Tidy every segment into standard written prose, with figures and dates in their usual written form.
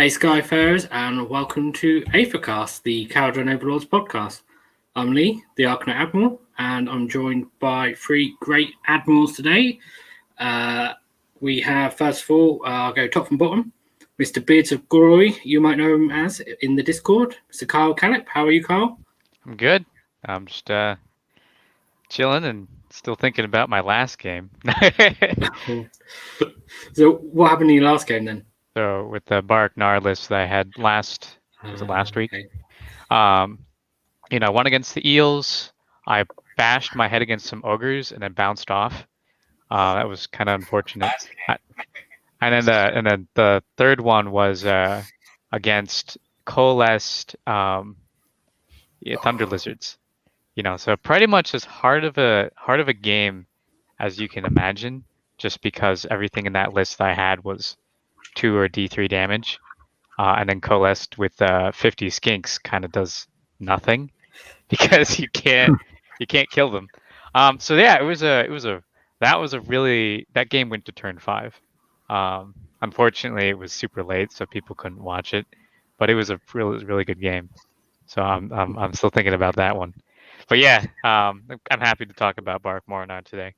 Hey Skyfarers, and welcome to Aethercast, the Kharadron Overlords podcast. I'm Lee, the Arkanauts Admiral, and I'm joined by three great admirals today. We have, first of all, I'll go top and bottom, Mr. Beards of Glory, you might know him as in the Discord, Mr. Kyle Callip. How are you, Kyle? I'm good. I'm just chilling and still thinking about my last game. So, what happened in your last game then? So with the Barak Mhornar list that I had last week? Okay. I won against the Eels. I bashed my head against some ogres and then bounced off. That was kind of unfortunate. And then the third one was against coalesced thunder lizards. So pretty much as hard of a game as you can imagine, just because everything in that list I had was 2 or D3 damage, and then coalesced with 50 skinks kind of does nothing because you can't kill them. So yeah, that game went to turn 5. Unfortunately, it was super late, so people couldn't watch it, but it was a really good game. So I'm still thinking about that one. But yeah, I'm happy to talk about Barak Mhornar today.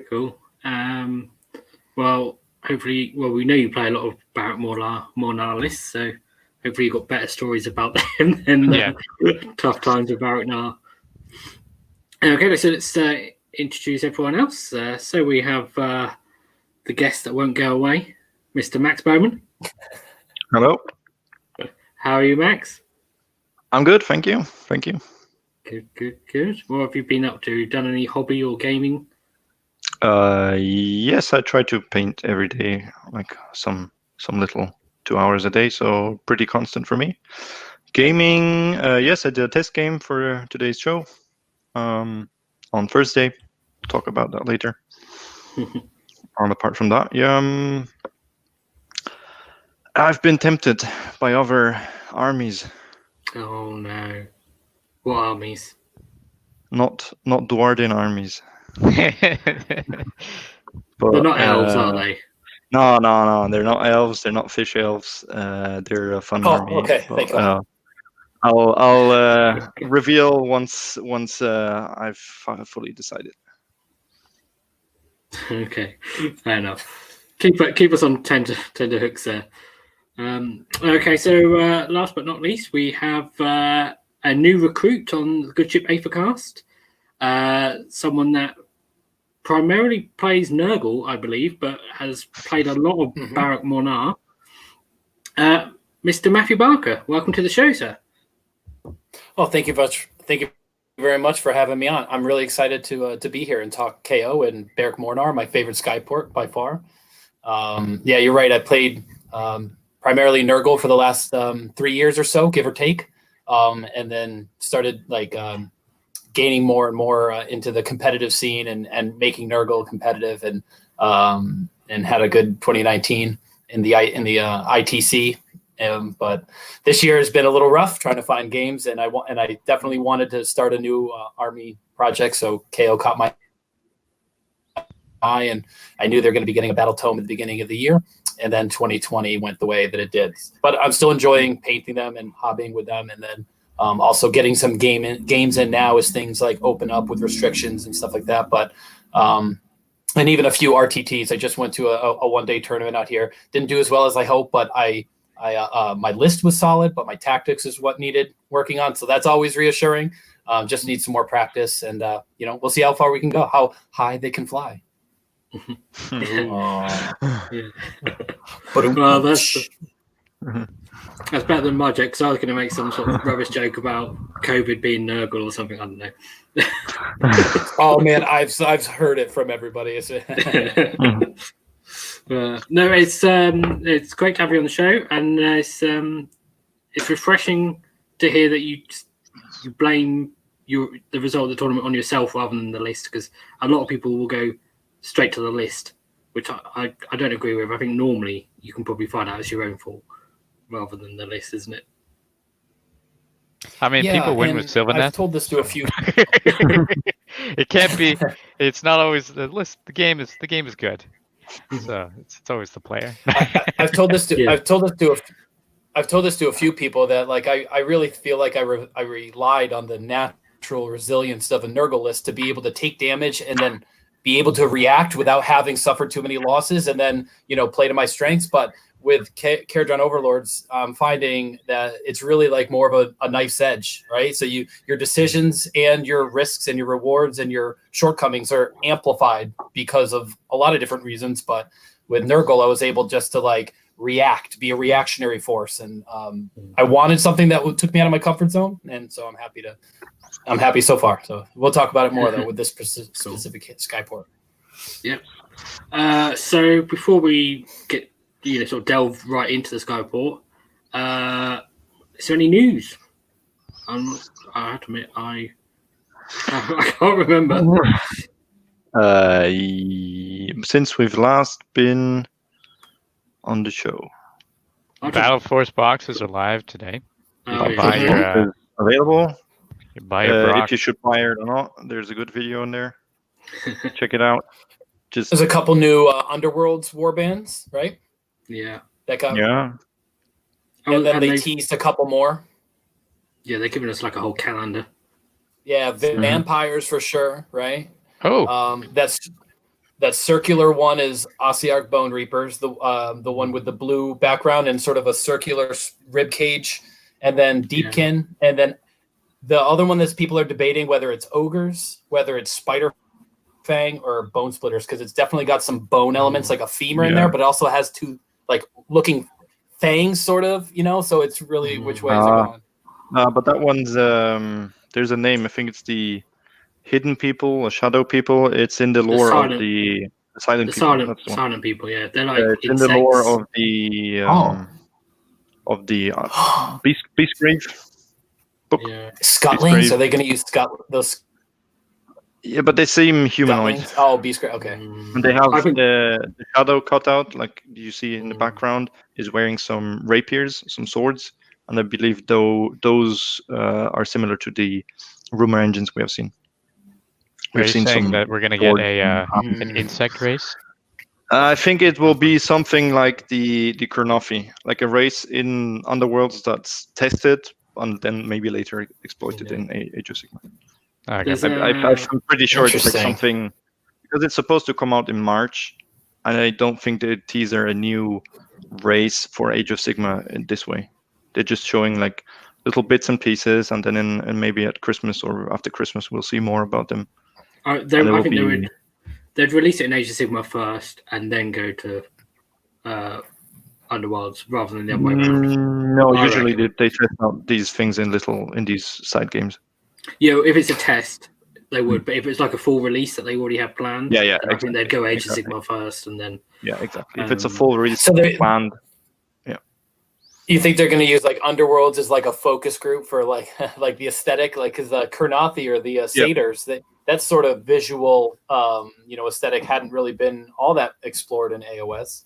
Cool. Hopefully, we know you play a lot of Barak Mhornar lists, so hopefully you've got better stories about them than tough times with Barak Mhornar. Okay, so let's introduce everyone else. So we have the guest that won't go away, Mr. Max Bowman. Hello. How are you, Max? I'm good, thank you. Good. What have you been up to? Done any hobby or gaming? Yes, I try to paint every day, like some little 2 hours a day, so pretty constant for me. Gaming, yes, I did a test game for today's show on Thursday. Talk about that later. Apart from that, I've been tempted by other armies. Oh no. What armies? Not Dwarden armies. But they're not elves, are they? No. They're not elves. They're not fish elves. They're a fun army. Okay. Thank you. I'll reveal once I've fully decided. Okay, fair enough. Keep us on tender hooks there. Okay, so last but not least, we have a new recruit on the Good Ship Aethercast. Someone that primarily plays Nurgle, I believe, but has played a lot of Barak Mhornar. Mr. Matthew Barker, welcome to the show, sir. Well, thank you very much for having me on. I'm really excited to be here and talk KO and Barak Mhornar, my favorite Skyport by far. Yeah, you're right. I played primarily Nurgle for the last 3 years or so, give or take, and then started gaining more and more into the competitive scene and making Nurgle competitive, and had a good 2019 in the ITC. But this year has been a little rough trying to find games, and I definitely wanted to start a new army project. So KO caught my eye, and I knew they're going to be getting a battle tome at the beginning of the year, and then 2020 went the way that it did. But I'm still enjoying painting them and hobbying with them, and then also getting some games in now as things like open up with restrictions and stuff like that. But and even a few RTTs. I just went to a one-day tournament out here. Didn't do as well as I hoped, but I my list was solid, but my tactics is what needed working on. So that's always reassuring. Just need some more practice, and we'll see how far we can go, how high they can fly. Well, that's better than my joke, because I was going to make some sort of rubbish joke about COVID being Nurgle or something. I don't know. Oh man, I've heard it from everybody. No, it's great to have you on the show, and it's refreshing to hear that you blame the result of the tournament on yourself rather than the list, because a lot of people will go straight to the list, which I don't agree with. I think normally you can probably find out it's your own fault rather than the list, isn't it? I mean, people win with Sylvanas. I've told this to a few. It can't be. It's not always the list. The game is good. So it's always the player. I've told this to Yeah. I've told this to a few people that like I really feel like I relied on the natural resilience of a Nurgle list to be able to take damage and then be able to react without having suffered too many losses and then play to my strengths. But with Kharadron Overlords, I'm finding that it's really like more of a knife's edge, right? So your decisions and your risks and your rewards and your shortcomings are amplified because of a lot of different reasons. But with Nurgle, I was able just to like react, be a reactionary force, and I wanted something that took me out of my comfort zone, and so I'm happy so far. So we'll talk about it more though with this specific Skyport. Yeah. So before we get sort of delve right into the Skyport, is there any news? I have to admit I can't remember. Since we've last been on the show, Battle Force boxes are live today. Oh, You buy yeah. your available. you buy your Barak. If you should buy it or not, there's a good video in there. Check it out. Just There's a couple new Underworlds warbands, right? Yeah. That got yeah. and then they they teased a couple more. Yeah, they're giving us like a whole calendar. Yeah, vampires for sure, right? Oh, That circular one is Ossiarch Bone Reapers, the one with the blue background and sort of a circular rib cage, and then Deepkin, and then the other one that people are debating whether it's ogres, whether it's spider fang or bone splitters, because it's definitely got some bone elements like a femur in there, but it also has two like looking fangs, sort of, So it's really which way is it going? But that one's there's a name. I think it's the hidden people or shadow people. It's in the lore of the silent people. That's the one. Silent people. Yeah, they're like It's in the lore of the Beastgrave book. Yeah. Scutlings? Are they going to use those? Yeah, but they seem humanoid. Scutlings? Oh, Beastgrave. Okay. And they have the shadow cutout, like you see in the background, is wearing some rapiers, some swords, and I believe those are similar to the rumor engines we have seen. are you saying that we're gonna get an insect race? I think it will be something like the Kurnothi, like a race in Underworlds that's tested and then maybe later exploited in Age of Sigmar. I'm pretty sure it's like something, because it's supposed to come out in March, and I don't think they teaser a new race for Age of Sigmar in this way. They're just showing like little bits and pieces, and then and maybe at Christmas or after Christmas we'll see more about them. I think they'd release it in Age of Sigmar first and then go to Underworlds rather than the other way around. No, usually they test out these things in these side games. Yeah, if it's a test, they would. But if it's like a full release that they already have planned, I think they'd go Age of Sigmar first and then. Yeah, exactly. If it's a full release planned. You think they're going to use like Underworlds as like a focus group for like like the aesthetic, like because the Kurnothi or the satyrs, that sort of visual aesthetic hadn't really been all that explored in AOS.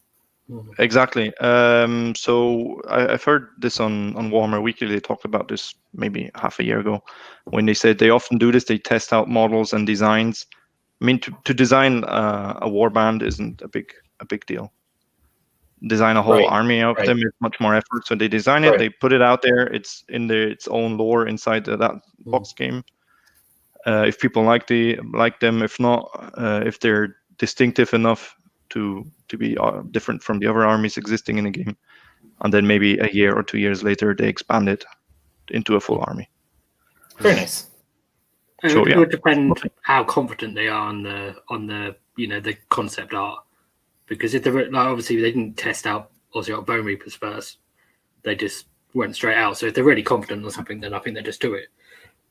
Exactly. So I've heard this on Warhammer Weekly. They talked about this maybe half a year ago, when they said they often do this. They test out models and designs. I mean, to design a warband isn't a big deal. Design a whole army of them is much more effort. So they design it, they put it out there. It's in its own lore inside that box game. If people like them, if not, if they're distinctive enough to be different from the other armies existing in the game, and then maybe a year or 2 years later they expand it into a full army. Very nice. So it would depend how confident they are on the the concept art. Because if they're obviously they didn't test out Bone Reapers first, they just went straight out. So if they're really confident or something, then I think they just do it.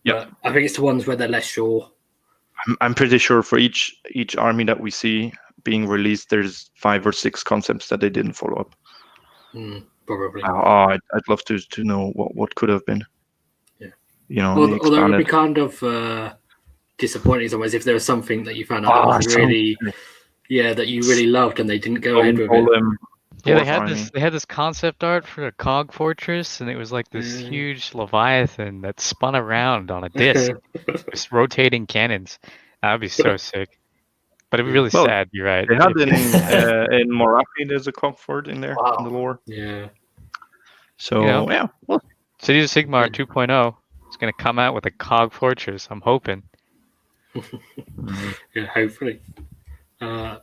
Yeah, I think it's the ones where they're less sure. I'm pretty sure for each army that we see being released, there's 5 or 6 concepts that they didn't follow up. Probably. I'd love to know what could have been. Yeah. Although it would be kind of disappointing in some ways if there was something that you found out that was really. Yeah, that you really loved, and they didn't go ahead with it. Yeah, they had this concept art for a cog fortress, and it was like this huge Leviathan that spun around on a disc, just rotating cannons. That would be so sick. But it'd be really Well, sad. You're right. They had If- in Morathi, there's a cogfort in there Wow. in the lore. Yeah. So You know. yeah, well, Cities of Sigmar 2.0 is going to come out with a cog fortress. I'm hoping. Yeah, hopefully. I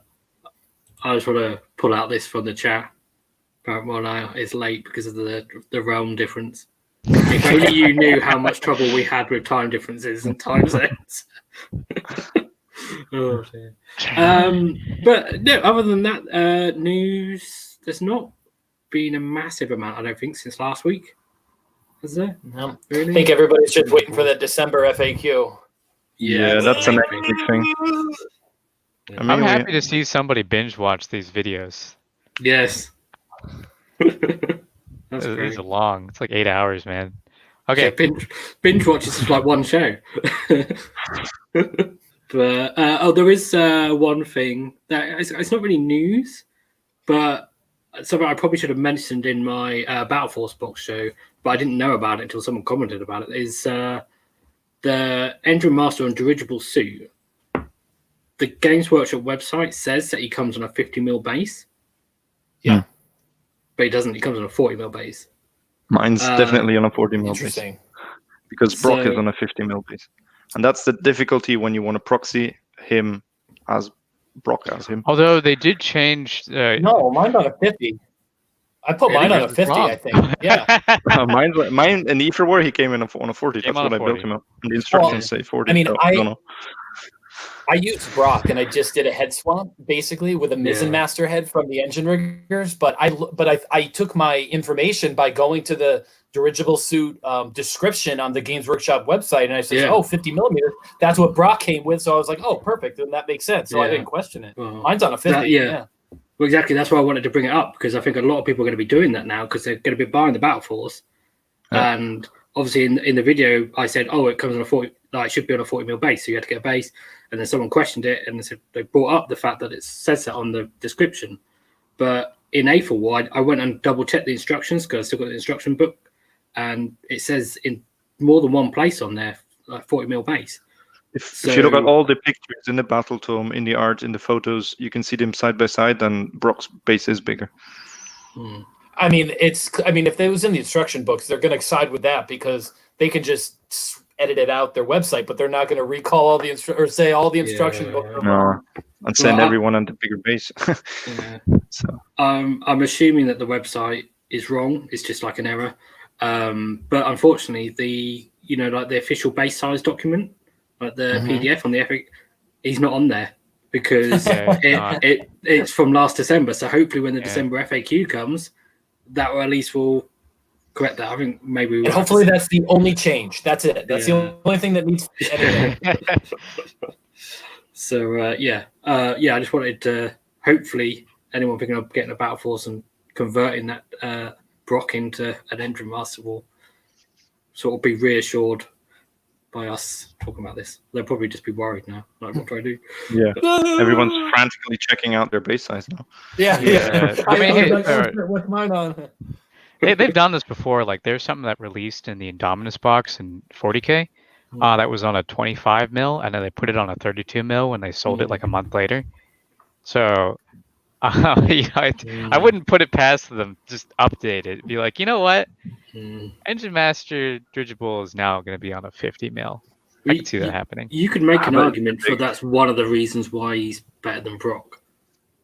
just want to pull out this from the chat. Barak Mhornar is late because of the realm difference. If only you knew how much trouble we had with time differences and time zones. Oh dear. But no, other than that, news. There's not been a massive amount, I don't think, since last week. Has there? No. Really? I think everybody's just waiting for that December FAQ. yeah, that's the next big thing. I mean, I'm happy to see somebody binge watch these videos. Yes. That's It great. is long. It's like 8 hours, man. Yeah, Okay. binge watch is like one show. But there is one thing that it's not really news, but something I probably should have mentioned in my Battle Force box show, but I didn't know about it until someone commented about it. Is the Engine Master and dirigible suit? The Games Workshop website says that he comes on a 50mm base. Yeah. But he doesn't. He comes on a 40mm base. Mine's definitely on a 40mm base Interesting. because Brock So- is on a 50mm base, and that's the difficulty when you want to proxy him as Brock as him. Although they did change. No, mine's on a 50. I put Really? mine on a 50, I think. Yeah. Mine in Ether War he came in on a 40. Came That's on what a I built 40. him up. And the instructions say 40. I mean, so I- don't know. I used Brock and I just did a head swap basically with a Mizzen Master head from the Engine Riggers, but I took my information by going to the dirigible suit description on the Games Workshop website and I said, Yeah. 50mm. That's what Brock came with, so I was like, oh, perfect, then that makes sense. So I Yeah. didn't question it. Well, Mine's on a 50. yeah. Well, exactly. That's why I wanted to bring it up because I think a lot of people are going to be doing that now because they're going to be buying the Battle Force. Yeah. And obviously, in the video, I said, "Oh, it comes on a 40. Like, it should be on a 40mm base, so you had to get a base." And then someone questioned it, and they brought up the fact that it says that on the description. But in Aether War, I went and double checked the instructions because I still got the instruction book, and it says in more than one place on there, like 40mm base. If you look So- at all the pictures in the battle tome, in the art, in the photos, you can see them side by side, and Brock's base is bigger. Hmm. I mean, if they was in the instruction books, they're going to side with that because they can just edit it out their website, but they're not going to recall all the say all the instruction Yeah. books. No, and send Well, everyone on the bigger base. Yeah. So I'm assuming that the website is wrong. It's just like an error. But unfortunately, the official base size document, like the PDF on the Epic, he's not on there because Yeah, it's not. it's from last December. So hopefully, when the Yeah. December FAQ comes, that will at least will correct that. I think maybe we'll And hopefully that's the only change. That's it. That's Yeah. the only thing that needs to be edited. So I just wanted to hopefully anyone picking up getting a Battle Force and converting that Brock into an Engine Master will sort of be reassured by us talking about this. They'll probably just be worried now. Like, what do I do? yeah, everyone's frantically checking out their base size now. Yeah. I mean, hey, what's mine on? they've done this before. Like, there's something that released in the Indominus box in 40K. That was on a 25mm, and then they put it on a 32mm when they sold it like a month later. So, I wouldn't put it past them. Just update it. Be like, you know what? Engine Master Dirigible is now going to be on a 50mm. I can see that happening. You could make an But- argument for that's one of the reasons why he's better than Brock.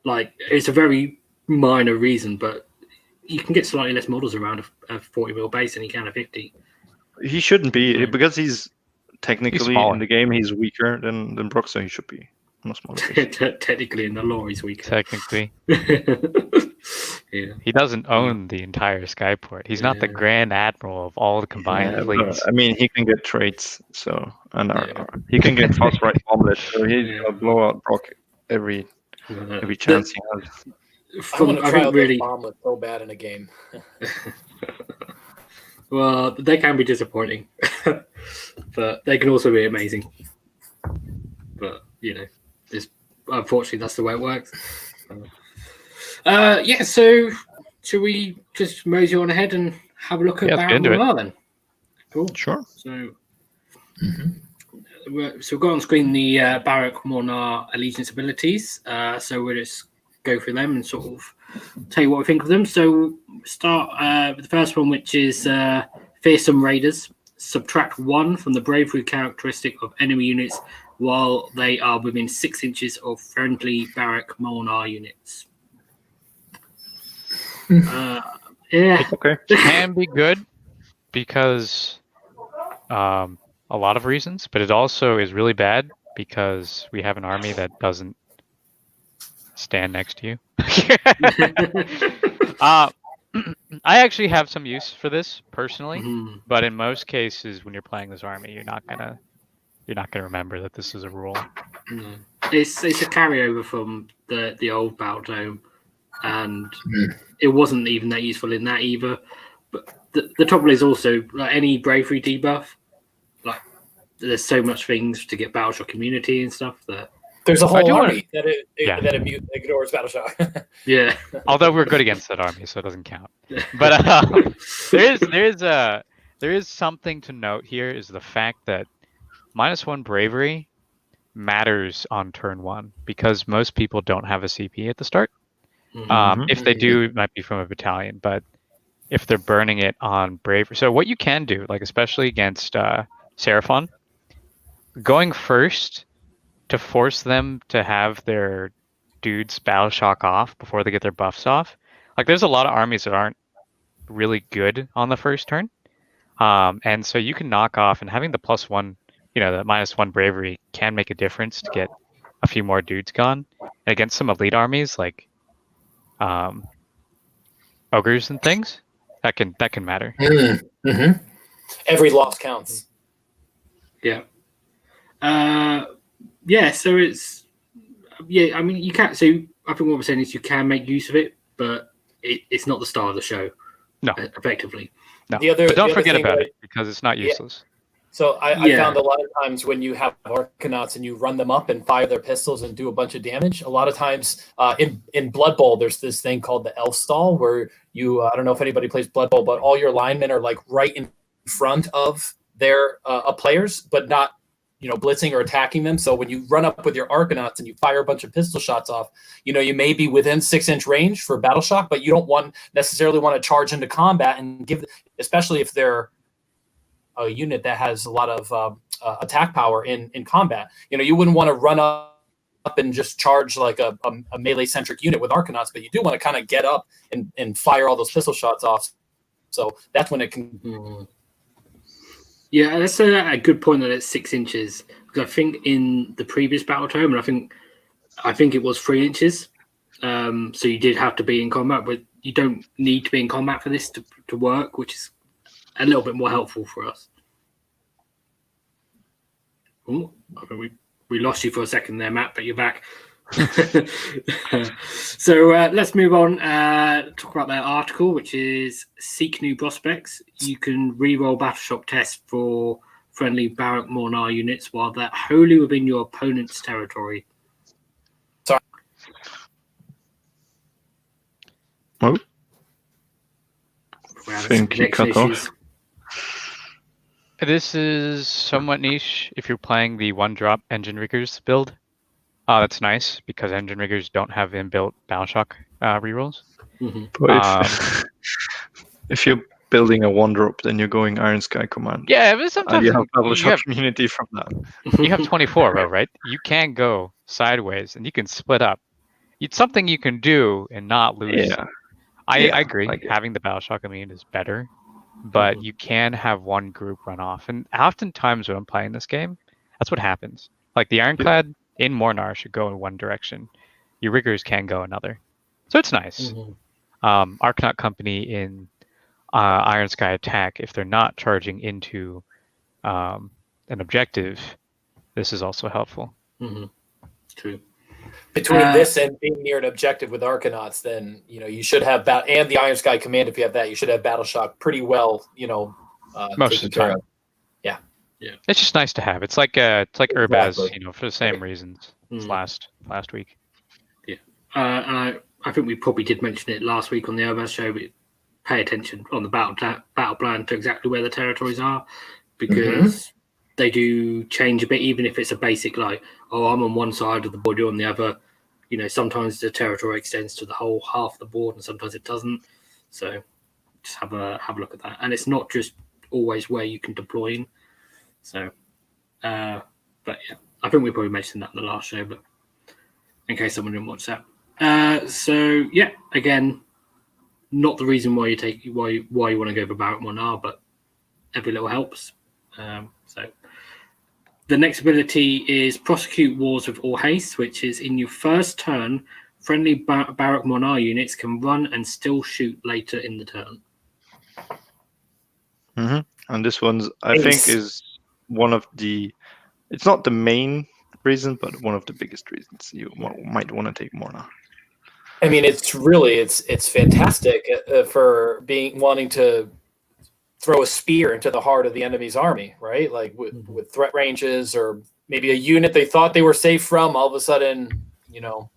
Like, it's a very minor reason, but you can get slightly less models around a 40mm base than you can a 50. He shouldn't be because he's technically smaller. in the game. He's weaker than Brock, so he should be on a smaller base. Technically, in the lore, he's weaker. Technically, Yeah. he doesn't own the entire Skyport. He's not the Yeah. Grand Admiral of all the combined Yeah, but, fleets. I mean, he can get traits, so he can get phosphorite bomblet, so he's Yeah. gonna blow out Brock every chance he has. I want to I try think out really, those bomblets so bad in a game. well, they can be disappointing, but they can also be amazing. But unfortunately, that's the way it works. So should we just mosey on ahead and have a look at Yeah, let's get Barak into it. Mhornar then? Cool. Sure. So So we've got on screen the Barak Mhornar allegiance abilities. So we'll just go through them and sort of tell you what we think of them. So start with the first one, which is Fearsome Raiders. Subtract 1 from the bravery characteristic of enemy units while they are within 6 inches of friendly Barak Mhornar units. Yeah. Okay. Can be good because a lot of reasons, but it also is really bad because we have an army that doesn't stand next to you. I actually have some use for this personally, but in most cases, when you're playing this army, you're not gonna remember that this is a rule. No. It's a carryover from the old Battledome, and it wasn't even that useful in that either. But the trouble is also like any bravery debuff, like there's so much things to get Battleshock immunity and stuff that There's a whole do army wanna- that ignores Battleshock. yeah. Although we're good against that army, so it doesn't count. But there is something to note here is the fact that -1 bravery matters on turn 1 because most people don't have a CP at the start. If they do, it might be from a battalion, but if they're burning it on bravery. So what you can do, like especially against Seraphon, going first to force them to have their dudes battle shock off before they get their buffs off. Like there's a lot of armies that aren't really good on the first turn. And so you can knock off, and having the +1, the -1 bravery can make a difference to get a few more dudes gone. And against some elite armies like ogres and things, that can matter. Every loss counts. Yeah. Yeah, so it's I mean you can't, so I think what we're saying is you can make use of it, but it's not the star of the show. No. Effectively. No. But don't forget about it because it's not useless. So I found a lot of times when you have Arkanauts and you run them up and fire their pistols and do a bunch of damage, a lot of times in Blood Bowl, there's this thing called the Elf Stall where I don't know if anybody plays Blood Bowl, but all your linemen are like right in front of their players, but not blitzing or attacking them. So when you run up with your Arkanauts and you fire a bunch of pistol shots off, you may be within 6-inch range for battle shock, but you don't necessarily want to charge into combat and especially if they're a unit that has a lot of attack power in combat. You wouldn't want to run up and just charge like a melee centric unit with Arkanauts, but you do want to kind of get up and fire all those pistol shots off. So that's when it can. Yeah, that's a good point that it's 6 inches. Because I think in the previous Battletome, and I think it was 3 inches. So you did have to be in combat, but you don't need to be in combat for this to work, which is a little bit more helpful for us. Ooh, I think we lost you for a second there, Matt, but you're back. So let's move on. Talk about their article, which is Seek New Prospects. You can reroll Battleshock tests for friendly Barak Mhornar units while they're wholly within your opponent's territory. Sorry. Oh. I think you cut off. This is somewhat niche if you're playing the 1-drop Engine Riggers build. That's nice because Engine Riggers don't have inbuilt Battleshock rerolls. But if you're building a 1-drop, then you're going Iron Sky Command. Yeah, but sometimes you have Battleshock immunity from that. You have 24, though, right? You can go sideways and you can split up. It's something you can do and not lose. Yeah. I agree. Having the Battleshock immunity is better, but you can have one group run off. And oftentimes when I'm playing this game, that's what happens. Like the Ironclad in Mhornar should go in one direction. Your Riggers can go another. So it's nice. Arkanauts Company in Iron Sky Attack, if they're not charging into an objective, this is also helpful. True. Between this and being near an objective with Arkanauts, then you should have and the Iron Sky Command. If you have that, you should have Battleshock pretty well. Most of the time. Yeah. It's just nice to have. It's like Urbaz, for the same reasons as last week. Yeah. And I think we probably did mention it last week on the Urbaz show, but pay attention on the battle plan to exactly where the territories are, because they do change a bit, even if it's a basic like, oh, I'm on one side of the board, you're on the other. You know, sometimes the territory extends to the whole half of the board, and sometimes it doesn't. So just have a look at that. And it's not just always where you can deploy in. So, but yeah, I think we probably mentioned that in the last show, but in case someone didn't watch that. So yeah, again, not the reason why you want to go for Barak Mhornar, but every little helps. So the next ability is Prosecute Wars with all haste, which is in your first turn, friendly Barak Mhornar units can run and still shoot later in the turn. And this one's, I think, is one of the. It's not the main reason, but one of the biggest reasons you might want to take Mhornar. I mean, it's fantastic for wanting to throw a spear into the heart of the enemy's army, right? Like with threat ranges, or maybe a unit they thought they were safe from, all of a sudden, you know.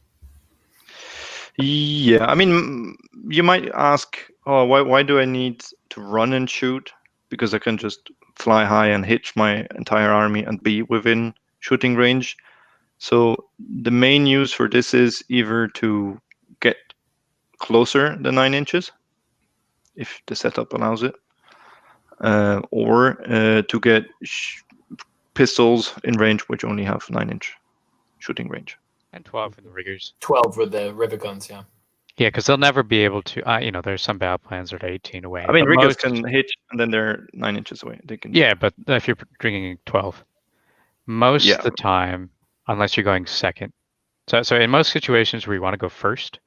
Yeah, I mean, you might ask, oh, why do I need to run and shoot? Because I can just fly high and hitch my entire army and be within shooting range. So the main use for this is either to get closer than 9 inches, if the setup allows it, or to get pistols in range which only have 9-inch shooting range. And 12 in the riggers. 12 with the rivet guns, yeah. Yeah, because they'll never be able to. You know, there's some battle plans that are 18 away. I mean, but riggers can hitch, and then they're 9 inches away. They can. Yeah, but if you're bringing 12, most of the time, unless you're going second. So in most situations where you want to go first,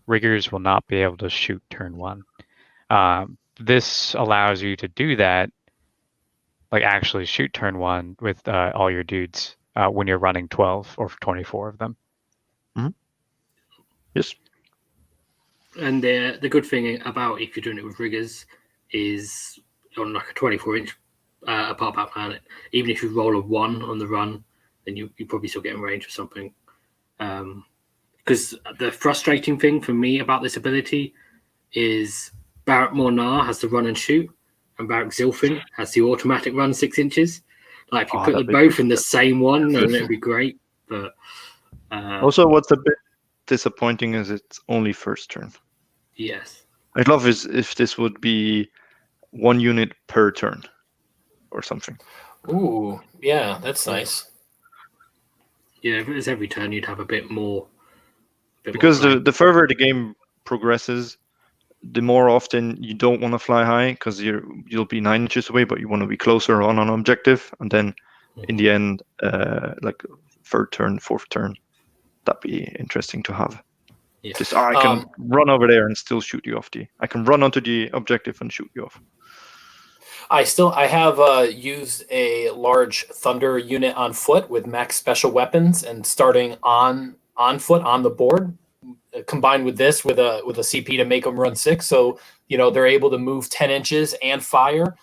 riggers will not be able to shoot turn 1. This allows you to do that, like actually shoot turn 1 with all your dudes when you're running 12 or 24 of them. Yes. And the good thing about if you're doing it with riggers is on like a 24-inch apart battle plan, even if you roll a 1 on the run, then you probably still get in range of something. Because the frustrating thing for me about this ability is Barak Mhornar has the run and shoot, and Barak Zilfin has the automatic run 6 inches. Like if you put them both in the same one, then it'd be great. But also, what's a bit disappointing is it's only first turn. Yes. I'd love if this would be 1 unit per turn or something. Ooh, yeah, that's nice. Yeah, if it was every turn, you'd have a bit more. Because the further the game progresses, the more often you don't want to fly high because you'll be 9 inches away, but you want to be closer on an objective, and then in the end, like 3rd turn, 4th turn, that'd be interesting to have. Yeah. Just I can run over there and still shoot you off. I can run onto the objective and shoot you off. I have used a large thunder unit on foot with max special weapons and starting on foot on the board, combined with this with a CP to make them run 6. So they're able to move 10 inches and fire.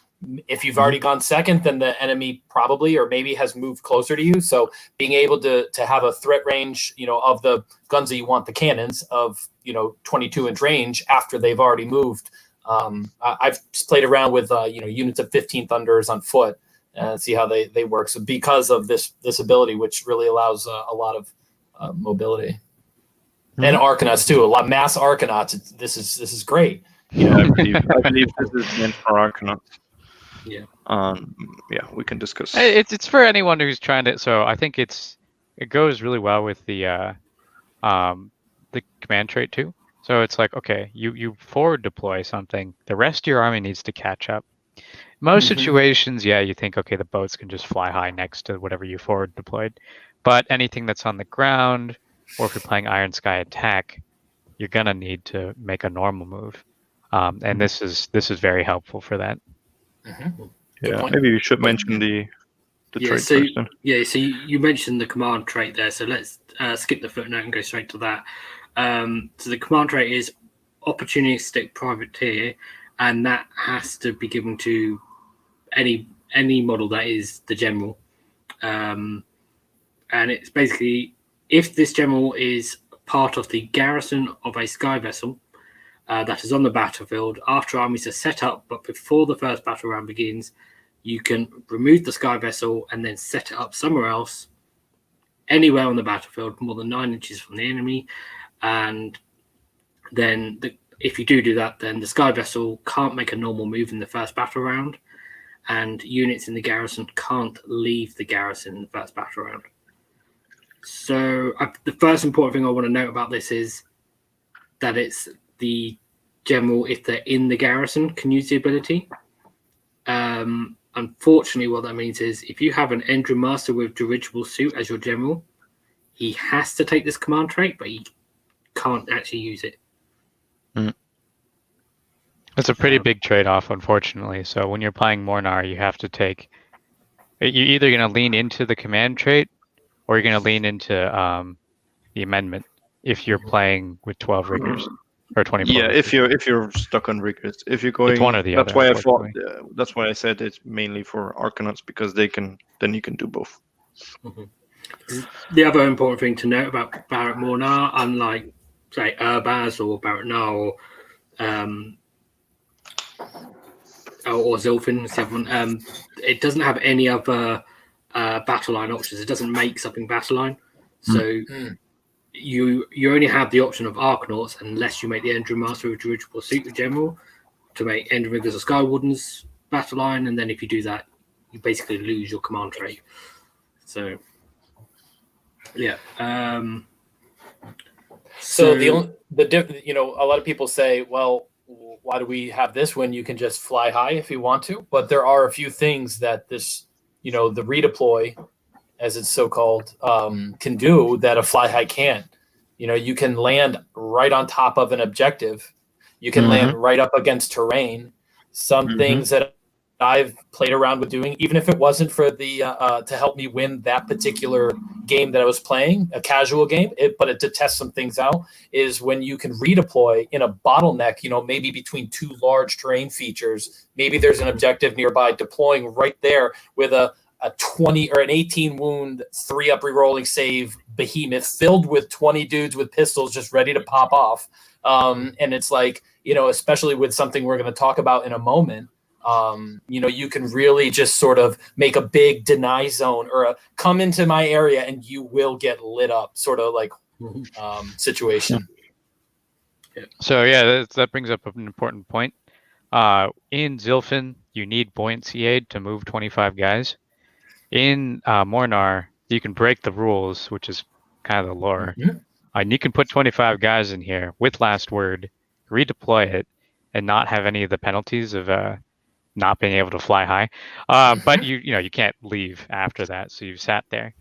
If you've already gone second, then the enemy probably or maybe has moved closer to you. So being able to have a threat range, of the guns that you want, the cannons of 22-inch range after they've already moved. I've played around with units of 15 Thunders on foot and see how they work. So because of this ability, which really allows a lot of mobility, and Arkanauts too, a lot of mass Arkanauts. This is great. I believe this is meant for Arkanauts. Yeah. Yeah, we can discuss. It's for anyone who's trying to. So I think it goes really well with the command trait too. So it's like, okay, you forward deploy something. The rest of your army needs to catch up. Most situations, yeah, you think, okay, the boats can just fly high next to whatever you forward deployed. But anything that's on the ground, or if you're playing Iron Sky Attack, you're gonna need to make a normal move. And this is very helpful for that. Yeah, maybe you should mention the trait first. Yeah, so you mentioned the command trait there, so let's skip the footnote and go straight to that. So the command trait is opportunistic privateer, and that has to be given to any model that is the general. And it's basically if this general is part of the garrison of a sky vessel that is on the battlefield after armies are set up, but before the first battle round begins, you can remove the sky vessel and then set it up somewhere else, anywhere on the battlefield, more than 9 inches from the enemy. And then if you do that, then the sky vessel can't make a normal move in the first battle round, and units in the garrison can't leave the garrison in the first battle round. So the first important thing I want to note about this is that it's the general, if they're in the garrison, can use the ability. Unfortunately, what that means is if you have an Endrin Master with dirigible suit as your general, he has to take this command trait, but he can't actually use it. It's a pretty big trade-off, unfortunately. So when you're playing Mhornar, you have to take... You're either going to lean into the command trait, or you're going to lean into the amendment if you're playing with 12 riggers or 24. Yeah, if you're stuck on riggers, if you're going, it's one or the that's other. Why I thought. That's why I said it's mainly for Arkanauts, because then you can do both. The other important thing to note about Barak Mhornar, unlike say Urbaz or Barak Mhornar or Zilfin, it doesn't have any other battle line options. It doesn't make something battle line, so you only have the option of Arkanauts unless you make the Endrin Master with dirigible suit the general to make Endrin Riggers or Sky Wardens battle line, and then if you do that, you basically lose your command trait. So yeah. So a lot of people say, well, why do we have this when you can just fly high if you want to? But there are a few things that this, the redeploy, as it's so called, can do that a fly high can't. You can land right on top of an objective. You can land right up against terrain. Some things that I've played around with doing, even if it wasn't for the to help me win that particular game that I was playing, a casual game, but to test some things out, is when you can redeploy in a bottleneck, maybe between two large terrain features. Maybe there's an objective nearby, deploying right there with a 20 or an 18 wound, 3-up rerolling save behemoth filled with 20 dudes with pistols just ready to pop off. And it's like, especially with something we're going to talk about in a moment, you can really just sort of make a big deny zone or a come into my area and you will get lit up sort of like situation. So yeah, that brings up an important point. In Zilfin, you need buoyancy aid to move 25 guys. In Mhornar, you can break the rules, which is kind of the lore. And you can put 25 guys in here with last word, redeploy it, and not have any of the penalties of not being able to fly high. But you can't leave after that, so you've sat there.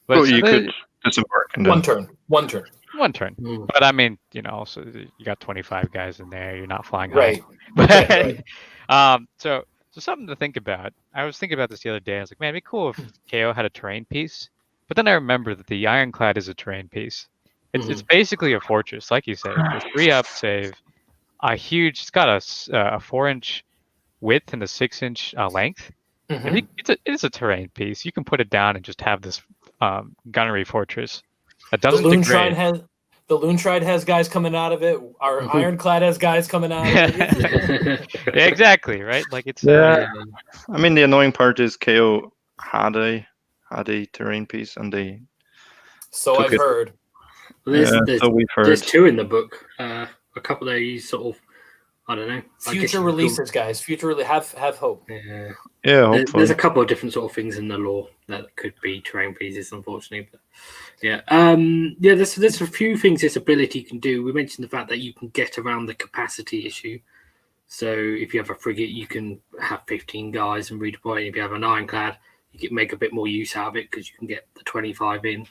But you could disembark. One turn. But I mean, also you got 25 guys in there. You're not flying high. Right. So something to think about. I was thinking about this the other day. I was like, man, it'd be cool if KO had a terrain piece. But then I remember that the Ironclad is a terrain piece. It's basically a fortress, like you said. It's 3-up save. It's got a 4-inch width and a 6-inch length. It's a terrain piece. You can put it down and just have this gunnery fortress that doesn't degrade. The Loontride has guys coming out of it. Our Ironclad has guys coming out of it. Yeah, exactly, right? Like it's. I mean, the annoying part is KO had a terrain piece, and they. So I've heard. Well, we've heard. There's 2 in the book. A couple of these sort of, I don't know. Future releases, guys. Have hope. Yeah. There's a couple of different sort of things in the lore that could be terrain pieces, unfortunately. But there's a few things this ability can do. We mentioned the fact that you can get around the capacity issue. So if you have a frigate, you can have 15 guys and redeploy. If you have an Ironclad, you can make a bit more use out of it because you can get the 25 in.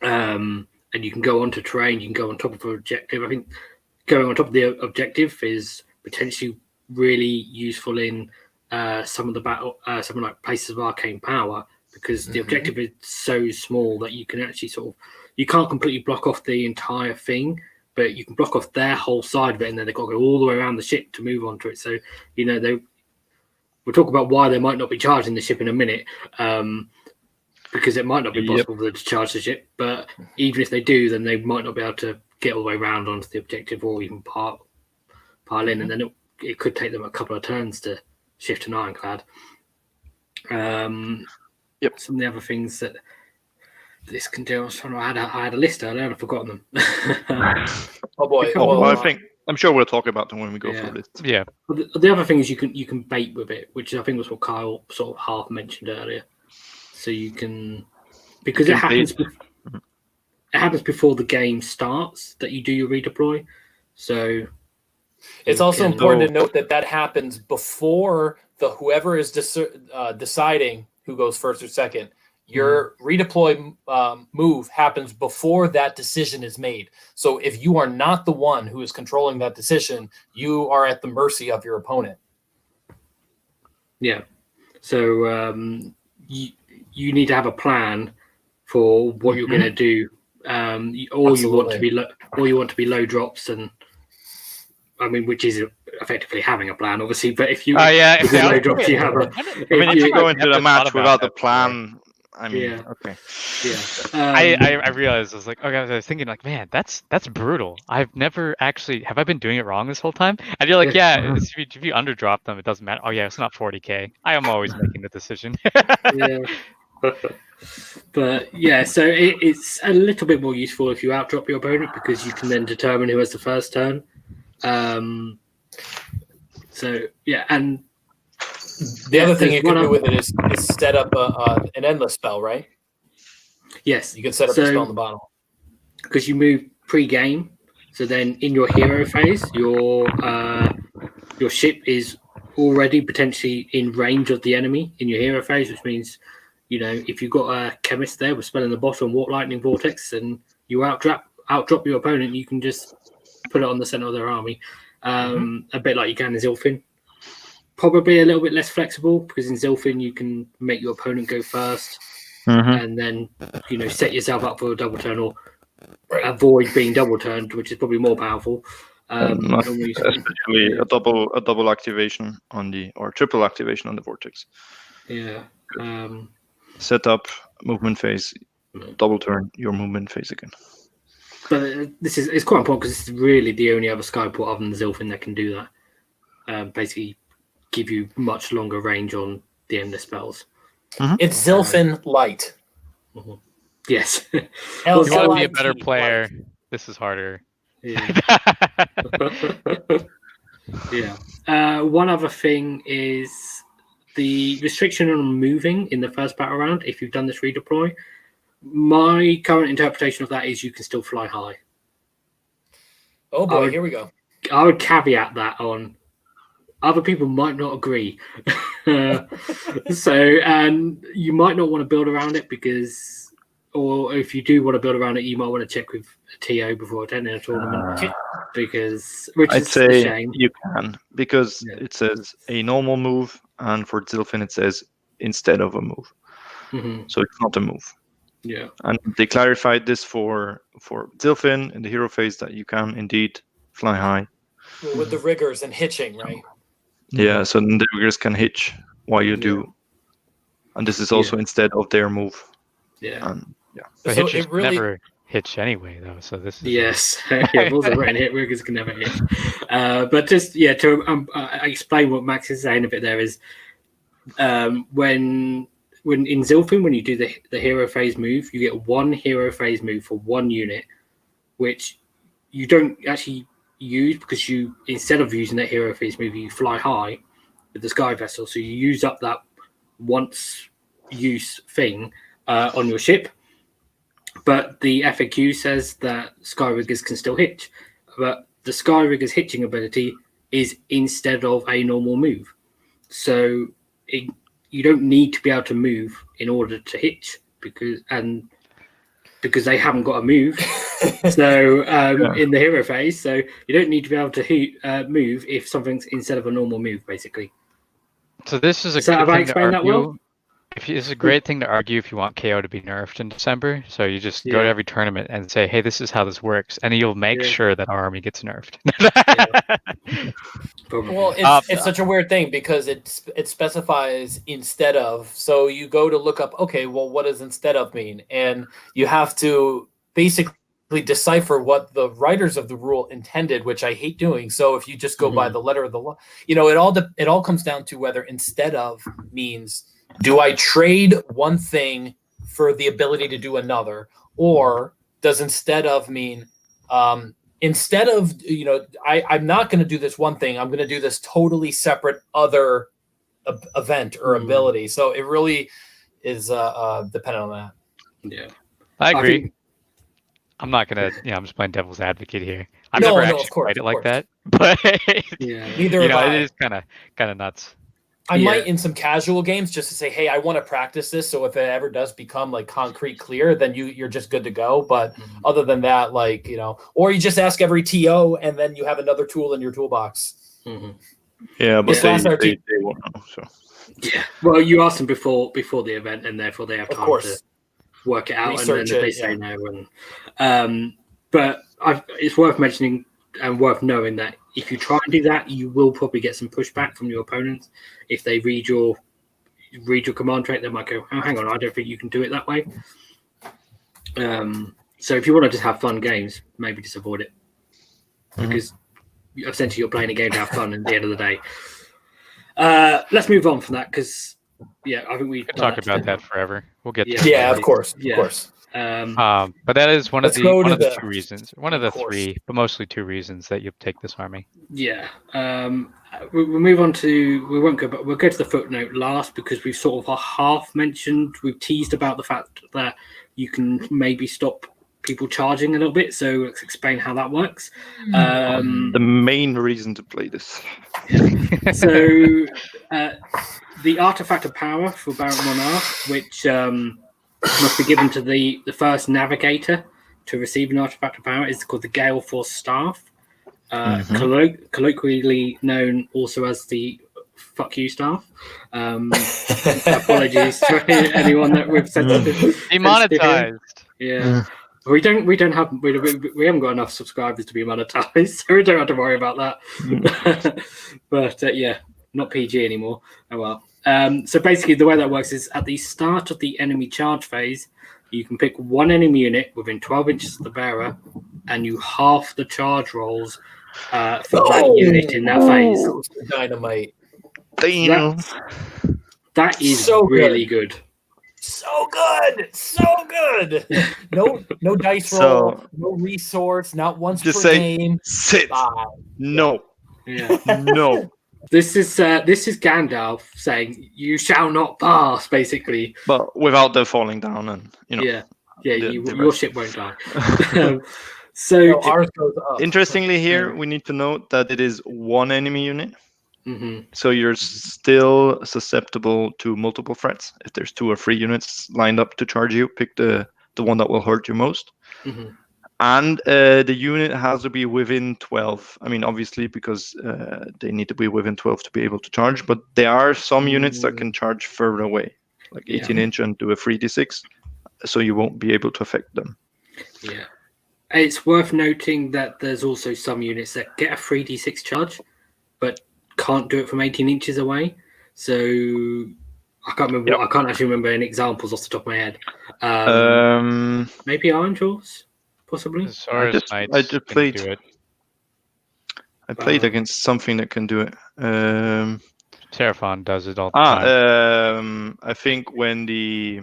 And you can go onto terrain. You can go on top of an objective. I think going on top of the objective is potentially really useful in some of the battle, something like Places of Arcane Power, because the objective is so small that you can actually you can't completely block off the entire thing, but you can block off their whole side of it, and then they've got to go all the way around the ship to move onto it. So, we'll talk about why they might not be charging the ship in a minute, because it might not be possible for them to charge the ship, but even if they do, then they might not be able to get all the way around onto the objective or even pile in, and then it could take them a couple of turns to shift and ironclad. Yep. Some of the other things that this can do. I had a list earlier and I've forgotten them. Oh boy! Oh, Well, I'm sure we'll talk about them when we go Yeah. through this. Yeah. The other thing is you can bait with it, which I think was what Kyle sort of half mentioned earlier. So you can, because You it can happens. bait. It happens before the game starts that you do your redeploy. So it's you also can- important to note that happens before whoever is deciding who goes first or second. Your redeploy move happens before that decision is made. So if you are not the one who is controlling that decision, you are at the mercy of your opponent. Yeah. So you need to have a plan for what you're going to do. Or you want to be low drops, and I mean, which is effectively having a plan, obviously. But if you if you're low drops, you have a. I mean, if you go I into the never match thought about without a that plan, I mean, Yeah. okay. Yeah. I realized I was like, okay, I was thinking like, man, that's brutal. I've never actually have I been doing it wrong this whole time? And you're like, yeah, if you underdrop them, it doesn't matter. Oh yeah, it's not 40k. I am always making the decision. Yeah. But yeah, so it's a little bit more useful if you outdrop your opponent because you can then determine who has the first turn. So yeah, and The other thing there's you can one do with it is set up an endless spell, right? yes, You can set up a spell in the bottom. because you move pre-game. So then in your hero phase, your ship is already potentially in range of the enemy in your hero phase, which means, if you've got a chemist there with spell in the bottom, warp lightning vortex, and you outdrop your opponent, you can just put it on the center of their army, a bit like you can in Zilfin. Probably a little bit less flexible because in Zilfin you can make your opponent go first, and then set yourself up for a double turn or avoid being double turned, which is probably more powerful. Especially a double activation or triple activation on the vortex. Yeah. Set up movement phase, double turn your movement phase again. But it's quite important because this is really the only other skyport other than Zilfin that can do that. Basically, give you much longer range on the endless spells. It's Zilfin Light. Yes. You want to be a better player. Light. This is harder. Yeah. Yeah. One other thing is the restriction on moving in the first battle round. If you've done this redeploy, my current interpretation of that is you can still fly high. Oh boy, here we go. I would caveat that on. Other people might not agree. And you might not want to build around it or if you do want to build around it, you might want to check with a TO before attending a tournament. Which I'd is say a shame. you can, because it says a normal move, and for Zilfin it says instead of a move. So it's not a move. Yeah. And they clarified this for Zilfin in the hero phase that you can indeed fly high. With the riggers and hitching, right? Yeah, so then the riggers can hitch while you do. And this is also instead of their move. Yeah. And The So hitchers it really- never hitch anyway, though. So this is Yes. Rules are written hit, riggers can never hit. But just, to explain what Max is saying a bit there is when in Zilfin, when you do the hero phase move, you get one hero phase move for one unit, which you don't actually use because you, instead of using that hero phase move, you fly high with the sky vessel. So you use up that once use thing on your ship. But the FAQ says that Sky Riggers can still hitch. But the Sky Riggers hitching ability is instead of a normal move. So you don't need to be able to move in order to hitch because they haven't got a move. So in the hero phase, so you don't need to be able to move if something's instead of a normal move, basically. So this is a So good have I thing to explained that argue. well? It's a great thing to argue if you want KO to be nerfed in December. So you just go to every tournament and say, "Hey, this is how this works," and you'll make sure that our army gets nerfed. Well, it's such a weird thing because it specifies instead of. So you go to look up, okay, well, what does instead of mean? And you have to basically decipher what the writers of the rule intended, which I hate doing. So if you just go by the letter of the law, it all comes down to whether instead of means, do I trade one thing for the ability to do another, or does instead of mean instead of I'm not going to do this one thing, I'm going to do this totally separate other event or ability. So it really is dependent on that. Yeah, I agree. I'm not gonna, I'm just playing devil's advocate here. I've never actually played it like that, but neither it is kind of nuts. I might in some casual games just to say, hey, I want to practice this. So if it ever does become like concrete clear, then you're just good to go. But other than that, or you just ask every TO and then you have another tool in your toolbox. Yeah, but they won't know. So yeah, well, you ask them before the event, and therefore they have time to work it out, research, and then if they say no. And but it's worth mentioning and worth knowing that if you try and do that, you will probably get some pushback from your opponents. If they read your command trait, they might go, "Oh, hang on, I don't think you can do it that way." So if you want to just have fun games, maybe just avoid it, because essentially you're playing a game to have fun. At the end of the day, let's move on from that because. Yeah, I think we can talk about that forever. We'll get to it. Of course. But that is one of the two reasons. One of the three, but mostly two reasons that you take this army. Yeah. We'll move on to. We won't go, but we'll go to the footnote last because we've sort of half mentioned. We've teased about the fact that you can maybe stop people charging a little bit. So let's explain how that works. The main reason to play this. So. The artifact of power for Barak Mhornar, which must be given to the first navigator to receive an artifact of power, is called the Gale Force Staff, colloquially known also as the "fuck you" staff. Apologies to anyone that we've sensitive. Demonetized. Yeah. We haven't got enough subscribers to be monetized, so we don't have to worry about that. But not PG anymore. Oh well. So basically, the way that works is at the start of the enemy charge phase, you can pick one enemy unit within 12 inches of the bearer, and you half the charge rolls for that unit in that phase. Dynamite. Damn. That is so really good. So good. No dice roll, no resource, not once just per say, game. Sit. No. Yeah. No. This is Gandalf saying, "You shall not pass," basically. But without the falling down, and your ship won't die. So ours goes up. Interestingly, here we need to note that it is one enemy unit. So you're still susceptible to multiple threats. If there's 2 or 3 units lined up to charge you, pick the one that will hurt you most. And the unit has to be within 12. I mean, obviously, because they need to be within 12 to be able to charge. But there are some units that can charge further away, like 18-inch and do a 3d6. So you won't be able to affect them. Yeah. It's worth noting that there's also some units that get a 3d6 charge, but can't do it from 18 inches away. So I can't remember. I can't actually remember any examples off the top of my head. Maybe Iron Jaws, possibly. I just played. Do it. I played against something that can do it. Terraform does it all the time. I think when the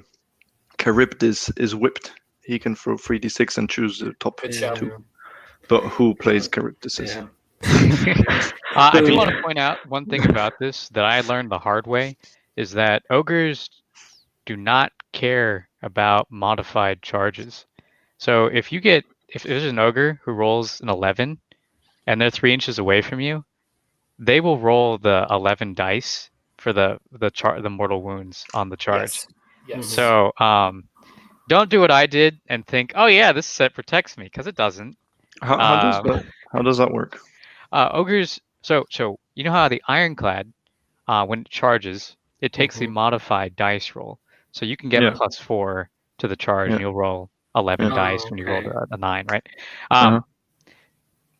Charybdis is whipped, he can throw 3d6 and choose the top 2. But who plays Charybdis? Yeah. I do want to point out one thing about this that I learned the hard way is that ogres do not care about modified charges. So if there's an ogre who rolls an 11 and they're 3 inches away from you, they will roll the 11 dice for the mortal wounds on the charge. Yes. So don't do what I did and think, oh yeah, this set protects me, because it doesn't. How does that work? Ogres. So you know how the Ironclad, when it charges, it takes the modified dice roll. So you can get a +4 to the charge, and you'll roll 11 dice when you roll a 9, right?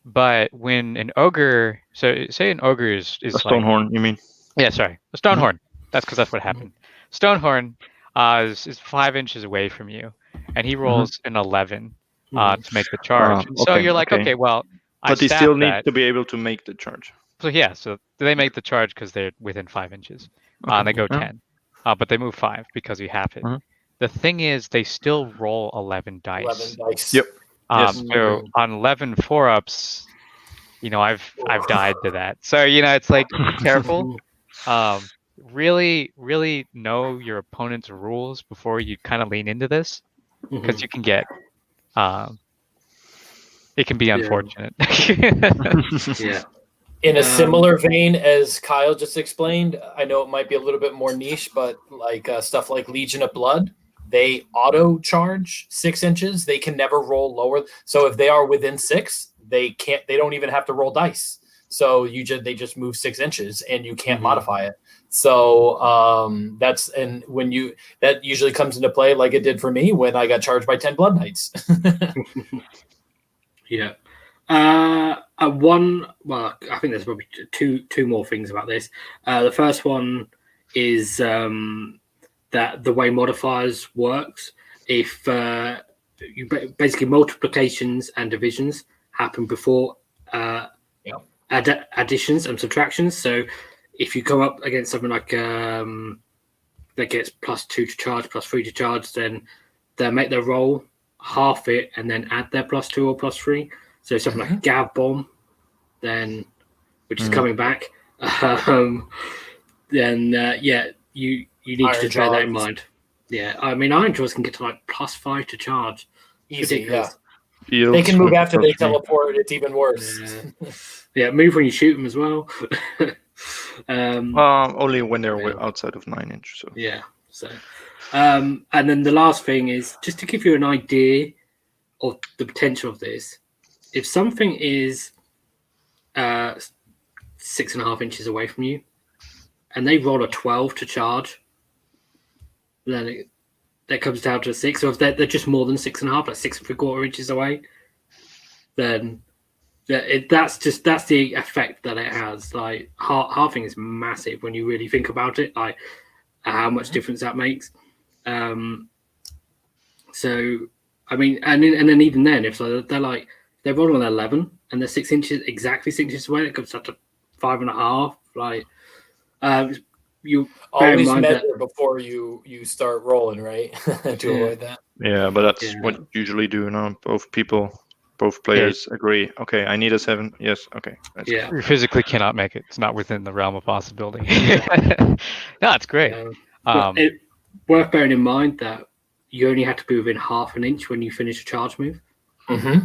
But when an ogre, so say an ogre is a Stonehorn, you mean? Yeah, sorry, a Stonehorn. That's because that's what happened. Stonehorn is 5 inches away from you, and he rolls an 11. to make the charge. And so okay, you're like, okay, well, I but they staff still need that. to be able to make the charge. So yeah, so they make the charge because they're within 5 inches. And they go 10. But they move 5 because you have it. The thing is, they still roll 11 dice. 11 dice. Yep. Yes. So on 11 4-ups, I've died to that. So it's like, be careful. Really, really know your opponent's rules before you kind of lean into this, because you can get it can be unfortunate. Yeah. In a similar vein as Kyle just explained, I know it might be a little bit more niche, but like stuff like Legion of Blood, they auto charge 6 inches. They can never roll lower. So if they are within 6, they don't even have to roll dice. So they just move 6 inches and you can't modify it. So that usually comes into play like it did for me when I got charged by 10 Blood Knights. Yeah. I think there's probably two more things about this. The first one is that the way modifiers works, if you basically multiplications and divisions happen before additions and subtractions. So if you come up against something like that gets +2 to charge, +3 to charge, then they'll make their roll, half it, and then add their +2 or +3. So something like a Gav Bomb, then which is coming back. Then you need Iron to bear that in Jaws. mind. Yeah, I mean Iron Jaws can get to like +5 to charge. It's Easy, yeah. ridiculous. They can move after they teleport. It's even worse. Yeah, move when you shoot them as well. Only when they're outside of 9 inch. So yeah. So, and then the last thing is just to give you an idea of the potential of this. If something is 6.5 inches away from you, and they roll a 12 to charge, then that comes down to a 6. Or if they're just more than 6.5, like 6.75 inches away, then that's the effect that it has. Like halving is massive when you really think about it. Like how much difference that makes. So I mean, and then even then, if they're rolling an 11 and they're 6 inches, exactly 6 inches away, it comes up to 5.5. Like you always measure before you start rolling, right? To avoid that. Yeah, but that's what you usually do now. Both players agree. Okay, I need a 7. Yes. Okay. You physically cannot make it. It's not within the realm of possibility. No, it's great. Worth bearing in mind that you only have to be within half an inch when you finish a charge move.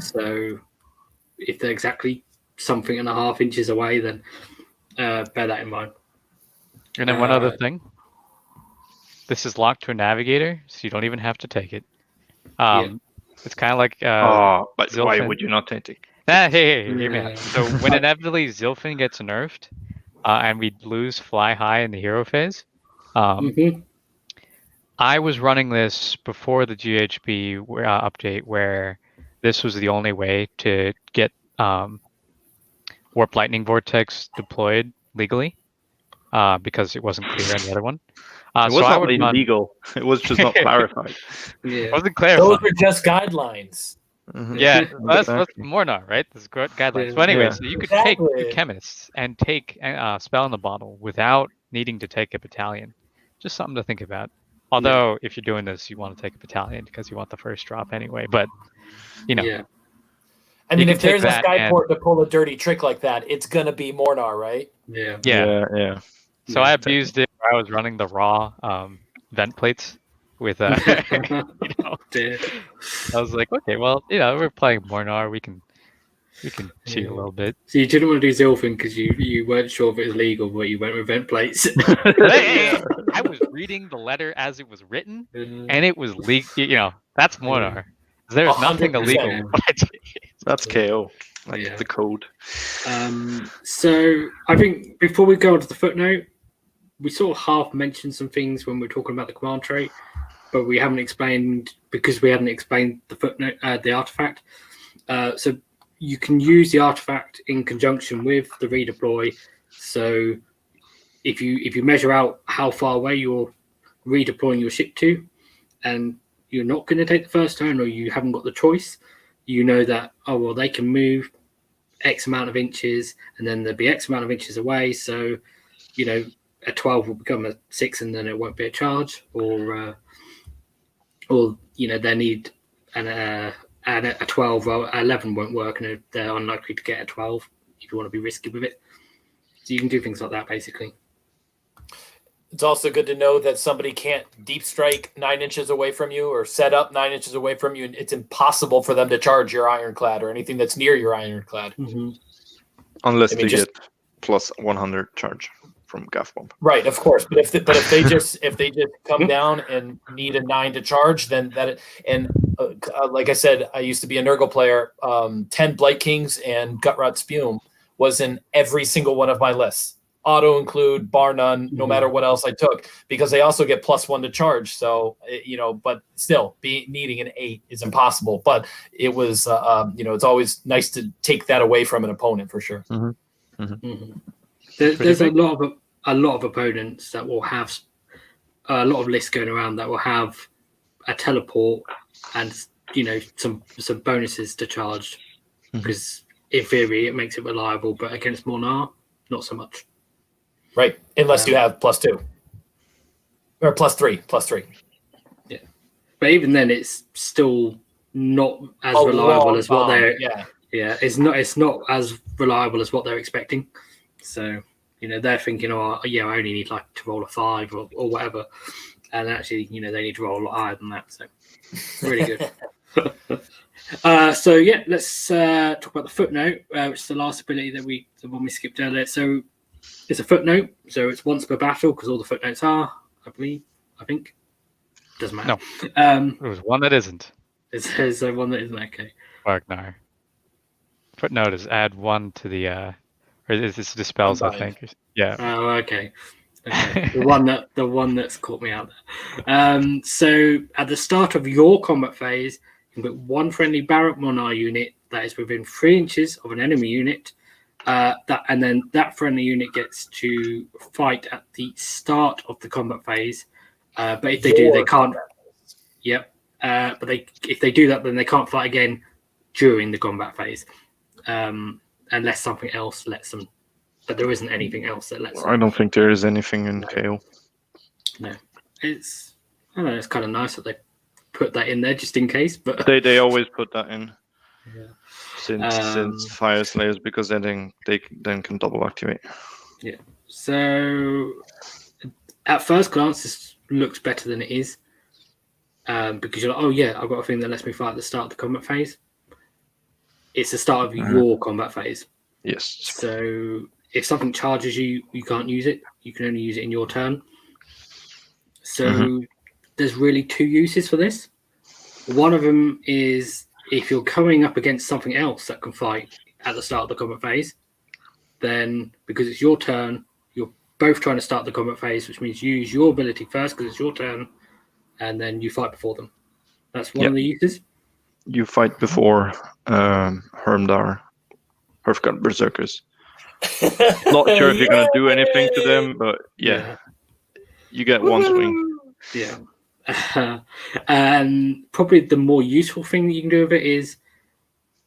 So if they're exactly something and a half inches away, then bear that in mind. And then one other thing. This is locked to a navigator, so you don't even have to take it. It's kind of like but Zilfin. Why would you not take it? Hey, hear me out. So when inevitably Zilfin gets nerfed, and we lose Fly High in the hero phase, I was running this before the GHB update, where this was the only way to get Warp Lightning Vortex deployed legally, because it wasn't clear on the other one. It was not illegal. It was just not clarified. It wasn't clarified. Those are just guidelines. Yeah, that's Mhornar, right? This is guidelines. So anyway, so you could take two chemists and take Spell in the Bottle without needing to take a battalion. Just something to think about. Although, if you're doing this, you want to take a battalion because you want the first drop anyway. But, I mean, if there's a Skyport to pull a dirty trick like that, it's going to be Mhornar, right? Yeah. So I abused it. I was running the raw vent plates with, I was like, okay, well, we're playing Mhornar. We can cheat a little bit. So you didn't want to do Zilfin because you weren't sure if it was legal, but you went with vent plates. I was reading the letter as it was written, and it was legal. That's Mhornar. There's nothing illegal. That's KO. The code. So I think before we go on to the footnote, we sort of half mentioned some things when we were talking about the command trait, but we haven't explained because we hadn't explained the footnote, the artifact. So you can use the artifact in conjunction with the redeploy. So if you measure out how far away you're redeploying your ship to, and you're not going to take the first turn, or you haven't got the choice, you know that, oh, well, they can move X amount of inches, and then there'll be X amount of inches away. So, you know, a 12 will become a 6, and then it won't be a charge, or you know, they need a 12 or 11 won't work, and they're unlikely to get a 12 if you want to be risky with it. So you can do things like that, basically. It's also good to know that somebody can't deep strike 9 inches away from you or set up 9 inches away from you, and it's impossible for them to charge your ironclad or anything that's near your ironclad. Mm-hmm. Unless they get plus 100 charge from Gaff Bomb. Right, of course. But if they just come down and need a 9 to charge, then like I said, I used to be a Nurgle player. 10 Blight Kings and Gutrot Spume was in every single one of my lists. Auto include, bar none, no matter what else I took, because they also get +1 to charge. So, you know, but still, needing an 8 is impossible. But it was, you know, it's always nice to take that away from an opponent for sure. Mm-hmm. Mm-hmm. There's a lot of opponents that will have a lot of lists going around that will have a teleport and, you know, some bonuses to charge, because in theory it makes it reliable, but against Mhornar, not so much. Right, unless you have +2 or +3. Yeah, but even then, it's still not as reliable as what they're. Yeah, it's not as reliable as what they're expecting. So, you know, they're thinking, oh, yeah, I only need like to roll a 5 or whatever, and actually, you know, they need to roll a lot higher than that. So, really good. So yeah, let's talk about the footnote, which is the last ability the one we skipped earlier. So. It's a footnote, so it's once per battle, because all the footnotes are, I think. Doesn't matter. No. There's one that isn't. There's one that isn't, okay. Wagner. Footnote is add 1 to the, or this dispels, I think. Yeah. Oh, okay. The one that's caught me out there. So at the start of your combat phase, you can put 1 friendly Barak Mhornar unit that is within 3 inches of an enemy unit. And then that friendly unit gets to fight at the start of the combat phase. But if they do, they can't. Yep. But if they do that, then they can't fight again during the combat phase, unless something else lets them. But there isn't anything else that lets them. I don't think there is anything in KO. No, I don't know. It's kind of nice that they put that in there just in case. But they always put that in. Yeah. Since Fire Slayers, because then they can double activate. Yeah. So at first glance, this looks better than it is, because you're like, oh yeah, I've got a thing that lets me fight at the start of the combat phase. It's the start of your combat phase. Yes. So if something charges you, you can't use it. You can only use it in your turn. So there's really 2 uses for this. One of them is if you're coming up against something else that can fight at the start of the combat phase, then because it's your turn, you're both trying to start the combat phase, which means you use your ability first because it's your turn, and then you fight before them. That's one of the uses. You fight before Hermdar, Hearthguard Berserkers. Not sure if you're going to do anything to them, but yeah. You get 1 swing. Yeah. And probably the more useful thing that you can do with it is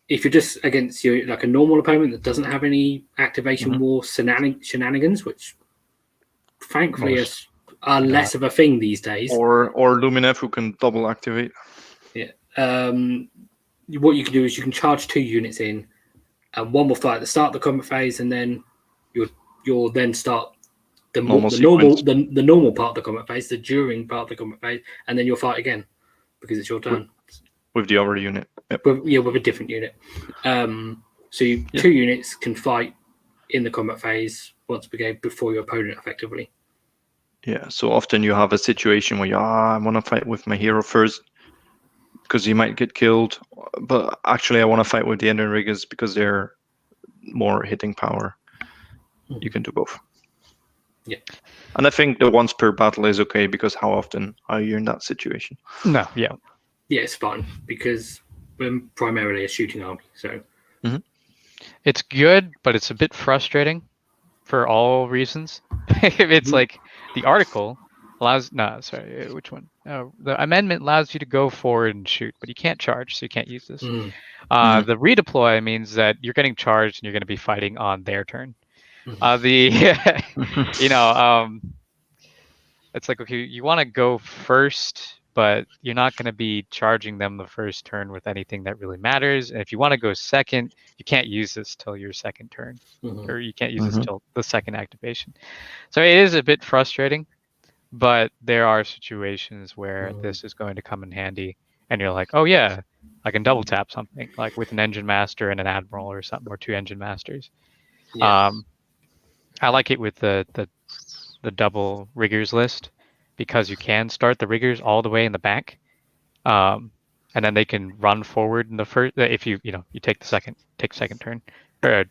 if you're just against like a normal opponent that doesn't have any activation war shenanigans, which thankfully are less of a thing these days. Or Luminev, who can double activate. Yeah. What you can do is you can charge 2 units in, and 1 will fight at the start of the combat phase, and then you'll then start the normal part of the combat phase, the during part of the combat phase, and then you'll fight again because it's your turn with the other unit. Yep. With a different unit. So 2 units can fight in the combat phase once per game before your opponent, effectively. Yeah. So often you have a situation where I want to fight with my hero first because he might get killed, but actually I want to fight with the Ender Riggers because they're more hitting power. You can do both. Yeah. And I think the once per battle is okay, because how often are you in that situation? No, yeah. Yeah, it's fine because we're primarily a shooting army, so it's good, but it's a bit frustrating for all reasons. It's like the article which one? The amendment allows you to go forward and shoot, but you can't charge, so you can't use this. Mm. The redeploy means that you're getting charged and you're going to be fighting on their turn. It's like, okay, you want to go first, but you're not going to be charging them the first turn with anything that really matters. And if you want to go second, you can't use this till your second turn, or you can't use this till the second activation. So it is a bit frustrating, but there are situations where this is going to come in handy, and you're like, oh yeah, I can double tap something, like with an engine master and an admiral or something, or 2 engine masters. Yes. I like it with the double riggers list, because you can start the riggers all the way in the back, and then they can run forward in the first. If you take the second turn, or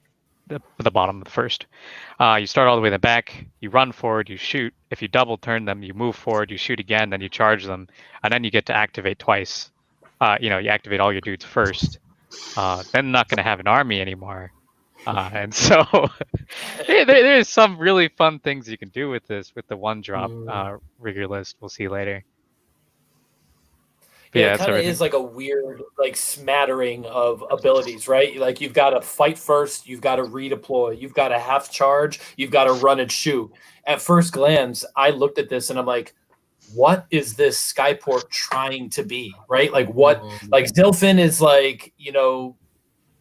the bottom of the first. You start all the way in the back. You run forward. You shoot. If you double turn them, you move forward. You shoot again. Then you charge them, and then you get to activate twice. You activate all your dudes first. Then they're not going to have an army anymore. And so there's some really fun things you can do with this, with the 1-drop rigger list. We'll see later. But Yeah, it kind of is like a weird, like, smattering of abilities, right? Like, you've got to fight first, you've got to redeploy, you've got to half charge, you've got to run and shoot. At first glance, I looked at this and I'm like, what is this Skyport trying to be, right? Like, what, like, Zilfin is like,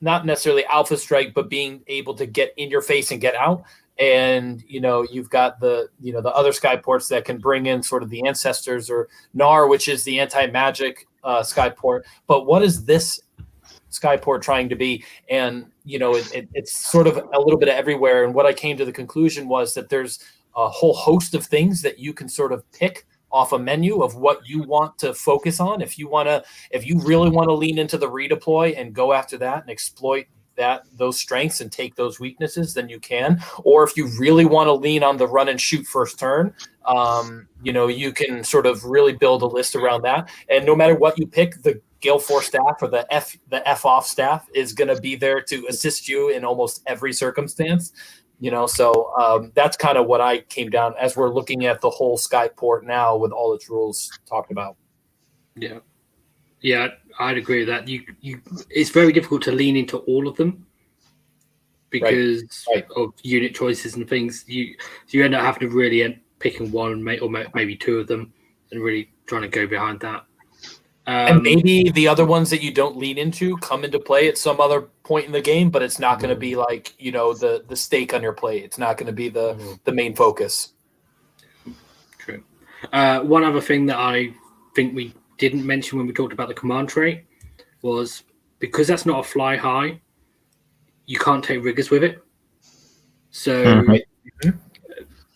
not necessarily Alpha Strike, but being able to get in your face and get out. And, you've got the other Skyports that can bring in sort of the Ancestors, or Nar, which is the anti-magic Skyport. But what is this Skyport trying to be? And, it's sort of a little bit of everywhere. And what I came to the conclusion was that there's a whole host of things that you can sort of pick off a menu of what you want to focus on. If you really want to lean into the redeploy and go after that and exploit those strengths and take those weaknesses, then you can. Or if you really want to lean on the run and shoot first turn, you can sort of really build a list around that. And no matter what you pick, the Gale Force staff or the F off staff is going to be there to assist you in almost every circumstance. So that's kind of what I came down as we're looking at the whole Skyport now with all its rules talked about. Yeah, I'd agree with that. It's very difficult to lean into all of them because of unit choices and things. You end up having to really end picking one or maybe 2 of them and really trying to go behind that. And maybe the other ones that you don't lean into come into play at some other point in the game, but it's not going to be like, the stake on your plate. It's not going to be the main focus. True. One other thing that I think we didn't mention when we talked about the command tray was, because that's not a fly high, you can't take riggers with it. So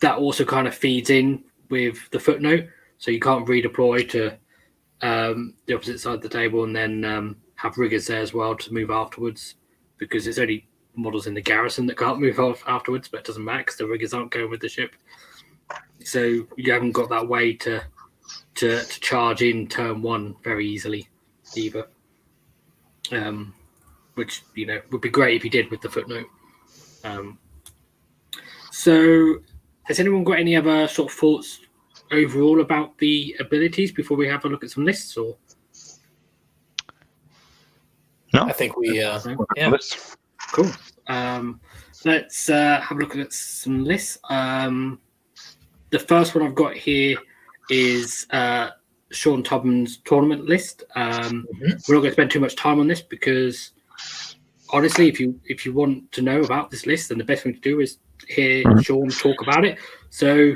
that also kind of feeds in with the footnote. So you can't redeploy to the opposite side of the table and then have riggers there as well to move afterwards, because it's only models in the garrison that can't move off afterwards, but it doesn't matter because the riggers aren't going with the ship. So you haven't got that way to charge in turn 1 very easily either, which would be great if you did with the footnote. So has anyone got any other sort of thoughts overall about the abilities before we have a look at some lists? Or no, I think we cool. Let's have a look at some lists. The first one I've got here is Shaun Tubman's tournament list. We're not going to spend too much time on this because honestly, if you want to know about this list, then the best thing to do is hear Shaun talk about it. So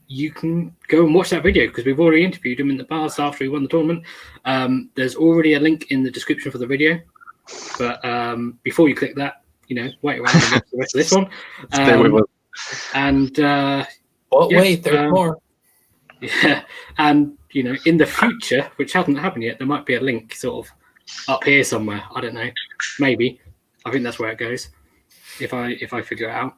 you can go and watch that video because we've already interviewed him in the past after he won the tournament. There's already a link in the description for the video, but before you click that, wait around and watch the rest of this one. Stay with us. And wait, there's more. Yeah, and in the future, which hasn't happened yet, there might be a link sort of up here somewhere. I don't know, maybe. I think that's where it goes if I figure it out.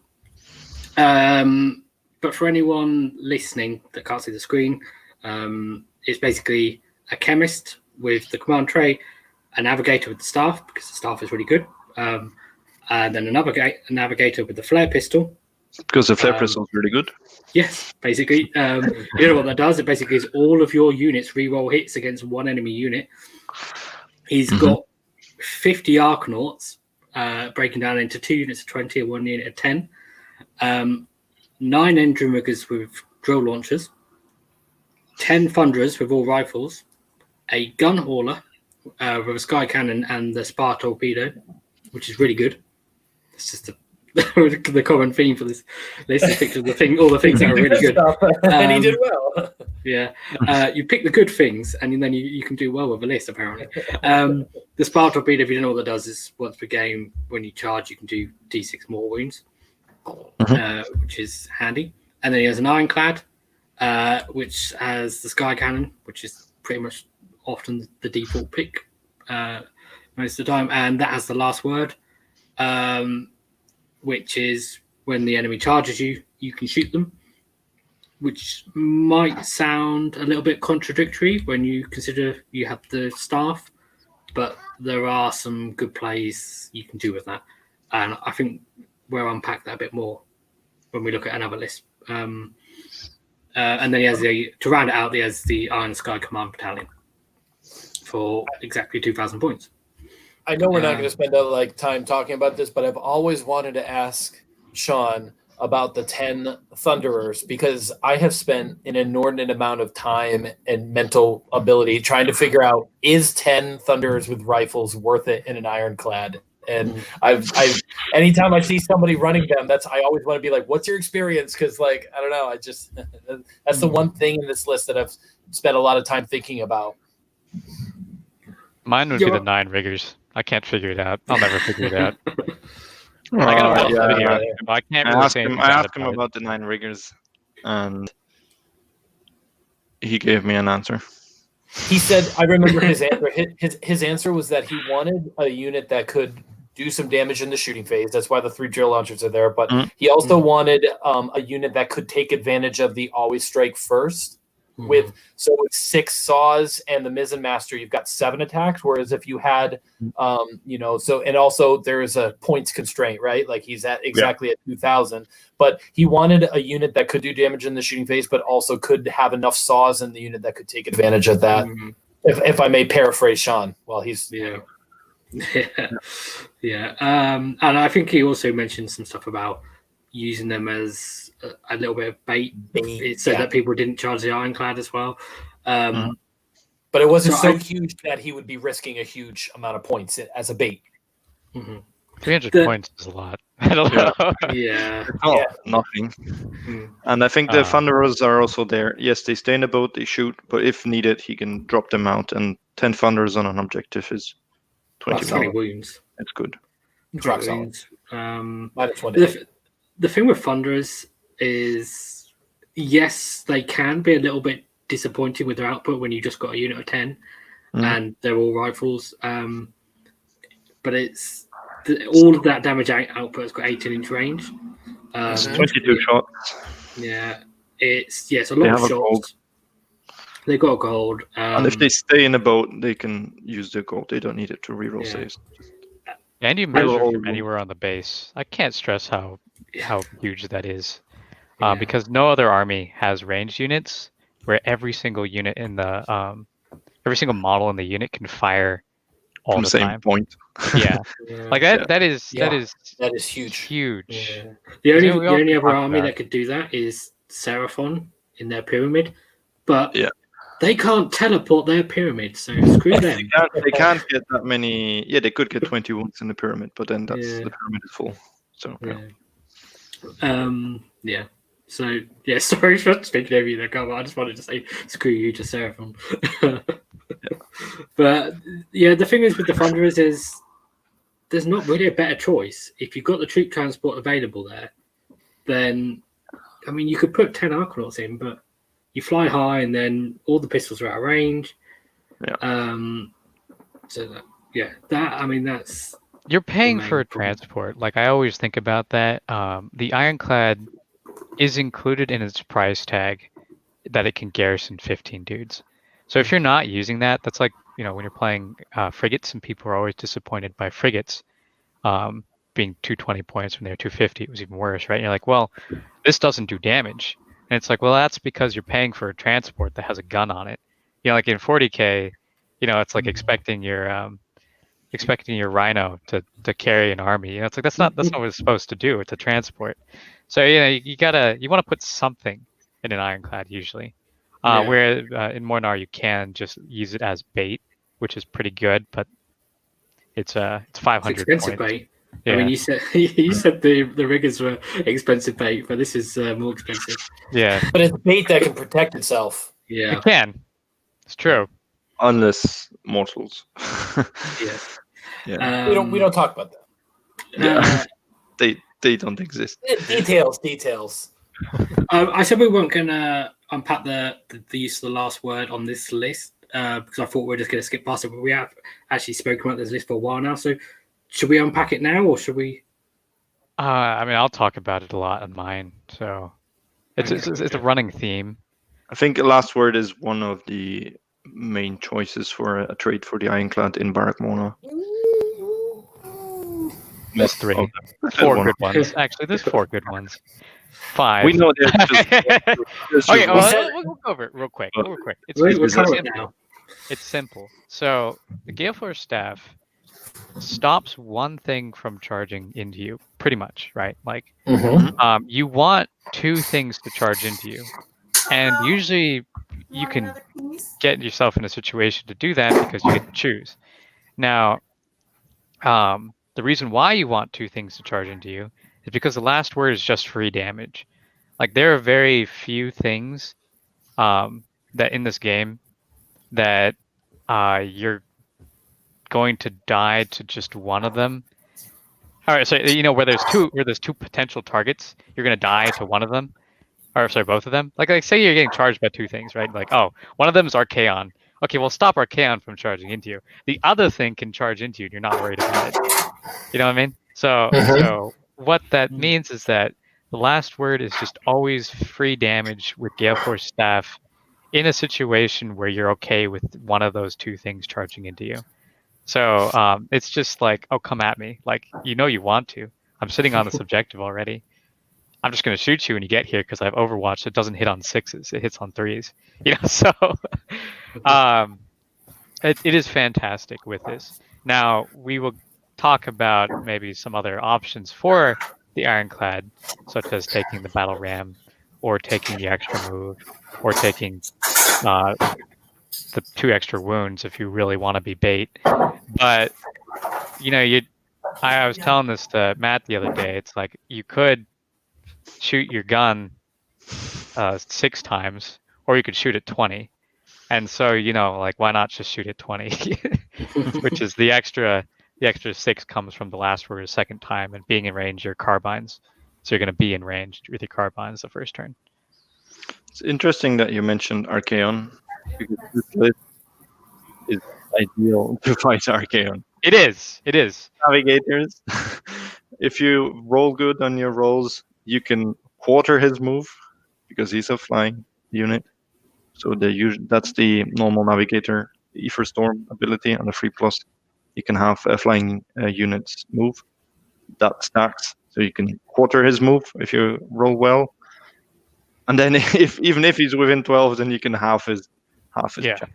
But for anyone listening that can't see the screen, it's basically a chemist with the command tray, a navigator with the staff because the staff is really good, and then a navigator with the flare pistol, Because the flare pistol is really good. Yes, basically. You know what that does? It basically is all of your units re-roll hits against one enemy unit. He's got 50 Arkanauts, breaking down into 2 units of 20 and 1 unit of 10. 9 engine riggers with drill launchers. 10 thunderers with all rifles. A gun hauler with a sky cannon and the spar torpedo, which is really good. It's just the common theme for this list. I think all the things that are really good. And he did well. Yeah, you pick the good things, and then you can do well with a list. Apparently, the spar torpedo, if you don't know what that does, is once per game when you charge, you can do D6 more wounds, which is handy. And then he has an ironclad, which has the sky cannon, which is pretty much often the default pick most of the time, and that has the last word. Which is when the enemy charges you, you can shoot them, which might sound a little bit contradictory when you consider you have the staff, but there are some good plays you can do with that. And I think we'll unpack that a bit more when we look at another list. And then he has to round it out, he has the Iron Sky Command Battalion for exactly 2,000 points. I know we're not going to spend time talking about this, but I've always wanted to ask Shaun about the 10 Thunderers, because I have spent an inordinate amount of time and mental ability trying to figure out, is 10 Thunderers with rifles worth it in an ironclad? And I've anytime I see somebody running them, I always want to be like, what's your experience? Because I don't know, that's the one thing in this list that I've spent a lot of time thinking about. Mine would be the 9 riggers. I can't figure it out. I'll never figure it out. I got a here. I can't really say anything I asked him about the 9 riggers, and he gave me an answer. He said, I remember his answer. His answer was that he wanted a unit that could do some damage in the shooting phase. That's why the 3 drill launchers are there. But he also wanted a unit that could take advantage of the always strike first. With 6 saws and the mizzen master, you've got 7 attacks. Whereas if you had, and also there is a points constraint, right? Like he's at exactly at 2,000. But he wanted a unit that could do damage in the shooting phase, but also could have enough saws in the unit that could take advantage of that. If I may paraphrase Shaun, while he's and I think he also mentioned some stuff about using them as a little bit of bait so that people didn't charge the ironclad as well. But it wasn't so huge that he would be risking a huge amount of points as a bait. 300 points is a lot. I don't know. Nothing. And I think the Thunderers are also there. Yes, they stay in the boat, they shoot, but if needed, he can drop them out. And 10 Thunderers on an objective is 20 wounds. It's good. Drops wounds. The thing with Thunderers is, yes, they can be a little bit disappointing with their output when you just got a unit of 10 and they're all rifles. But it's all of that damage output has got 18-inch range. 22 shots. Yeah, it's a lot of shots. They got a gold. And if they stay in a boat, they can use the gold. They don't need it to reroll saves. And you measure from anywhere on the base. I can't stress how huge that is. Because no other army has ranged units where every single unit in the every single model in the unit can fire all the same time. Point. Like that is huge. Huge. Yeah. The only other army that could do that is Seraphon in their pyramid, but they can't teleport their pyramid, so screw them. They can't get that many. Yeah, they could get 20 wounds in the pyramid, but then the pyramid is full. So So sorry for speaking over you there, Carl. I just wanted to say screw you to Seraphon. But the thing is with the Thunderers is there's not really a better choice. If you've got the troop transport available there, then you could put 10 Arkanauts in, but you fly high and then all the pistols are out of range. That's you're paying for a transport. Like I always think about that. The Ironclad is included in its price tag that it can garrison 15 dudes. So if you're not using that, that's like, when you're playing frigates and people are always disappointed by frigates. being 220 points when they're 250, it was even worse, right? And you're like, well, this doesn't do damage. And it's like, well, that's because you're paying for a transport that has a gun on it. You know, like in 40K, you know, it's like expecting your Rhino to carry an army. You know, it's like that's not what it's supposed to do. It's a transport. So you know, you want to put something in an ironclad usually. Where in Mhornar you can just use it as bait, which is pretty good, but it's 500 It's expensive points. bait. Yeah. I mean, you said the riggers were expensive bait, but this is more expensive. Yeah, But it's bait that can protect itself. Yeah, it can. It's true. Unless mortals. yes. Yeah. We don't talk about that. Yeah. They don't exist. Details. I said we weren't going to unpack the use of the last word on this list because I thought we were just going to skip past it, but we have actually spoken about this list for a while now. So should we unpack it now, or should we? I mean, I'll talk about it a lot on mine. So it's a running theme. I think last word is one of the main choices for a trade for the Ironclad in Barak Mhornar. There's 3. Okay. 4 good ones. Actually, there's 4 good ones. 5. We know there's just Okay, one. well, we'll go over it real quick. We're simple. now. It's simple. So the Gale Force staff stops one thing from charging into you, pretty much, right? Like, you want 2 things to charge into you, and usually you can get yourself in a situation to do that because you get to choose. Now, the reason why you want 2 things to charge into you is because the last word is just free damage. Like, there are very few things that in this game that you're going to die to just one of them. All right, so you know where there's two potential targets, you're gonna die to one of them, or sorry, both of them. Like say you're getting charged by 2 things, right? Like, oh, one of them is Archaon. Okay, well, stop Archaon from charging into you. The other thing can charge into you, and you're not worried about it. You know what I mean? So what that means is that the last word is just always free damage with Gale Force staff in a situation where you're okay with one of those 2 things charging into you. So it's just like, oh, come at me. Like, you know you want to. I'm sitting on the subjective already. I'm just going to shoot you when you get here because I have Overwatch. It doesn't hit on 6s. It hits on 3s. You know, so it is fantastic with this. Now, we will talk about maybe some other options for the Ironclad, such as taking the Battle Ram or taking the extra move or taking the 2 extra wounds if you really want to be bait. But you know, I was telling this to Matt the other day. It's like you could shoot your gun 6 times, or you could shoot it 20. And so, you know, like, why not just shoot it 20? Which is the extra 6 comes from the last word a second time, and being in range your carbines. So you're going to be in range with your carbines the first turn. It's interesting that you mentioned Archaon, because this list is ideal to fight Archaon. It is. Navigators, if you roll good on your rolls, you can quarter his move because he's a flying unit. So that's the normal Navigator Ether Storm ability, and the 3+. You can have a flying unit's move that stacks, so you can quarter his move if you roll well. And then even if he's within 12, then you can half his Yeah. check.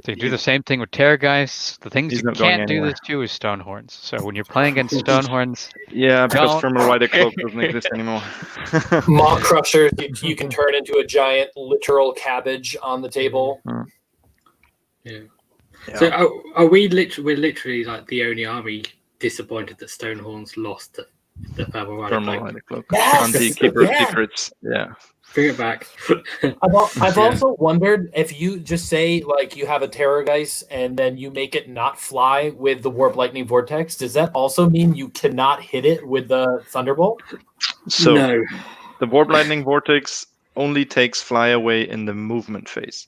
So you do the same thing with Terrorgeist. The things He's you not going can't do anywhere. this to is Stonehorns. So when you're playing against Stonehorns, Yeah, because Don't- Thermal Rider Cloak doesn't exist anymore. Maw Crusher, you can turn into a giant literal cabbage on the table. Yeah. Yeah. So are we're literally like the only army disappointed that Stonehorns lost the Thermal Rider Thermal Cloak? Rider Cloak. Yes! And the Keeper of Yeah. Secrets. Yeah. Bring it back. I've Yeah. also wondered if you just say, like, you have a Terrorgeist and then you make it not fly with the Warp Lightning Vortex, does that also mean you cannot hit it with the Thunderbolt? So No. the Warp Lightning Vortex only takes fly away in the movement phase.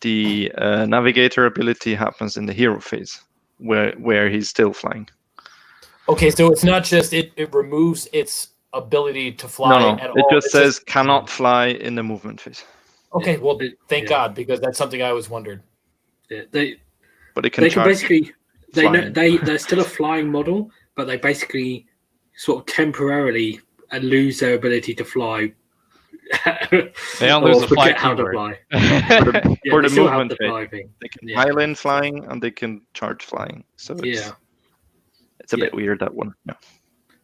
The Navigator ability happens in the hero phase, where he's still flying. Okay, so it's not just it removes its ability to fly No, at it all. just It's says cannot fly in the movement phase. okay, well, thank Yeah. God, because that's something I always wondered. Yeah, But it can they can charge. basically they're flying. still a flying model, but they basically sort of temporarily lose their ability to fly. They don't lose the fly forget how to keyword. fly. For They the still have movement the phase. fly thing. They can Yeah. pile in flying and they can charge flying. So it's a bit weird, that one. Yeah.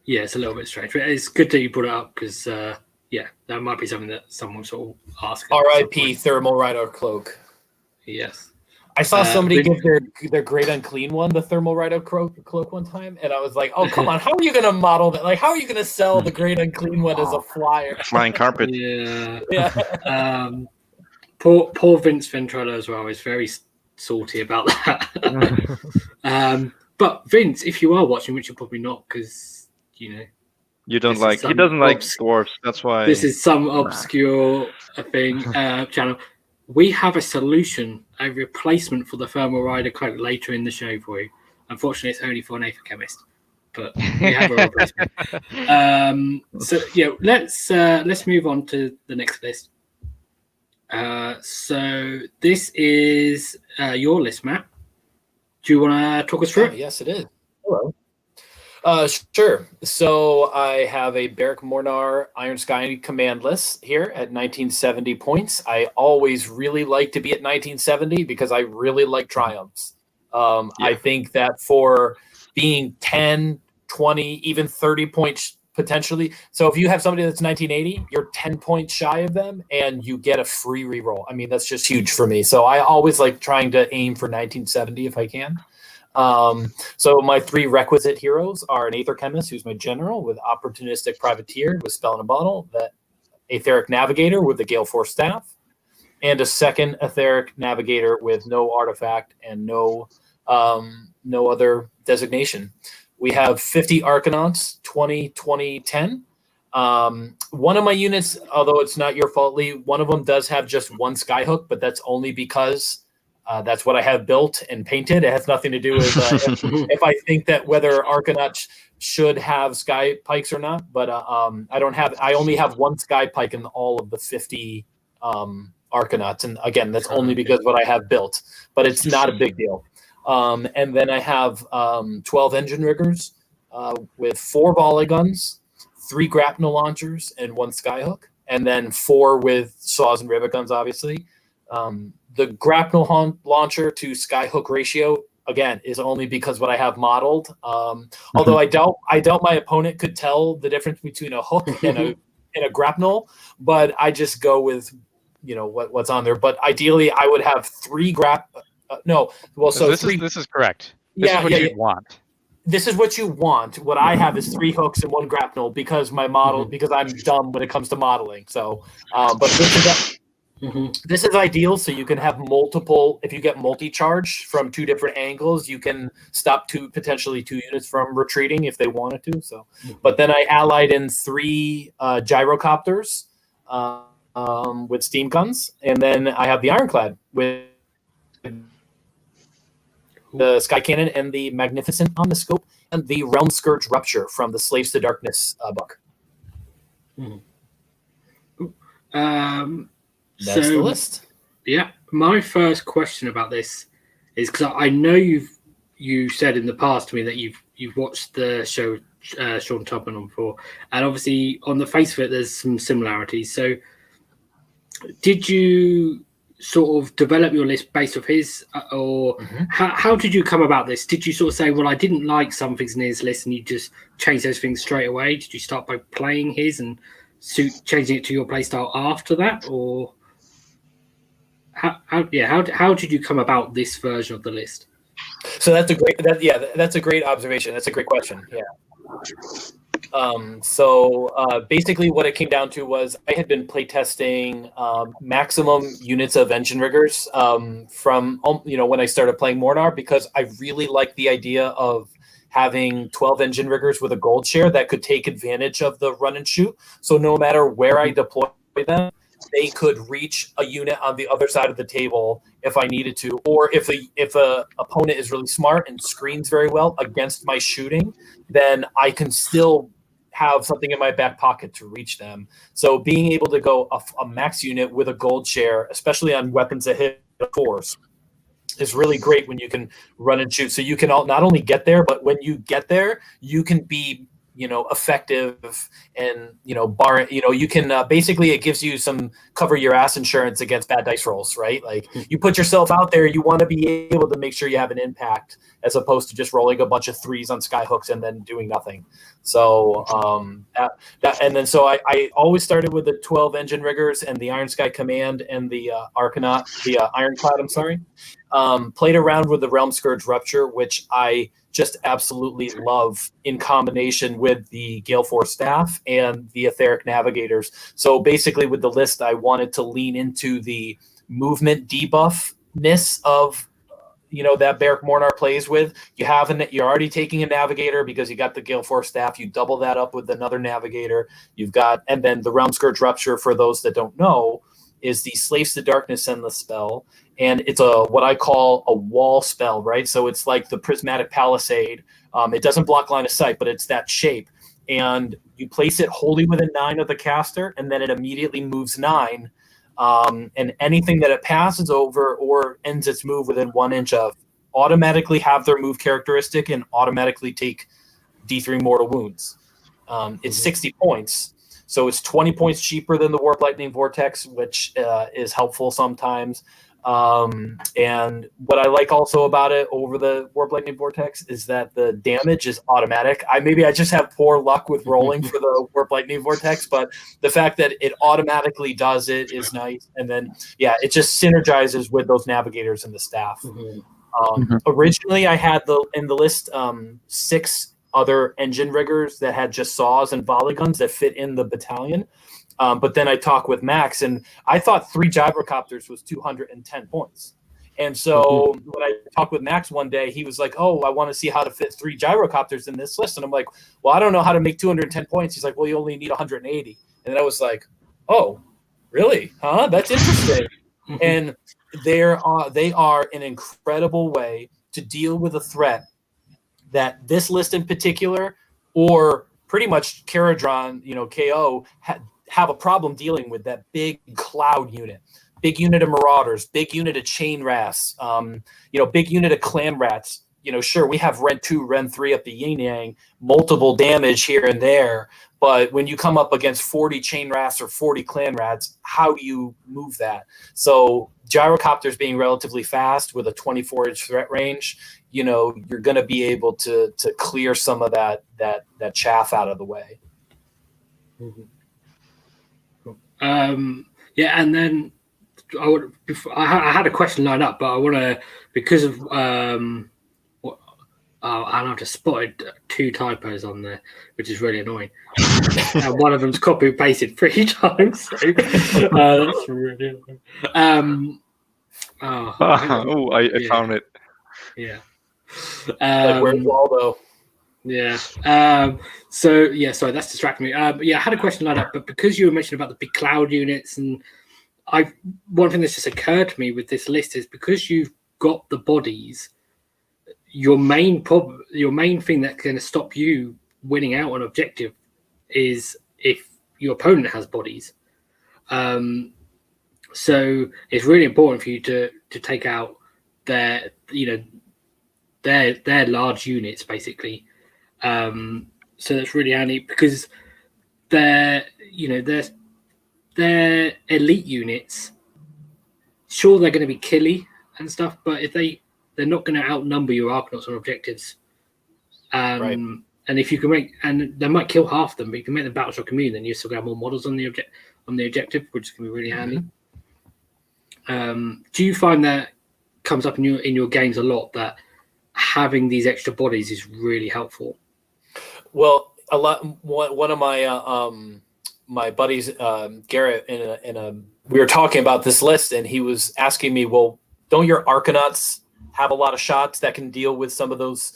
Yeah, it's a little bit strange. But it's good that you brought it up because, that might be something that someone sort of ask. R.I.P. Thermal Rider Cloak. Yes. I saw somebody give their Great Unclean one the Thermal Rider cloak one time, and I was like, "Oh, come on! How are you going to model that? Like, how are you going to sell the Great Unclean one as a flyer?" Flying carpet. Yeah. Yeah. Poor Vince Ventrella as well is very salty about that. But Vince, if you are watching, which you're probably not, because you don't he doesn't like dwarves. That's why this is some obscure thing channel. We have a solution, a replacement for the Thermal Rider cloak later in the show for you. Unfortunately, it's only for an Aetherchemist, but we have a replacement. Let's move on to the next list. So this is your list, Matt. Do you want to talk us through it? Yes, it is. Hello. Sure. So I have a Barak Mhornar Iron Sky command list here at 1970 points. I always really like to be at 1970 because I really like triumphs. I think that for being 10, 20, even 30 points potentially. So if you have somebody that's 1980, you're 10 points shy of them and you get a free reroll. I mean, that's just huge for me. So I always like trying to aim for 1970 if I can. So my three requisite heroes are an Aetherchemist, who's my general, with Opportunistic Privateer with Spell in a Bottle, that Aetheric Navigator with the Gale Force Staff, and a second Aetheric Navigator with no artifact and no other designation. We have 50 Arkanauts, 20, 20, 10. One of my units, although it's not your fault, Lee, one of them does have just one Skyhook, but that's only because that's what I have built and painted. It has nothing to do with if I think that whether Arkanauts should have Sky Pikes or not. But I only have one Sky Pike in all of the 50 Arkanauts, and again, that's only because what I have built. But it's not a big deal. And then I have 12 engine riggers with 4 volley guns, 3 grapnel launchers, and 1 Skyhook, and then 4 with saws and rivet guns, obviously. The grapnel launcher to Skyhook ratio, again, is only because what I have modeled. Although I doubt my opponent could tell the difference between a hook and a grapnel, but I just go with what's on there. But ideally, I would have 3 this is correct. This is what you'd want. This is what you want. What I have is 3 hooks and 1 grapnel because my model because I'm dumb when it comes to modeling. So, but this is ideal, so you can have multiple. If you get multi-charge from 2 different angles, you can stop potentially 2 units from retreating if they wanted to. So, but then I allied in 3 gyrocopters with steam guns, and then I have the Ironclad with the Sky Cannon and the Magnificent on the scope, and the Realm Scourge Rupture from the Slaves to Darkness book. That's the list. Yeah, my first question about this is because I know you said in the past to me that you've watched the show Shaun Tubman on before, and obviously on the face of it, there's some similarities. So, did you sort of develop your list based off his, or how did you come about this? Did you sort of say, well, I didn't like some things in his list, and you just changed those things straight away? Did you start by playing his and changing it to your playstyle after that, or how did you come about this version of the list? So that's a great observation. That's a great question. Yeah. Basically what it came down to was I had been playtesting maximum units of engine riggers from when I started playing Mhornar, because I really liked the idea of having 12 engine riggers with a gold share that could take advantage of the run and shoot. So no matter where I deploy them, they could reach a unit on the other side of the table if I needed to, or if a opponent is really smart and screens very well against my shooting, then I can still have something in my back pocket to reach them. So being able to go a max unit with a gold share, especially on weapons that hit force, is really great when you can run and shoot. So you can not only get there, but when you get there, you can be effective, and bar, you can basically, it gives you some cover your ass insurance against bad dice rolls, right? Like, you put yourself out there, you want to be able to make sure you have an impact, as opposed to just rolling a bunch of threes on skyhooks and then doing nothing. So so I always started with the 12 engine riggers and the Iron Sky Command and the Arcanaut, the Ironclad, I'm sorry. Played around with the Realm Scourge Rupture, which I just absolutely love in combination with the Gale Force Staff and the Etheric Navigators. So basically with the list, I wanted to lean into the movement debuffness of that Barak Mhornar plays with. You're already taking a navigator because you got the Gale Force Staff. You double that up with another navigator. And then the Realm Scourge Rupture, for those that don't know, is the Slaves to Darkness Endless spell, and it's what I call a wall spell, right? So it's like the Prismatic Palisade. It doesn't block line of sight, but it's that shape, and you place it wholly within 9 of the caster, and then it immediately moves 9. And anything that it passes over or ends its move within 1 inch of automatically have their move characteristic and automatically take D3 mortal wounds. It's 60 points. So it's 20 points cheaper than the Warp Lightning Vortex, which is helpful sometimes. And what I like also about it over the Warp Lightning Vortex is that the damage is automatic. Maybe I just have poor luck with rolling for the Warp Lightning Vortex, but the fact that it automatically does it is nice. And then, it just synergizes with those navigators and the staff. Originally, I had in the list 6 other engine riggers that had just saws and volley guns that fit in the battalion. But then I talked with Max, and I thought 3 Gyrocopters was 210 points. And so when I talked with Max one day, he was like, "Oh, I want to see how to fit 3 Gyrocopters in this list." And I'm like, "Well, I don't know how to make 210 points." He's like, "Well, you only need 180." And then I was like, "Oh, really? Huh? That's interesting." And they are an incredible way to deal with a threat that this list in particular, or pretty much Kharadron, KO, have a problem dealing with. That big cloud unit, big unit of Marauders, big unit of Chain Wraths, big unit of Clan Rats. Sure, we have Ren 2, Ren 3 up the yin yang, multiple damage here and there. But when you come up against 40 Chain Wraths or 40 Clan Rats, how do you move that? So Gyrocopters being relatively fast with a 24-inch threat range, you're going to be able to clear some of that chaff out of the way. And then I had a question lined up, but I want to, because of I've just spotted 2 typos on there, which is really annoying. And one of them's copy pasted 3 times. So, that's really annoying. I found it. Yeah. Where's Waldo? Yeah. Sorry, that's distracting me. I had a question like that, but because you were mentioning about the big cloud units, and one thing that's just occurred to me with this list is because you've got the bodies, your main thing that's going to stop you winning out on objective is if your opponent has bodies. So it's really important for you to take out their large units, basically. So that's really handy because their elite units, sure, they're going to be killy and stuff, but if they're not going to outnumber your Arkanauts on objectives. Right. And if you can and they might kill half them, but you can make them Battleshock immune, then you still have more models on the objective, which is going to be really handy. Do you find that comes up in your games a lot, that having these extra bodies is really helpful? Well, a lot. One of my my buddies, Garrett, we were talking about this list, and he was asking me, "Well, don't your Arkanauts have a lot of shots that can deal with some of those,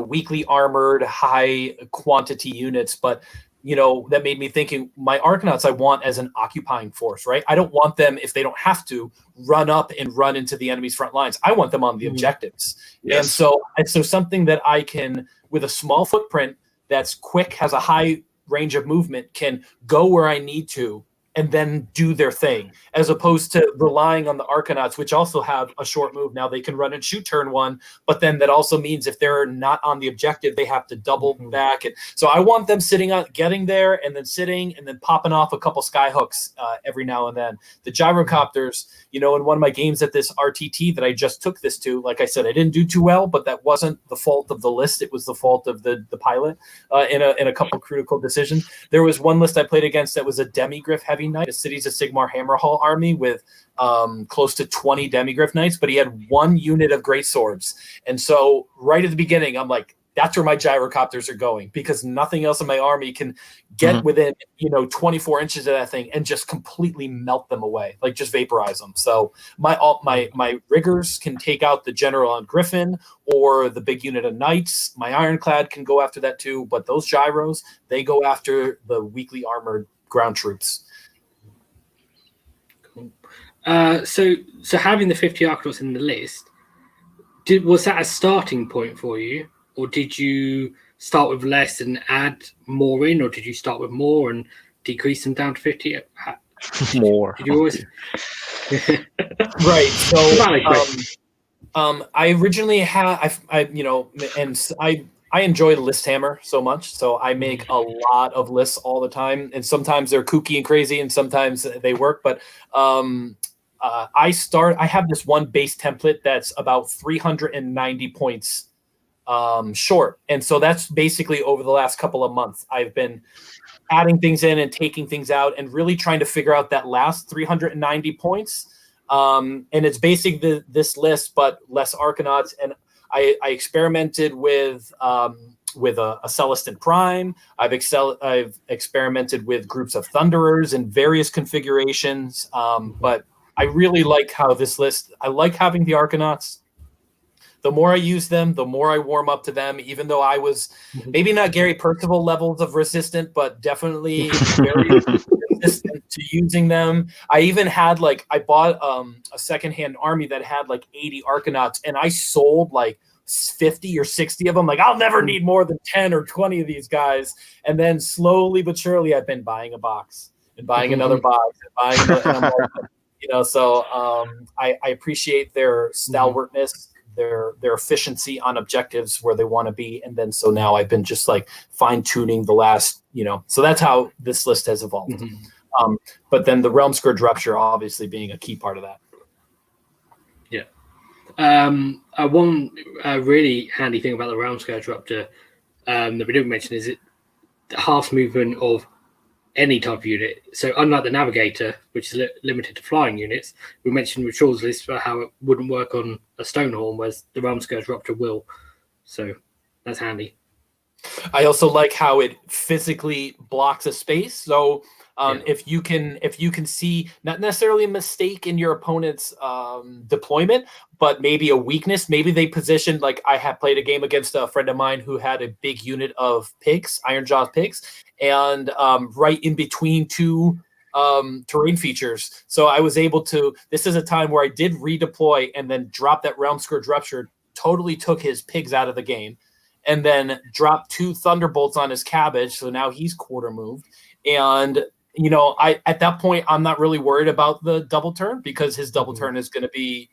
weakly armored, high quantity units?" But that made me thinking, my Arkanauts I want as an occupying force, right? I don't want them, if they don't have to, run up and run into the enemy's front lines. I want them on the objectives. Yes. And so something that I can, with a small footprint that's quick, has a high range of movement, can go where I need to and then do their thing, as opposed to relying on the Arkanauts, which also have a short move. Now they can run and shoot turn one, but then that also means if they're not on the objective, they have to double back. And so I want them sitting on, getting there, and then sitting, and then popping off a couple skyhooks every now and then. The Gyrocopters, in one of my games at this RTT that I just took this to, like I said, I didn't do too well, but that wasn't the fault of the list. It was the fault of the pilot in a couple critical decisions. There was one list I played against that was a Demigryph Heavy Knight, a Cities of Sigmar Hammerhall army with close to 20 Demigryph Knights, but he had one unit of great swords. And so right at the beginning, I'm like, that's where my Gyrocopters are going, because nothing else in my army can get within 24 inches of that thing and just completely melt them away, like just vaporize them. So my Riggers can take out the general on Griffin or the big unit of Knights. My Ironclad can go after that too, but those Gyros, they go after the weakly armored ground troops. Cool. So having the 50 Arkanauts in the list, was that a starting point for you? Or did you start with less and add more in, or did you start with more and decrease them down to 50? More. Did you always? Right. So I originally had I enjoy List Hammer so much, so I make a lot of lists all the time, and sometimes they're kooky and crazy, and sometimes they work. But I have this one base template that's about 390 points short, and so that's basically over the last couple of months I've been adding things in and taking things out and really trying to figure out that last 390 points. And it's basically this list, but less Arkanauts. And I experimented with a Celestin Prime. I've experimented with groups of Thunderers in various configurations. But I really like how this list. I like having the Arkanauts. The more I use them, the more I warm up to them, even though I was maybe not Gary Percival levels of resistant, but definitely very resistant to using them. I even had I bought a secondhand army that had 80 Arkanauts, and I sold 50 or 60 of them. I'll never need more than 10 or 20 of these guys. And then slowly but surely, I've been buying a box and buying another box and buying another. And I'm so I appreciate their stalwartness. Their efficiency on objectives where they want to be, and then so now I've been just fine tuning the last, so that's how this list has evolved. But then the Realm Scourge Rupture obviously being a key part of that. Yeah. One really handy thing about the Realm Scourge Rupture that we didn't mention is the half movement of any type of unit. So unlike the Navigator, which is limited to flying units, we mentioned with Shaw's list for how it wouldn't work on a Stonehorn, whereas the Realm Scourge Rupture will. So that's handy. I also like how it physically blocks a space. So if you can see not necessarily a mistake in your opponent's deployment, but maybe a weakness. Maybe they positioned, I have played a game against a friend of mine who had a big unit of pigs, Ironjaw pigs, and right in between two terrain features. So I was able to, this is a time where I did redeploy and then drop that Realm Scourge Rupture, totally took his pigs out of the game, and then dropped 2 Thunderbolts on his cabbage. So now he's quarter moved. And, at that point, I'm not really worried about the double turn, because his double turn is going to be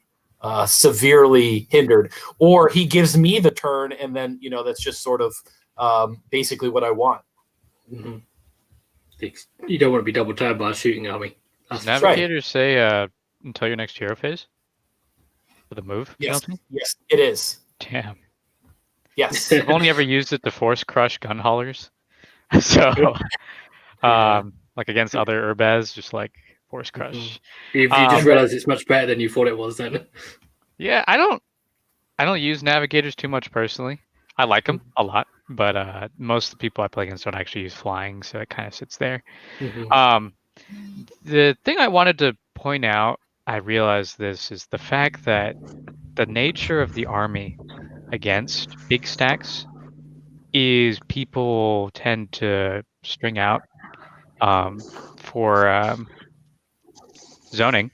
severely hindered. Or he gives me the turn, and then, that's just sort of basically what I want. Mm-hmm. You don't want to be double turned by a shooting army. Does Navigators say until your next hero phase? For the move? Yes, penalty? yes, it is. Damn. Yes. I've only ever used it to force crush gun haulers. So, against other Urbaz, just force crush. You just realize it's much better than you thought it was then. Yeah, I don't use Navigators too much personally. I like them a lot, but most of the people I play against don't actually use flying, so it kind of sits there. The thing I wanted to point out, I realized this, is the fact that the nature of the army against big stacks is people tend to string out for zoning,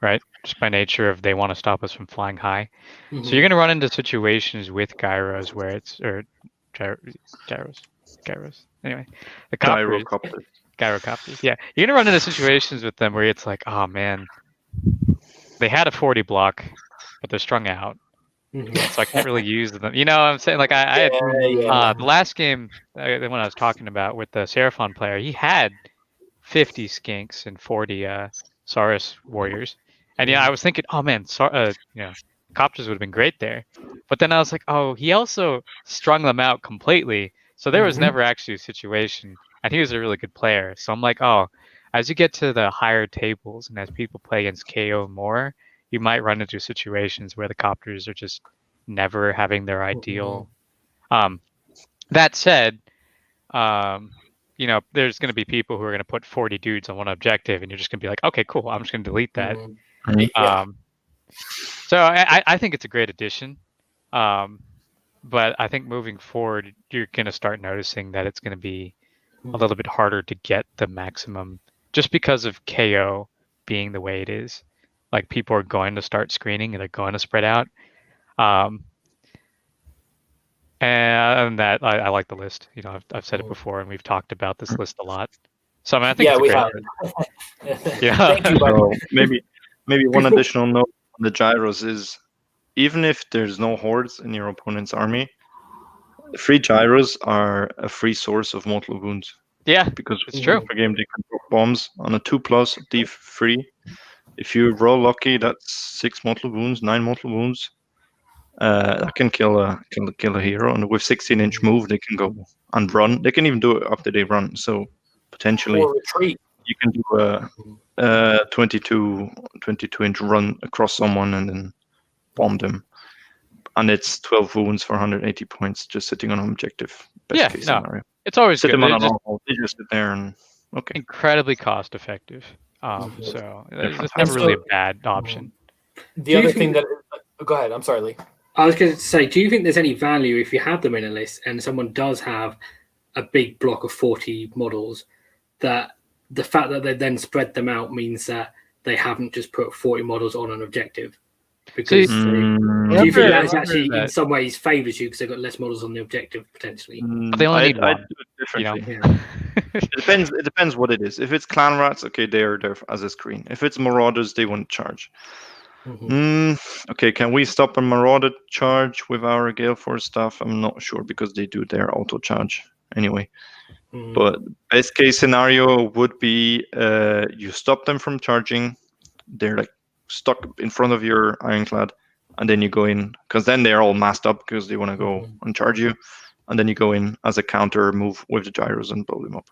right? Just by nature of they want to stop us from flying high. So you're going to run into situations with gyros where it's, or gyros. Anyway, the Gyrocopters. Gyrocopters. Yeah, you're gonna run into situations with them where it's like, oh man, they had a 40 block, but they're strung out, so I can't really use them. You know what I'm saying? Like I had the last game when I was talking about with the Seraphon player, he had 50 skinks and 40 Saurus warriors, and I was thinking, oh man, Copters would have been great there, but then I was like, oh, he also strung them out completely, so there was never actually a situation, and he was a really good player. So I'm like, oh, as you get to the higher tables and as people play against KO more, you might run into situations where the Copters are just never having their ideal. That said, there's going to be people who are going to put 40 dudes on one objective, and you're just going to be like, okay, cool, I'm just going to delete that. So I think it's a great addition. But I think moving forward, you're going to start noticing that it's going to be a little bit harder to get the maximum just because of KO being the way it is. Like, people are going to start screening and they're going to spread out. And that I like the list. I've said it before, and we've talked about this list a lot. So I mean, I think we have. Yeah. Thank you, buddy. So maybe one additional note on the gyros is, even if there's no hordes in your opponent's army, free gyros are a free source of mortal wounds. Yeah, because it's true. Per game they can drop bombs on a 2+ D free. If you roll lucky, that's 6 mortal wounds, 9 mortal wounds. That can kill a hero, and with 16-inch move, they can go and run. They can even do it after they run. So potentially, you can do a 22-inch run across someone and then bomb them. And it's 12 wounds for 180 points, just sitting on an objective. Best case scenario. It's always sit good. Them on a normal, they just sit there and incredibly cost effective. So it's never really a bad option. The other thing that go ahead. I'm sorry, Lee. I was going to say, do you think there's any value if you have them in a list and someone does have a big block of 40 models, that the fact that they then spread them out means that they haven't just put 40 models on an objective? Because do you think that actually in some ways favours you because they've got less models on the objective potentially? But they only need one. I do it differently. It depends what it is. If it's clan rats, okay, they're there as a screen. If it's marauders, they won't charge. Okay, can we stop a marauder charge with our Gale Force stuff? I'm not sure, because they do their auto charge anyway. But best case scenario would be you stop them from charging. They're like stuck in front of your ironclad, and then you go in, because then they're all masked up because they want to go and charge you, and then you go in as a counter move with the gyros and blow them up.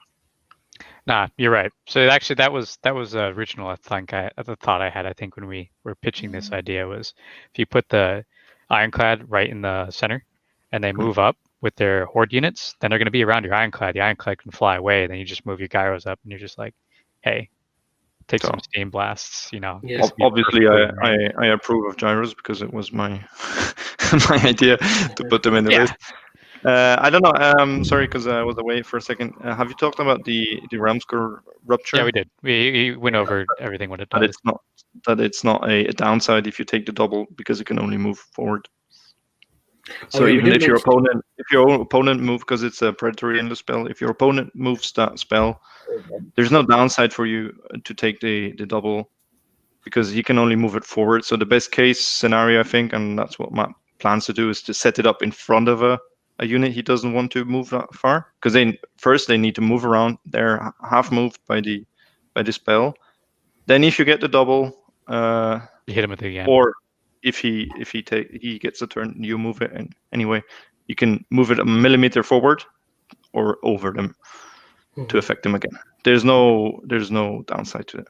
Nah, you're right. So actually, that was original. The thought I had. I think when we were pitching this idea was, if you put the ironclad right in the center, and they move up with their horde units, then they're going to be around your ironclad. The ironclad can fly away, and then you just move your gyros up, and you're just like, hey, take some steam blasts. Yes. Obviously, I approve of gyros because it was my my idea to put them in the list. I don't know. Sorry, because I was away for a second. Have you talked about the Realmscore rupture? Yeah, we did. We went over everything what it does. It's not a downside if you take the double, because it can only move forward. So even if your opponent move, because it's a predatory endless spell, if your opponent moves that spell, there's no downside for you to take the double, because he can only move it forward. So the best case scenario, I think, and that's what Matt plans to do, is to set it up in front of a unit he doesn't want to move that far, because they need to move around. They're half moved by the spell. Then if you get the double, you hit him with it again. Or if he gets a turn, you move it, and anyway, you can move it a millimeter forward or over them to affect them again. There's no downside to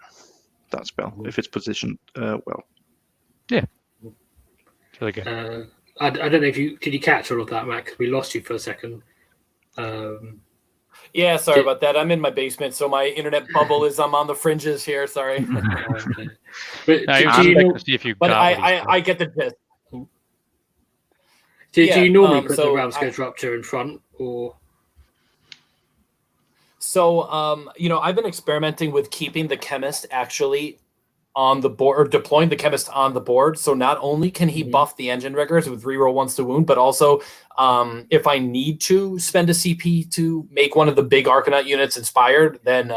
that spell if it's positioned well. Yeah, it's really good. I don't know if did you catch all of that, Matt? Because we lost you for a second. Yeah, sorry about that. I'm in my basement, so my internet bubble is. I'm on the fringes here. Sorry. But I get the gist. Do you normally put the Realms Gyrocopter in front, or? So I've been experimenting with keeping the chemist actually on the board, or deploying the chemist on the board. So not only can he buff the engine riggers with reroll once to wound, but also if I need to spend a CP to make one of the big Arcanaut units inspired, then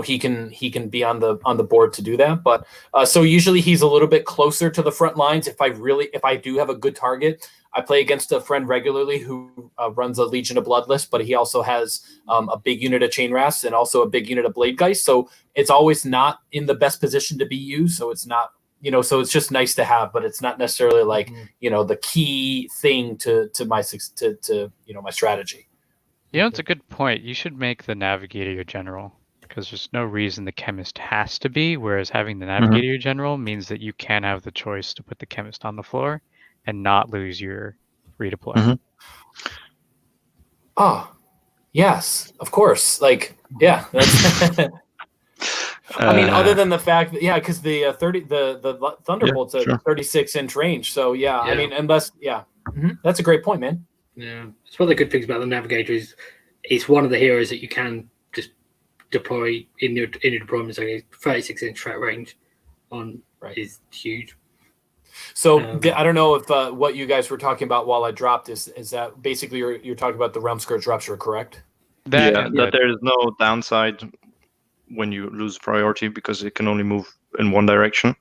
he can be on the board to do that. But so usually he's a little bit closer to the front lines. If I do have a good target, I play against a friend regularly who runs a Legion of Bloodless, but he also has a big unit of Chain Rasps and also a big unit of Blade Geist. So it's always not in the best position to be used. So it's not, so it's just nice to have, but it's not necessarily like, the key thing to my strategy. It's a good point. You should make the Navigator your general, because there's no reason the Chemist has to be, whereas having the Navigator your general means that you can have the choice to put the Chemist on the floor and not lose your redeploy. Oh, yes, of course. Like, yeah. That's I mean, other than the fact that, because the the Thunderbolt's a 36-inch range. So, I mean, unless, that's a great point, man. Yeah, it's one of the good things about the Navigator is it's one of the heroes that you can just deploy in your deployments. Like 36-inch threat range is huge. So I don't know if what you guys were talking about while I dropped is that basically you're talking about the Realm Scourge Rupture, correct? That there is no downside when you lose priority because it can only move in one direction.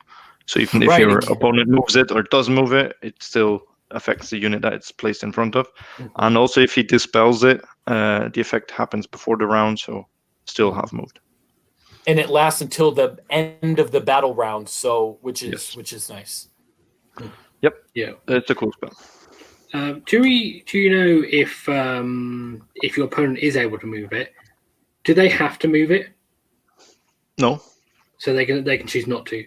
So even if your opponent moves it or doesn't move it, it still affects the unit that it's placed in front of. And also if he dispels it, the effect happens before the round, so still have moved. And it lasts until the end of the battle round, so which is nice. Yep. Yeah. It's a cool spell. Do you know if your opponent is able to move it? Do they have to move it? No. So they can choose not to.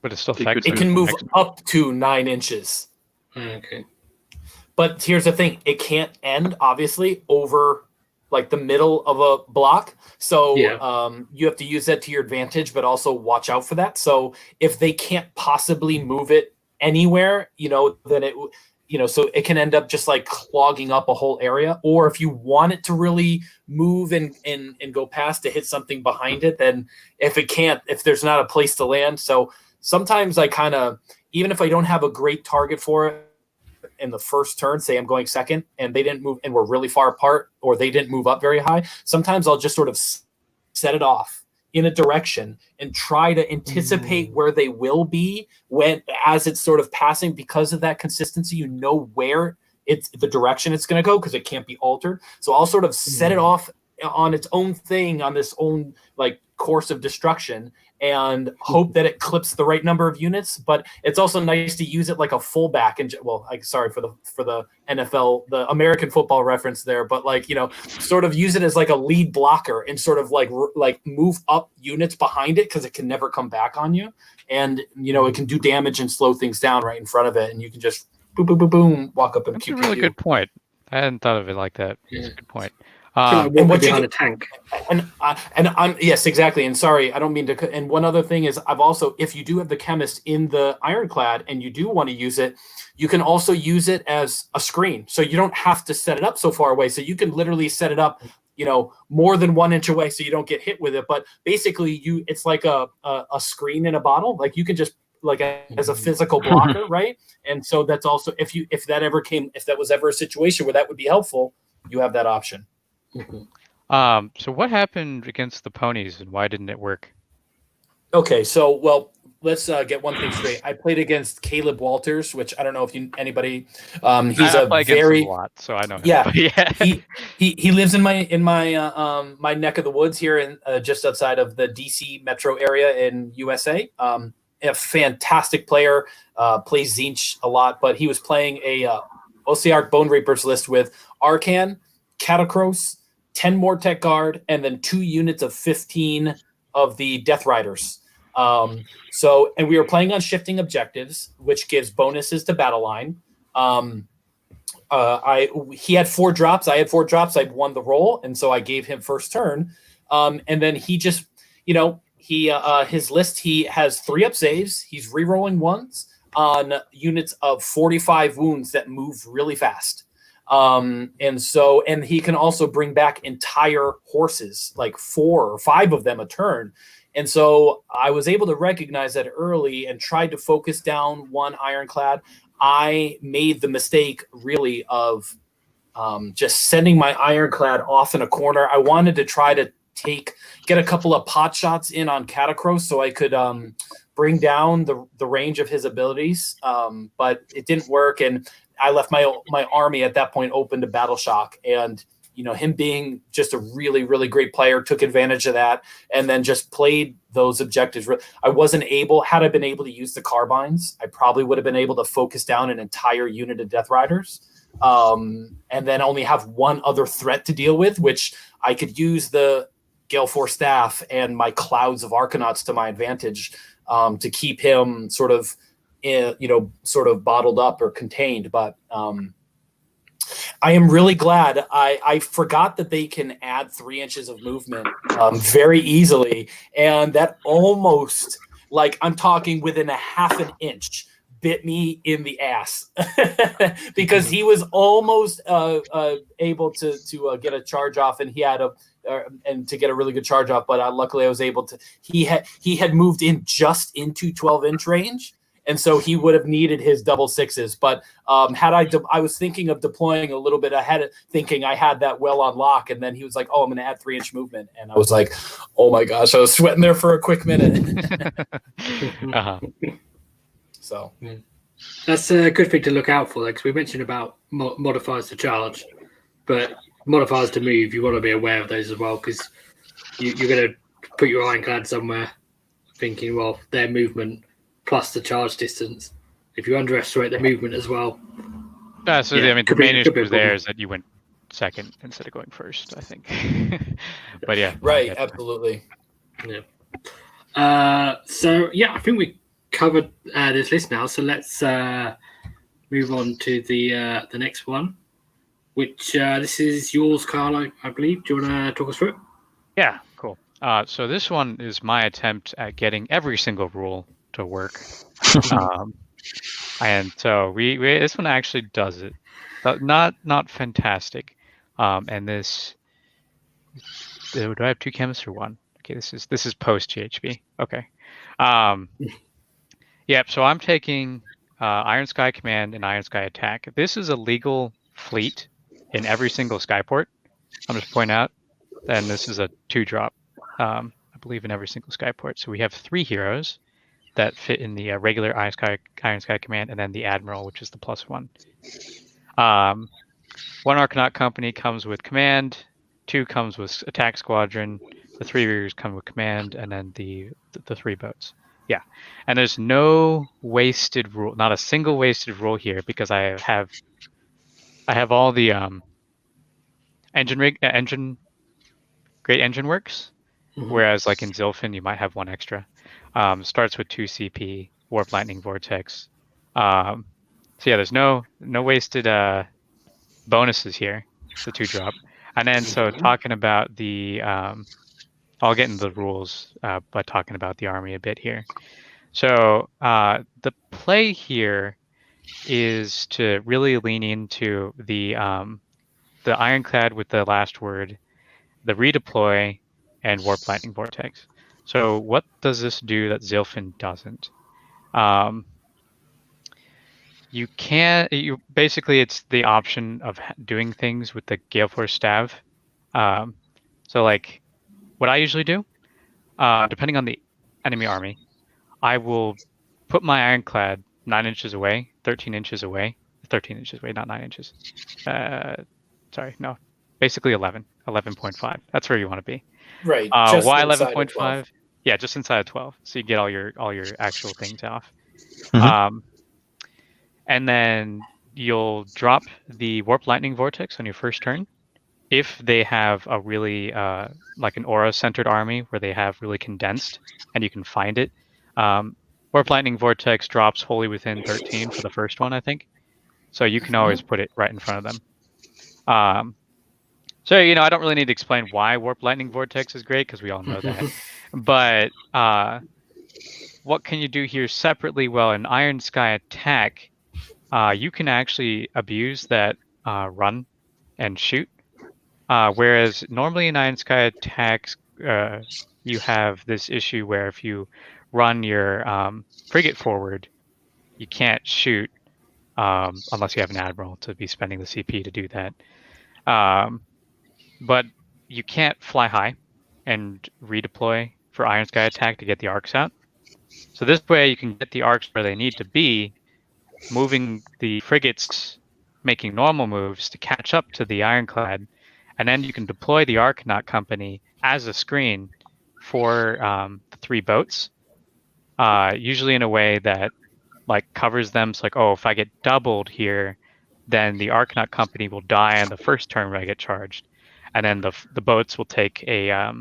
But it's still it can move up to 9 inches. Okay. But here's the thing: it can't end obviously over like the middle of a block. So you have to use that to your advantage, but also watch out for that. So if they can't possibly move it anywhere, then it, so it can end up just like clogging up a whole area. Or if you want it to really move and go past to hit something behind it, then if there's not a place to land. So sometimes I kind of, even if I don't have a great target for it in the first turn, say I'm going second and they didn't move and we're really far apart, or they didn't move up very high, sometimes I'll just sort of set it off in a direction and try to anticipate where they will be as it's sort of passing. Because of that consistency, where it's the direction it's going to go because it can't be altered. So I'll sort of set it off on its own thing, on this own like course of destruction, and hope that it clips the right number of units. But it's also nice to use it like a fullback. And sorry for the NFL, the American football reference there, but sort of use it as like a lead blocker and sort of like move up units behind it because it can never come back on you, and it can do damage and slow things down right in front of it, and you can just boom, boom, boom, boom, walk up and That's a really good point. I hadn't thought of it like that. Yeah. That's a good point. And what behind a tank. And I'm yes, exactly. And sorry, I don't mean to. And one other thing is, I've also, if you do have the Chemist in the Ironclad and you do want to use it, you can also use it as a screen. So you don't have to set it up so far away. So you can literally set it up, more than 1 inch away, so you don't get hit with it. But basically, it's like a screen in a bottle. Like you can just as a physical blocker, right? And so that's also if that was ever a situation where that would be helpful, you have that option. So what happened against the ponies and why didn't it work? Okay, so let's get one thing straight. I played against Caleb Walters, which I don't know if anybody. He's I play against him a lot, so I know him. Yeah, he lives in my my neck of the woods here in just outside of the DC metro area in USA. A fantastic player, plays Zinch a lot, but he was playing a Ossiarch Bone Reapers list with Arcan, Catacross, 10 Mortec Guard, and then 2 units of 15 of the Death Riders. And we were playing on shifting objectives, which gives bonuses to battle line. He had 4 drops. I had 4 drops. I won the roll, and so I gave him first turn. And then he just, his list, he has 3 up saves. He's rerolling ones on units of 45 wounds that move really fast. And he can also bring back entire horses, like 4 or 5 of them a turn. And so I was able to recognize that early and tried to focus down one ironclad. I made the mistake really of just sending my ironclad off in a corner. I wanted to try to get a couple of pot shots in on Catacross so I could bring down the range of his abilities, but it didn't work, and I left my army at that point open to battle shock. And him being just a really, really great player took advantage of that and then just played those objectives. I wasn't able, had I been able to use the carbines, I probably would have been able to focus down an entire unit of Death Riders, and then only have one other threat to deal with, which I could use the Gale Force staff and my clouds of Arkanauts to my advantage, to keep him sort of bottled up or contained. But I am really glad. I forgot that they can add 3 inches of movement very easily, and that almost, like, I'm talking within a half an inch, bit me in the ass because he was almost able to get a charge off, and he had and to get a really good charge off. But luckily, I was able to. He had moved in just into 12-inch range. And so he would have needed his double sixes. But I was thinking of deploying a little bit ahead, thinking I had that well on lock. And then he was like, "Oh, I'm going to add 3-inch movement." And I was like, "Oh my gosh!" I was sweating there for a quick minute. Uh-huh. So that's a good thing to look out for, because we mentioned about modifiers to charge, but modifiers to move, you want to be aware of those as well, because you're going to put your ironclad somewhere thinking, well, their movement plus the charge distance. If you underestimate the movement as well. The main issue was there is that you went second instead of going first, I think. But yeah. Right, absolutely. Yeah. So yeah, I think we covered this list now. So let's move on to the next one, which this is yours, Carlo, I believe. Do you want to talk us through it? Yeah, cool. So this one is my attempt at getting every single rule to work. And so we this one actually does it, but not fantastic. And this, do I have 2 chemists or 1? Okay, this is post GHB. Okay. Yep. So I'm taking Iron Sky Command and Iron Sky Attack. This is a legal fleet in every single skyport. I'm just pointing out, and this is a 2-drop, I believe, in every single skyport. So we have 3 heroes that fit in the regular Iron Sky Command, and then the Admiral, which is the +1. 1 Arcanaut company comes with command, 2 comes with attack squadron, the 3 Riggers come with command, and then the 3 boats. Yeah, and there's no wasted rule, not a single wasted rule here, because I have all the great engine works, whereas like in Zilfin you might have 1 extra. Starts with 2 CP, Warp Lightning Vortex. So yeah, there's no wasted bonuses here. It's a 2-drop. And then so talking about the I'll get into the rules by talking about the army a bit here. So the play here is to really lean into the Ironclad with the last word, the redeploy, and Warp Lightning Vortex. So what does this do that Zilfin doesn't? Basically it's the option of doing things with the Gale Force Stav. So like what I usually do, depending on the enemy army, I will put my Ironclad 9 inches away, 13 inches away, 13 inches away, not 9 inches. Sorry, no, basically 11.5. That's where you want to be. Right. Why 11.5? Yeah, just inside of 12, so you get all your actual things off. And then you'll drop the Warp Lightning Vortex on your first turn. If they have a really like an aura-centered army where they have really condensed and you can find it, Warp Lightning Vortex drops wholly within 13 for the first one, I think. So you can always put it right in front of them. So, I don't really need to explain why Warp Lightning Vortex is great, because we all know that. But what can you do here separately? Well, in Iron Sky Attack, you can actually abuse that run and shoot. Whereas normally in Iron Sky Attacks, you have this issue where if you run your frigate forward, you can't shoot unless you have an admiral to be spending the CP to do that. But you can't fly high and redeploy for Iron Sky attack to get the arcs out. So this way you can get the arcs where they need to be, moving the frigates, making normal moves to catch up to the ironclad, and then you can deploy the Arcanaut company as a screen for the 3 boats, usually in a way that like covers them. So like, oh, if I get doubled here, then the Arcanaut company will die on the first turn when I get charged, and then the boats will take a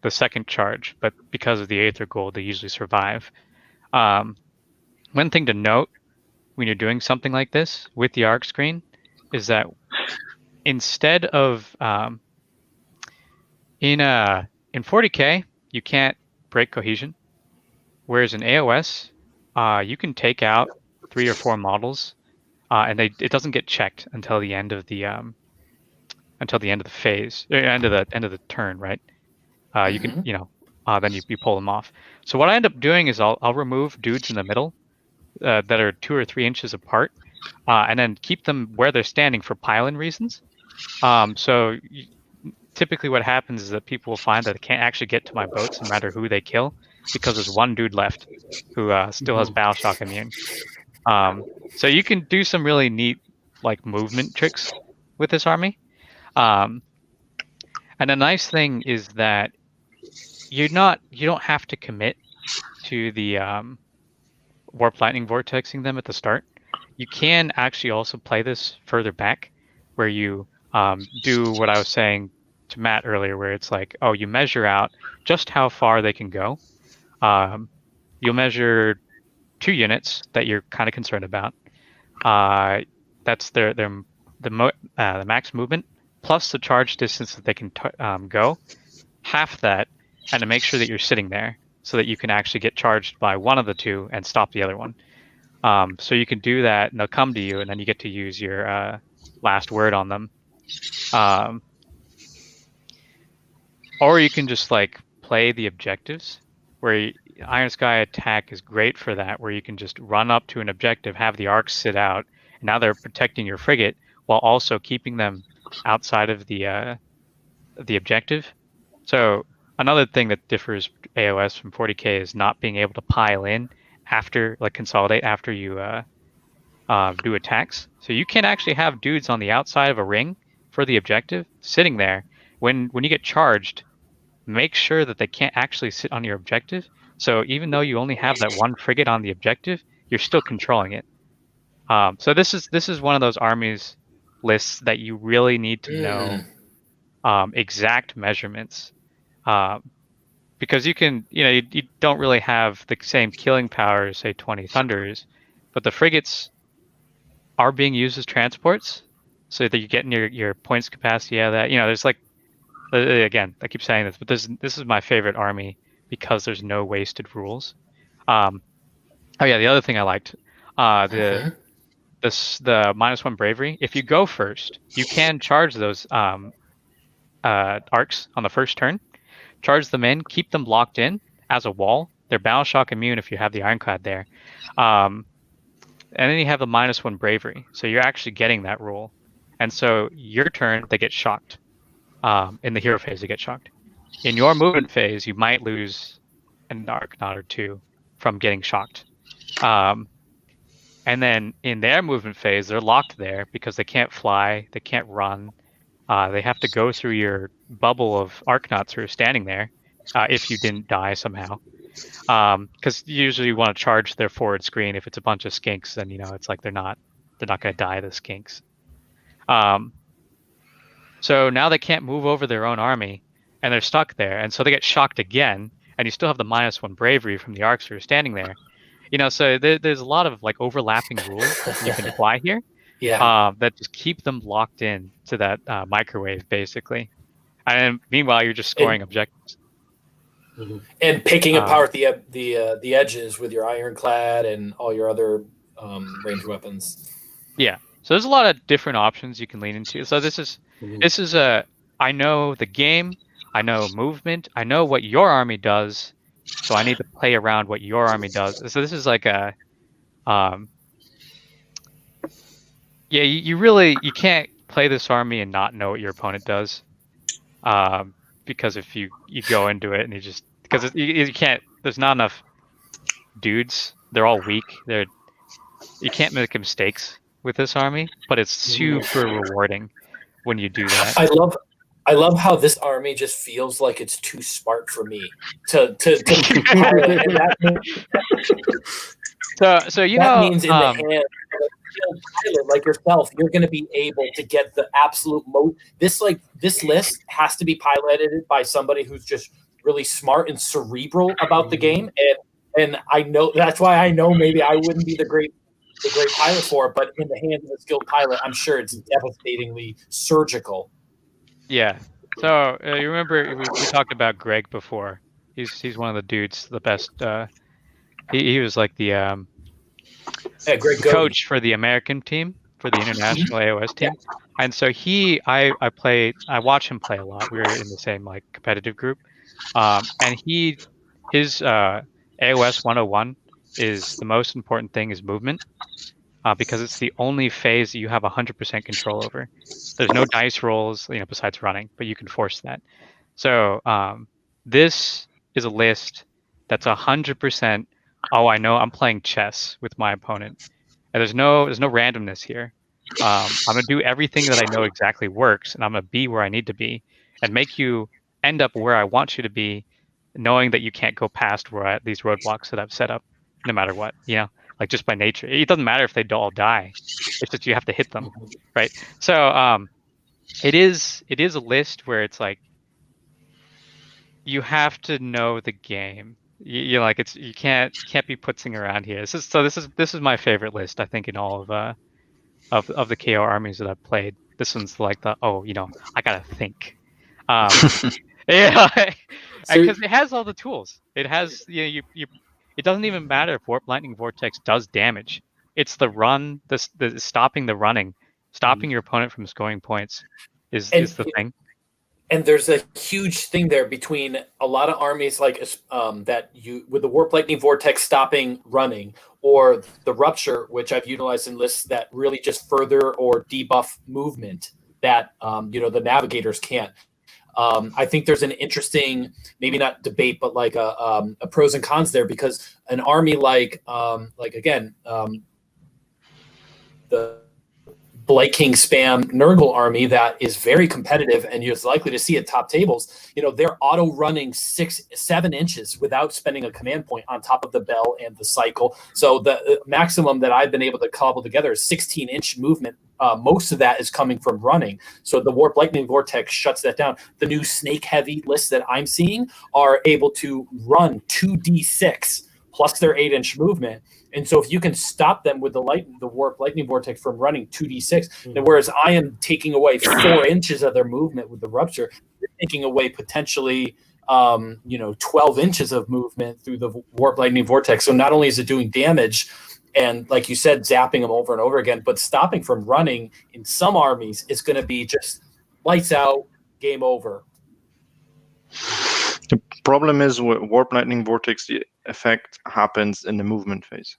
the second charge. But because of the Aether Gold, they usually survive. One thing to note when you're doing something like this with the arc screen is that instead of in 40K you can't break cohesion, whereas in AOS you can take out 3 or 4 models and it doesn't get checked until the end of the phase, end of the turn, right? You can then you pull them off. So what I end up doing is I'll remove dudes in the middle that are 2 or 3 inches apart, and then keep them where they're standing for pylon reasons. Typically what happens is that people will find that they can't actually get to my boats no matter who they kill, because there's one dude left who still has battle shock immune. So you can do some really neat like movement tricks with this army. And the nice thing is that you don't have to commit to the Warp Lightning Vortexing them at the start. You can actually also play this further back, where you do what I was saying to Matt earlier, where it's like, oh, you measure out just how far they can go. You'll measure 2 units that you're kind of concerned about. That's the max movement plus the charge distance that they can go. Half that, and to make sure that you're sitting there so that you can actually get charged by one of the 2 and stop the other one. So you can do that, and they'll come to you, and then you get to use your last word on them. Or you can just like play the objectives, where Iron Sky attack is great for that, where you can just run up to an objective, have the arcs sit out, and now they're protecting your frigate while also keeping them outside of the objective. So another thing that differs AOS from 40K is not being able to pile in after, like consolidate after you do attacks. So you can actually have dudes on the outside of a ring for the objective sitting there. When you get charged, make sure that they can't actually sit on your objective. So even though you only have that one frigate on the objective, you're still controlling it. So this is one of those armies lists that you really need to know exact measurements, because you can you don't really have the same killing power as say 20 Thunders, but the frigates are being used as transports, so that you get your points capacity out of that. There's like, again, I keep saying this, but this is my favorite army because there's no wasted rules. Oh yeah, the other thing I liked, the -1 bravery. If you go first, you can charge those arcs on the first turn, charge them in, keep them locked in as a wall. They're battle shock immune if you have the ironclad there, and then you have the -1 bravery, so you're actually getting that rule. And so your turn, they get shocked. In the hero phase, they get shocked. In your movement phase, you might lose an Arcanaut or 2 from getting shocked. And then in their movement phase, they're locked there because they can't fly, they can't run. They have to go through your bubble of Arkanauts who are standing there if you didn't die somehow. Because usually you want to charge their forward screen. If it's a bunch of skinks, then it's like they're not going to die, the skinks. So now they can't move over their own army, and they're stuck there, and so they get shocked again, and you still have the -1 bravery from the arcs who are standing there. So there's a lot of like overlapping rules that you can apply here. Yeah. That just keep them locked in to that microwave, basically. And meanwhile, you're just scoring objectives. And picking apart the edges with your ironclad and all your other ranged weapons. Yeah. So there's a lot of different options you can lean into. So this is I know the game. I know movement. I know what your army does, so I need to play around what your army does. So this is like a, yeah, you can't play this army and not know what your opponent does, because if you go into it and you can't. There's not enough dudes. They're all weak. You can't make mistakes with this army, but it's super rewarding when you do that. I love how this army just feels like it's too smart for me to pilot. And So you that know, means in the hand of a skilled pilot like yourself, you're going to be able to get the absolute most. This list has to be piloted by somebody who's just really smart and cerebral about the game, and I know that's why I know maybe I wouldn't be the great pilot for it, but in the hands of a skilled pilot, I'm sure it's devastatingly surgical. Yeah. So you remember we talked about Greg before. He's one of the dudes, the best. He was like the Greg coach for the American team, for the international AOS team, and so I watch him play a lot. We were in the same like competitive group, and his AOS 101 is the most important thing is movement, because it's the only phase that you have 100% control over. There's no dice rolls, besides running, but you can force that. So this is a list that's 100%. Oh, I know I'm playing chess with my opponent, and there's no randomness here. I'm gonna do everything that I know exactly works, and I'm gonna be where I need to be, and make you end up where I want you to be, knowing that you can't go past these roadblocks that I've set up, no matter what. Like just by nature, it doesn't matter if they all die. It's just you have to hit them, right? So it is a list where it's like you have to know the game. You can't be putzing around here. This is my favorite list, I think, in all of the KO armies that I've played. This one's like I gotta think. Yeah, because it has all the tools. It has it doesn't even matter if Warp Lightning Vortex does damage. It's the run, the stopping the running, stopping your opponent from scoring points is the thing. And there's a huge thing there between a lot of armies like that with the Warp Lightning Vortex stopping running, or the Rupture, which I've utilized in lists that really just further or debuff movement that the Navigators can't. I think there's an interesting, maybe not debate, but like a pros and cons there, because an army like the Blight King spam Nurgle army that is very competitive and is likely to see at top tables, they're auto running 6-7 inches without spending a command point on top of the bell and the cycle. So the maximum that I've been able to cobble together is 16-inch movement. Most of that is coming from running. So the Warp Lightning Vortex shuts that down. The new Snake Heavy lists that I'm seeing are able to run 2d6 plus their 8-inch movement. And so if you can stop them with the Warp Lightning Vortex from running 2d6, then whereas I am taking away 4 inches of their movement with the Rupture, you're taking away potentially 12 inches of movement through the Warp Lightning Vortex. So not only is it doing damage, and like you said, zapping them over and over again, but stopping from running in some armies is going to be just lights out, game over. The problem is with Warp Lightning Vortex, the effect happens in the movement phase.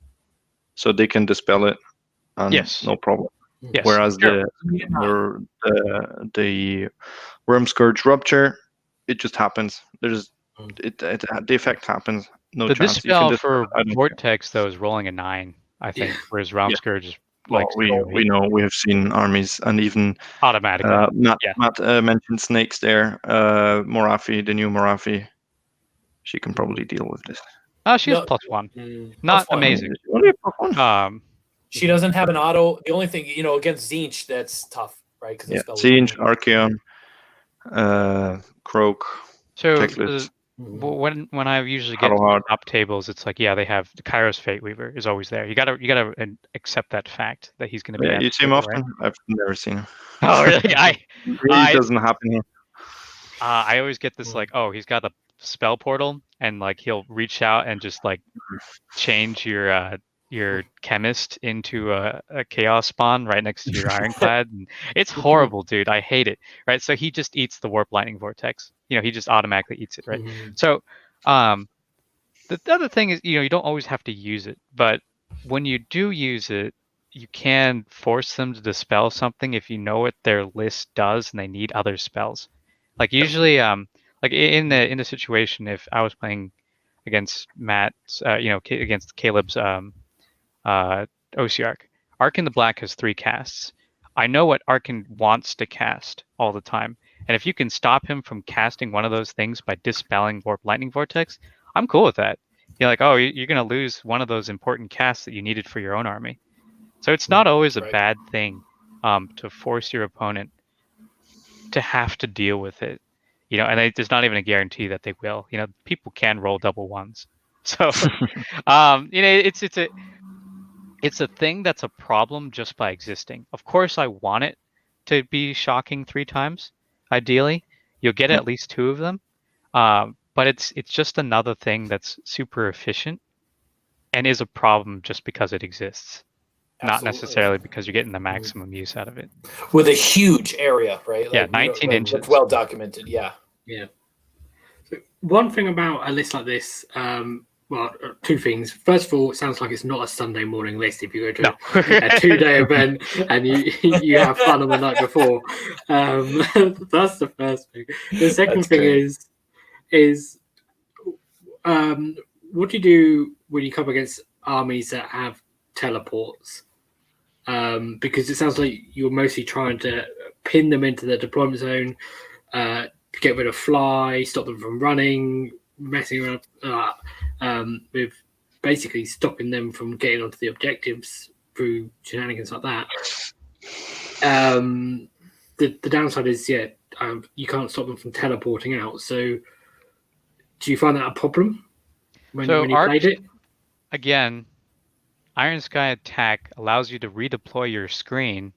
So they can dispel it, and no problem. Yes. Whereas the Worm Scourge Rupture, it just happens. The effect happens. No the chance. Dispel for Vortex, though, is rolling a 9, I think, whereas Realm Scourge is we know, we have seen armies, and even automatically. Matt mentioned snakes there. Morafi, the new Morafi, she can probably deal with this. Oh, she has +1. Not amazing. She doesn't have an auto. The only thing, against Tzeentch, that's tough, right? Tzeentch, Archeon, Croak. So when I usually get to top tables, it's like, they have the Kairos Fate Weaver is always there. You gotta accept that fact that he's gonna be. You see him often? Right? I've never seen him. Oh, really? It doesn't happen here. I always get this he's got the spell portal, and like he'll reach out and just like change your chemist into a chaos spawn right next to your ironclad, and it's horrible, dude. I hate it. Right, so he just eats the Warp Lightning Vortex. he just automatically eats it, right? Mhm. So the other thing is, you don't always have to use it, but when you do use it, you can force them to dispel something if you know what their list does and they need other spells. Like usually, like in the situation, if I was playing against Matt's, against Caleb's OC Arc, Arc in the Black has 3 casts. I know what Arkin wants to cast all the time, and if you can stop him from casting one of those things by dispelling Warp Lightning Vortex, I'm cool with that. You're like, oh, you're going to lose one of those important casts that you needed for your own army. So it's not always a bad thing to force your opponent to have to deal with it. And there's not even a guarantee that they will. People can roll double ones. So, it's a thing that's a problem just by existing. Of course, I want it to be shocking 3 times. Ideally, you'll get at least 2 of them. But it's just another thing that's super efficient and is a problem just because it exists. Not necessarily because you're getting the maximum use out of it. With a huge area, right? Yeah, 19 inches. It's well documented, yeah. Yeah. So one thing about a list like this, 2 things. First of all, it sounds like it's not a Sunday morning list if you go to a 2-day event and you have fun on the night before. That's the first thing. The second thing is what do you do when you come against armies that have teleports? Because it sounds like you're mostly trying to pin them into the deployment zone, get rid of fly, stop them from running, messing around with basically stopping them from getting onto the objectives through shenanigans like that. The downside is, you can't stop them from teleporting out. So do you find that a problem when you played it? Again, Iron Sky Attack allows you to redeploy your screen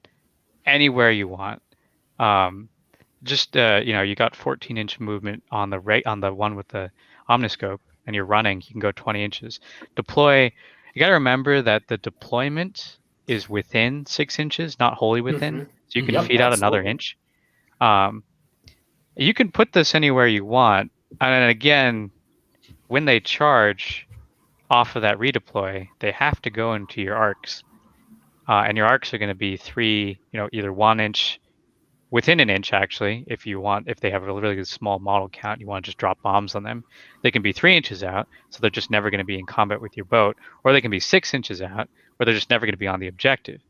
anywhere you want. You got 14-inch movement on the one with the omniscope, and you're running. You can go 20 inches. Deploy. You got to remember that the deployment is within 6 inches, not wholly within. Mm-hmm. So you can feed out another inch. You can put this anywhere you want, and again, when they charge off of that redeploy, they have to go into your arcs, and your arcs are going to be 3, either 1 inch, within an inch actually. If they have a really small model count, you want to just drop bombs on them. They can be 3 inches out, so they're just never going to be in combat with your boat, or they can be 6 inches out, where they're just never going to be on the objective.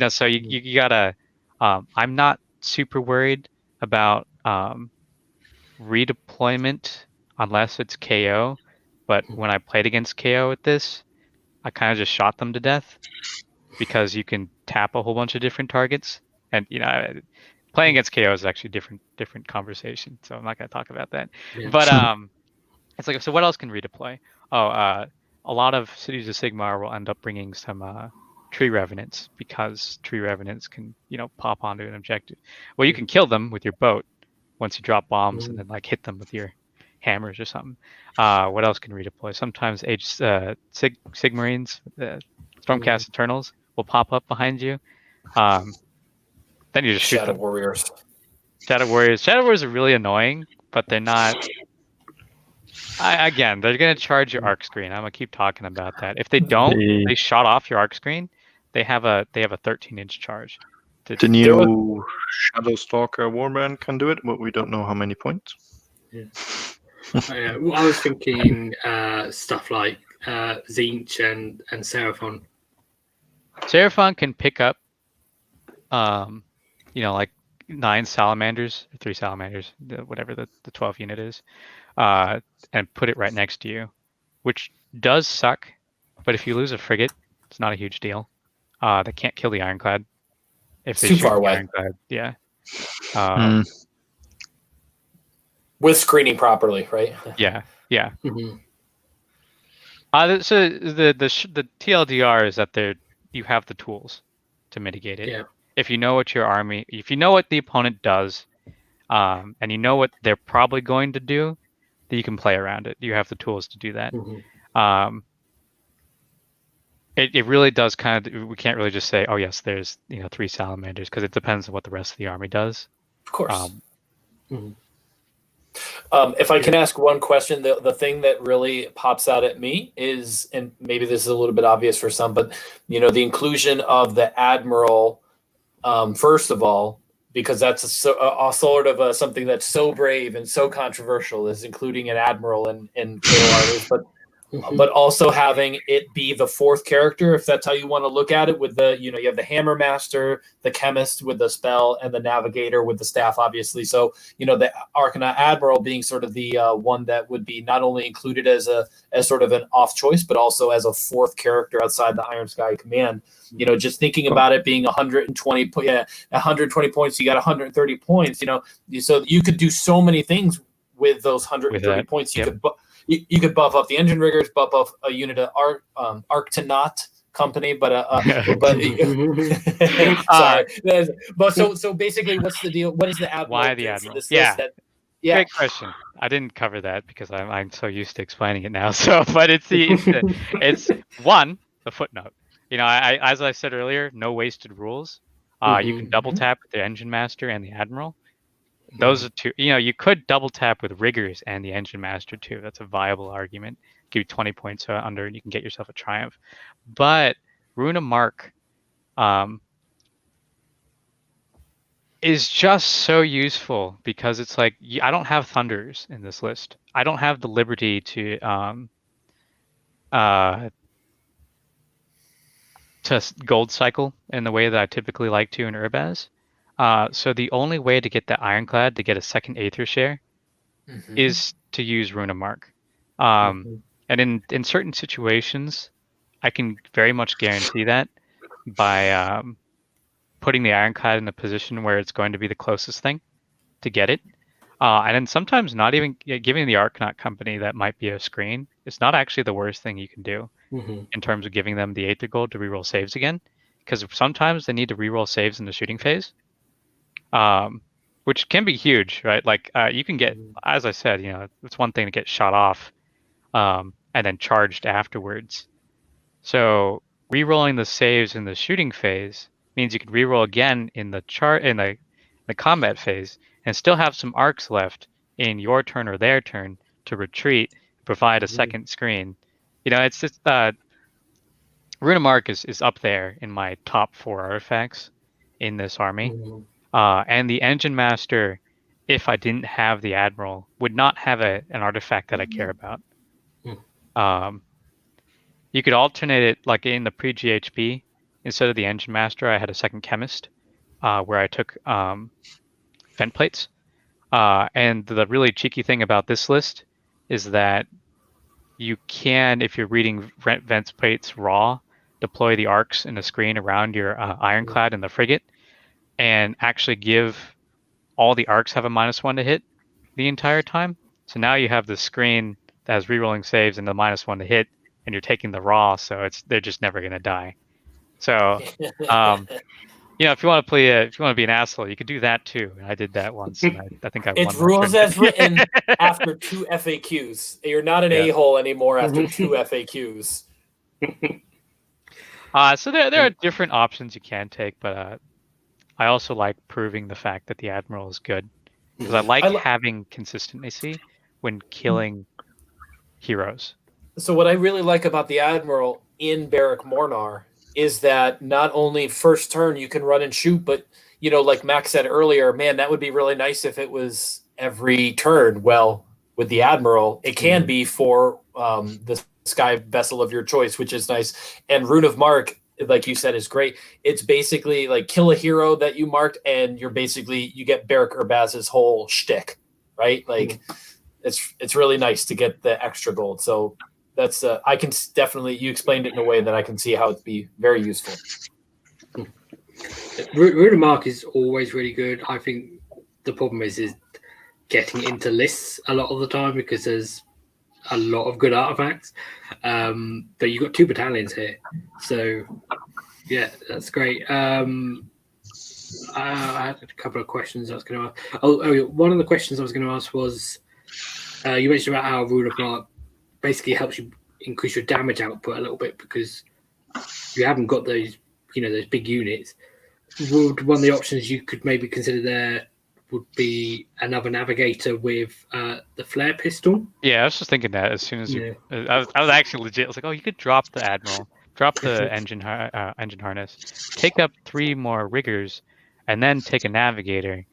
So you gotta. I'm not super worried about redeployment unless it's KO. But when I played against KO with this, I kind of just shot them to death because you can tap a whole bunch of different targets. And playing against KO is actually different conversation, so I'm not going to talk about that. Yeah. But it's like, so what else can redeploy? A lot of Cities of Sigmar will end up bringing some Tree Revenants, because Tree Revenants can pop onto an objective. Well, you can kill them with your boat once you drop bombs and then hit them with your hammers or something. What else can redeploy? Sometimes Sigmarines, Stormcast Eternals will pop up behind you. Then you just shoot Shadow them. Warriors. Shadow Warriors are really annoying, but they're not. Again, they're going to charge your arc screen. I'm going to keep talking about that. If they don't, they shot off your arc screen. They have a 13-inch charge. The new Shadow Stalker Warband can do it, but we don't know how many points. Yeah. I was thinking stuff like Zinch and Seraphon. Seraphon can pick up, like 9 salamanders, or 3 salamanders, whatever the 12 unit is, and put it right next to you, which does suck. But if you lose a frigate, it's not a huge deal. They can't kill the Ironclad. If they too shoot far the away. Ironclad, yeah. With screening properly, right? Yeah. Mm-hmm. So the TLDR is that you have the tools to mitigate it. Yeah. If you know what the opponent does, and you know what they're probably going to do, then you can play around it. You have the tools to do that. Mm-hmm. It really does we can't really just say, oh yes, there's 3 salamanders, because it depends on what the rest of the army does. Of course. If I can ask one question, the thing that really pops out at me is, and maybe this is a little bit obvious for some, but the inclusion of the admiral, first of all, because that's a sort of something that's so brave and so controversial, is including an admiral in KO but also having it be the fourth character, if that's how you want to look at it, with the, you have the hammer master, the chemist with the spell, and the navigator with the staff, obviously. So, the Arcana Admiral being sort of the one that would be not only included as sort of an off choice, but also as a fourth character outside the Iron Sky Command. Just thinking about it being 120 points, you got 130 points, so you could do so many things with those 130 points. You could buff up the engine riggers, buff up a unit of Arkanauts company, but sorry. But so basically, what's the deal? What is the admiral? Why the admiral? This Yeah. list Great question. I didn't cover that because I'm so used to explaining it now. So, but it's one, the footnote. I as I said earlier, no wasted rules. You can double tap with the engine master and the admiral. Those are two. You could double tap with Riggers and the engine master too. That's a viable argument. Give you 20 points under, and you can get yourself a triumph. But Rune of Mark is just so useful because it's like I don't have thunders in this list. I don't have the liberty to gold cycle in the way that I typically like to in Urbaz. So the only way to get the Ironclad to get a second Aether share is to use Rune of Mark. And in certain situations, I can very much guarantee that by putting the Ironclad in a position where it's going to be the closest thing to get it. And then sometimes not even giving the Arkanaut company that might be a screen. It's not actually the worst thing you can do in terms of giving them the Aether gold to reroll saves again. Because sometimes they need to reroll saves in the shooting phase. Which can be huge, right? Like you can get, as I said, it's one thing to get shot off and then charged afterwards. So rerolling the saves in the shooting phase means you can reroll again in the combat phase and still have some arcs left in your turn or their turn to retreat, provide a second screen. It's just Rune of Mark is up there in my top 4 artifacts in this army. And the Engine Master, if I didn't have the Admiral, would not have an artifact that I care about. You could alternate it, like in the pre-GHB, instead of the Engine Master, I had a second Chemist, where I took vent plates. And the really cheeky thing about this list is that you can, if you're reading vent plates raw, deploy the arcs in a screen around your Ironclad and the frigate, and actually give all the arcs have a -1 to hit the entire time. So now you have the screen that has rerolling saves and the -1 to hit, and you're taking the raw, so they're just never going to die. So, if you want to play, if you want to be an asshole, you could do that too. I did that once, and I think I won. It's rules as written after 2 FAQs. You're not an a-hole anymore after 2 FAQs. So there are different options you can take, but I also like proving the fact that the Admiral is good because I like having consistency when killing heroes. So what I really like about the Admiral in Barak Mhornar is that not only first turn you can run and shoot, but like Max said earlier, man, that would be really nice if it was every turn. Well, with the Admiral, it can be for the sky vessel of your choice, which is nice. And Rune of Mark, like you said, is great. It's basically like kill a hero that you marked, and you get Barak Urbaz's whole shtick, right? Like it's really nice to get the extra gold. So that's I can definitely, you explained it in a way that I can see how it'd be very useful. Rune of Mark is always really good. I think the problem is getting into lists a lot of the time because there's a lot of good artifacts, but you've got 2 battalions here, so yeah, that's great. I had a couple of questions I was going to ask. One of the questions I was going to ask was you mentioned about how Rune of Mark basically helps you increase your damage output a little bit because you haven't got those those big units. Would one of the options you could maybe consider there would be another navigator with the flare pistol. Yeah, I was just thinking that as soon as you, Yeah. I was actually legit. I was like, oh, you could drop the admiral, drop the engine harness, take up 3 more riggers, and then take a navigator.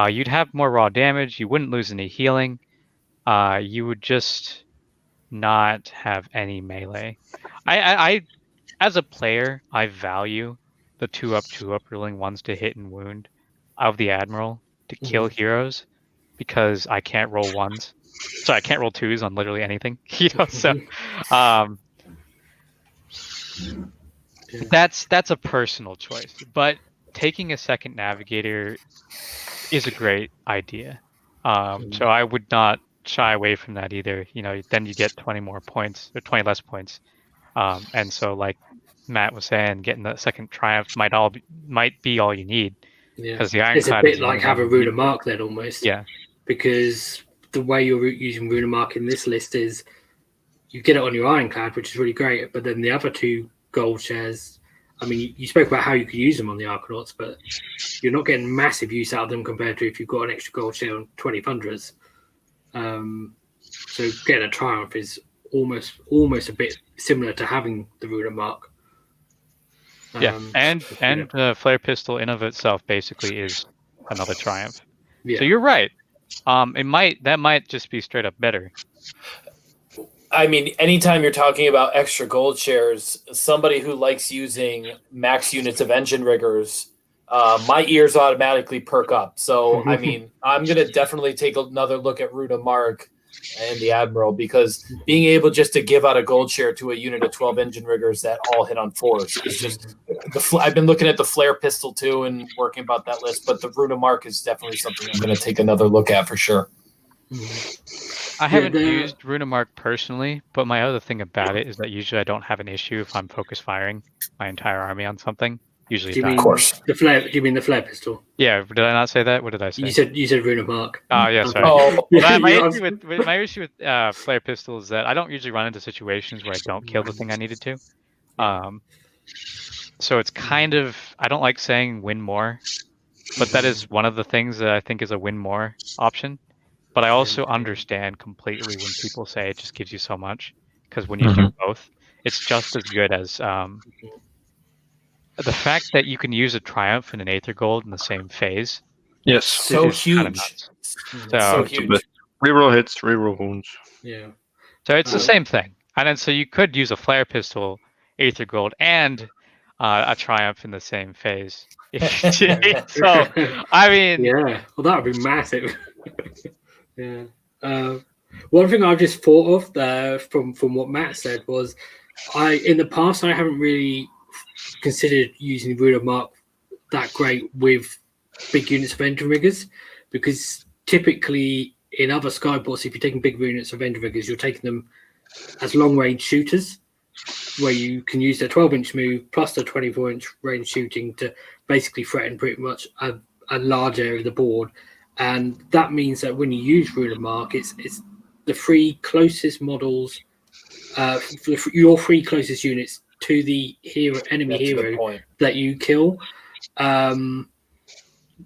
You'd have more raw damage. You wouldn't lose any healing. You would just not have any melee. I as a player, I value the 2-up, 2-up ruling ones to hit and wound of the admiral to kill heroes because I can't roll ones. So I can't roll 2s on literally anything. So that's a personal choice. But taking a second navigator is a great idea. So I would not shy away from that either. Then you get 20 more points or 20 less points. And so like Matt was saying, getting the second triumph might be all you need. Because the it's a bit like have a Rune of Mark then almost. Yeah. Because the way you're using Rune of Mark in this list is you get it on your Ironclad, which is really great, but then the other 2 gold shares, I mean, you spoke about how you could use them on the Arkanauts, but you're not getting massive use out of them compared to if you've got an extra gold share on 20 Thunderers. So getting a triumph is almost a bit similar to having the Rune of Mark. And flare pistol in of itself basically is another triumph. Yeah. So you're right. That might just be straight up better. I mean, anytime you're talking about extra gold shares, somebody who likes using max units of engine riggers, my ears automatically perk up. So, I mean, I'm going to definitely take another look at Rune of Mark and the Admiral, because being able just to give out a gold share to a unit of 12 engine riggers that all hit on 4s is just I've been looking at the flare pistol too and working about that list, but the Rune of Mark is definitely something I'm going to take another look at for sure. I haven't used Rune of Mark personally, but my other thing about it is that usually I don't have an issue if I'm focus firing my entire army on something. Usually, do you mean the flare pistol? Yeah, did I not say that? What did I say? You said Rune of Mark. Oh yeah, sorry. My issue with flare pistol is that I don't usually run into situations where I don't kill the thing I needed to. So it's kind of, I don't like saying win more, but that is one of the things that I think is a win more option. But I also understand completely when people say it just gives you so much, because when you do both, it's just as good as the fact that you can use a Triumph and an Aether Gold in the same phase. Yes. So huge. So huge. Reroll hits, reroll wounds. Yeah. So it's the same thing. And then so you could use a Flare Pistol, Aether Gold, and a Triumph in the same phase. So, I mean... Yeah, well, that would be massive. Yeah. One thing I've just thought of from what Matt said was, in the past I haven't really considered using Rune of Mark that great with big units of engine riggers, because typically in other skyports, if you're taking big units of engine riggers, you're taking them as long range shooters, where you can use their 12-inch move plus the 24-inch range shooting to basically threaten pretty much a large area of the board. And that means that when you use Rune of Mark, it's the 3 closest models, your 3 closest units to the enemy hero that you kill,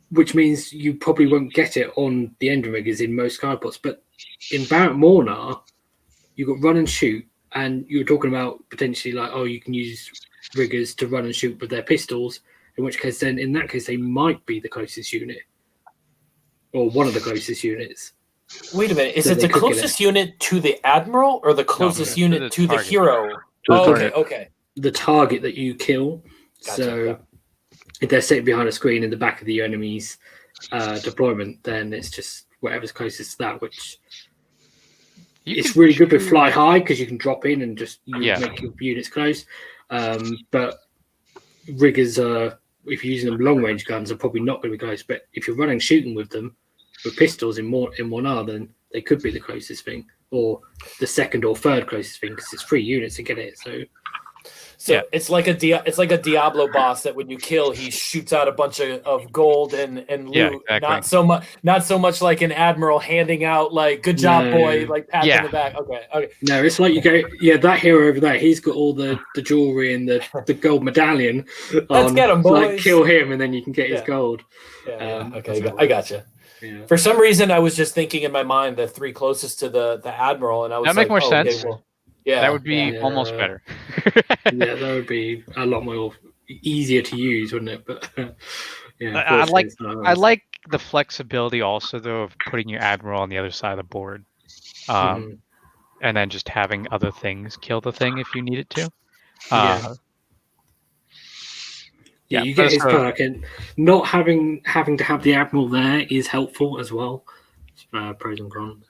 which means you probably won't get it on the engine riggers in most skyports. But in Barak Mhornar, you've got run and shoot, and you're talking about potentially like, you can use riggers to run and shoot with their pistols, in which case then in that case they might be the closest unit. Or one of the closest units. Wait a minute. Is it the closest unit to the Admiral or the closest unit to the hero? Okay. The target that you kill. Gotcha. So if they're sitting behind a screen in the back of the enemy's deployment, then it's just whatever's closest to that, which it's really good with fly high because you can drop in and just make your units close. But riggers are, if you're using them long range guns, are probably not going to be close. But if you're running shooting with them with pistols in 1R, then they could be the closest thing, or the second or third closest thing, because it's 3 units to get it. So it's like a Diablo boss that when you kill, he shoots out a bunch of gold and loot. Yeah, exactly. Not so much like an admiral handing out like "good job, boy," like pat in the back. Okay. No, it's like you go, that hero over there. He's got all the jewelry and the gold medallion. Let's get him, boys. Like, kill him, and then you can get his gold. Okay, I gotcha. Yeah. For some reason, I was just thinking in my mind the 3 closest to the admiral, and I was That make more okay, sense. well, yeah, That would be yeah. almost better. Yeah, that would be a lot more easier to use, wouldn't it? But yeah, I like unfortunately, it's not. I like the flexibility also though of putting your admiral on the other side of the board, Mhm. and then just having other things kill the thing if you need it to. Yeah. Yeah, Yeah, you but get his so- perk, and not having to have the admiral there is helpful as well. Pros and cons.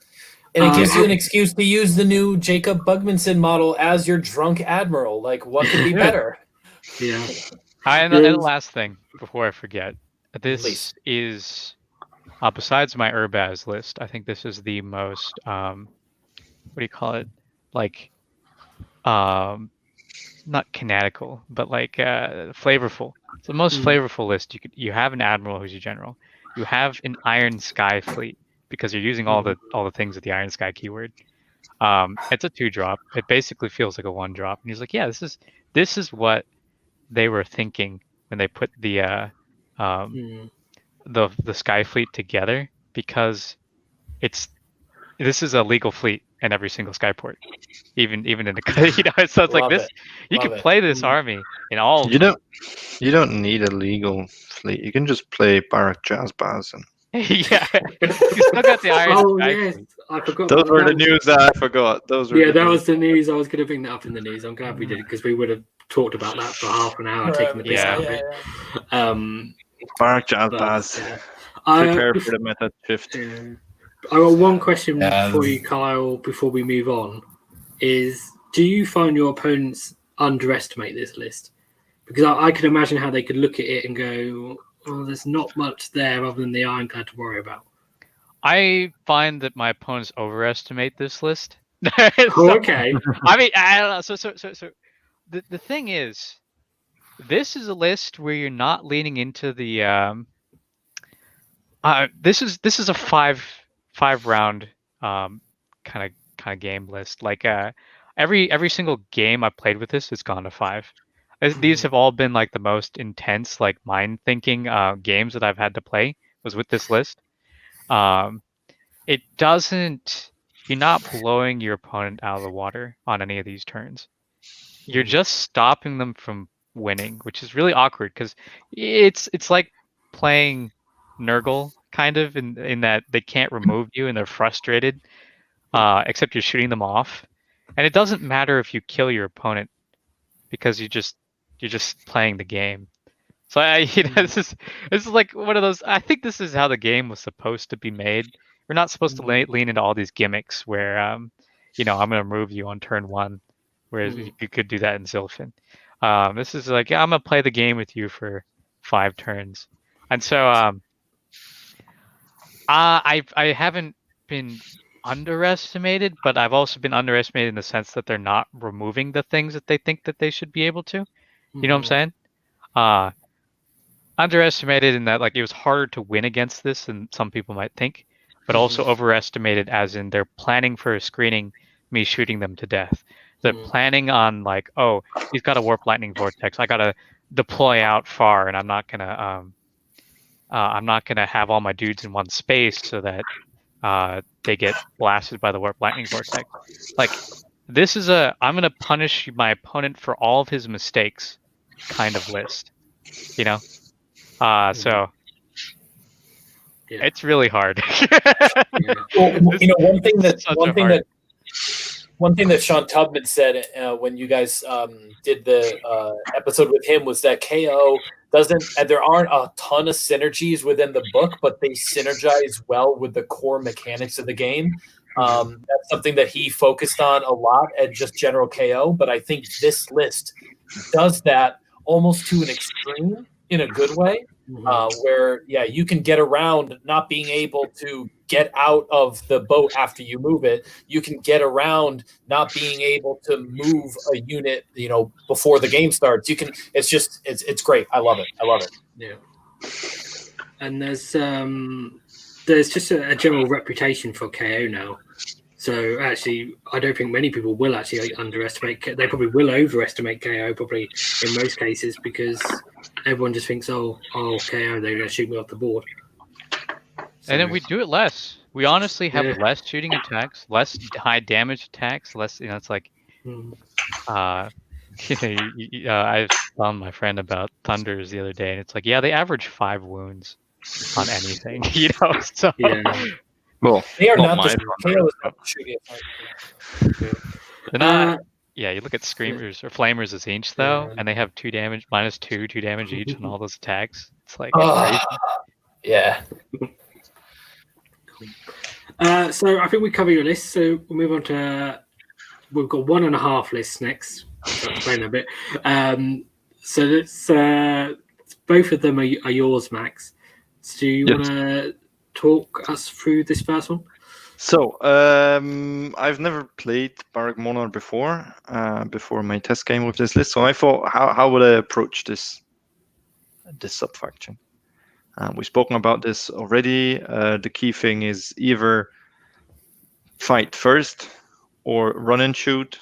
and it gives you an excuse to use the new Jacob Bugmanson model as your drunk admiral. Like, what could be Yeah. better? Yeah. and the last thing before I forget, this Please. is besides my Urbaz list, I think this is the most what do you call it? Like not canonical, but like flavorful. It's the most flavorful list. You have an admiral who's your general. You have an Iron Sky fleet because you're using all the things with the Iron Sky keyword. It's a 2-drop. It basically feels like a 1-drop. And he's like, yeah, this is what they were thinking when they put the Sky fleet together, because this is a legal fleet in every single Skyport. Even in the so it's like this. You can play this army in all. You don't need a legal fleet. You can just play Barak Jazzbaz and yeah, you still got the Iron Sky yes, fleet. I forgot. those about were that. the news that I forgot. Those were that was the news. I was going to bring that up in the news. I'm glad we did it because we would have talked about that for half an hour, taking the piss out of it. Barak Jazzbaz. Yeah. Prepare for the meta shift. I got one question for you, Kyle, before we move on. Is do you find your opponents underestimate this list? Because I can imagine how they could look at it and go, "Well, there's not much there other than the Ironclad to worry about." I find that my opponents overestimate this list. Okay. I mean, I don't know. So the thing is, this is a list where you're not leaning into the this is a five round kind of game list. Like every single game I played with this has gone to 5. These have all been like the most intense, like mind thinking games that I've had to play was with this list. It doesn't. You're not blowing your opponent out of the water on any of these turns. You're just stopping them from winning, which is really awkward because it's like playing Nurgle kind of in that they can't remove you and they're frustrated, except you're shooting them off, and it doesn't matter if you kill your opponent because you're just playing the game. So this is like one of those. I think this is how the game was supposed to be made. We're not supposed to lean into all these gimmicks where I'm going to remove you on turn 1, whereas you could do that in Zilfin. This is like, I'm going to play the game with you for 5 turns. And so I haven't been underestimated, but I've also been underestimated in the sense that they're not removing the things that they think that they should be able to. You know what I'm saying? Underestimated in that like it was harder to win against this than some people might think, but also overestimated as in they're planning for a screening, me shooting them to death. They're planning on like, oh, he's got a warp lightning vortex. I gotta deploy out far, and I'm not gonna have all my dudes in one space so that they get blasted by the warp lightning vortex. Like this is I'm gonna punish my opponent for all of his mistakes kind of list. So it's really hard. Well, one thing that Shaun Tubman said when you guys did the episode with him was that KO doesn't, and there aren't a ton of synergies within the book, but they synergize well with the core mechanics of the game. That's something that he focused on a lot at just general KO, but I think this list does that almost to an extreme in a good way. Where you can get around not being able to get out of the boat after you move it. You can get around not being able to move a unit, before the game starts. You can. It's great. I love it. Yeah. And there's just a general reputation for KO now. So actually, I don't think many people will actually underestimate. They probably will overestimate KO, probably in most cases, because everyone just thinks, oh, KO, they're going to shoot me off the board. And then we do it less. We honestly have Yeah. less shooting attacks, less high damage attacks, less. It's like, Mm. I was telling my friend about Thunders the other day, and it's like, yeah, they average 5 wounds on anything, So Yeah. Well, They are not not the my KO is but- not the shooting attack. they're not. Uh, Yeah, you look at Screamers or Flamers as each though, Yeah. and they have 2 damage, -2, 2 damage each on all those attacks. It's like Ah. crazy. Yeah. So I think we cover your list. So we'll move on to we've got 1.5 lists next. I'll explain a bit. So let's both of them are yours, Max. So do you Yes. want to talk us through this first one? So I've never played Barak Mhornar before my test game with this list. So I thought, how would I approach this sub-faction? We've spoken about this already. The key thing is either fight first or run and shoot.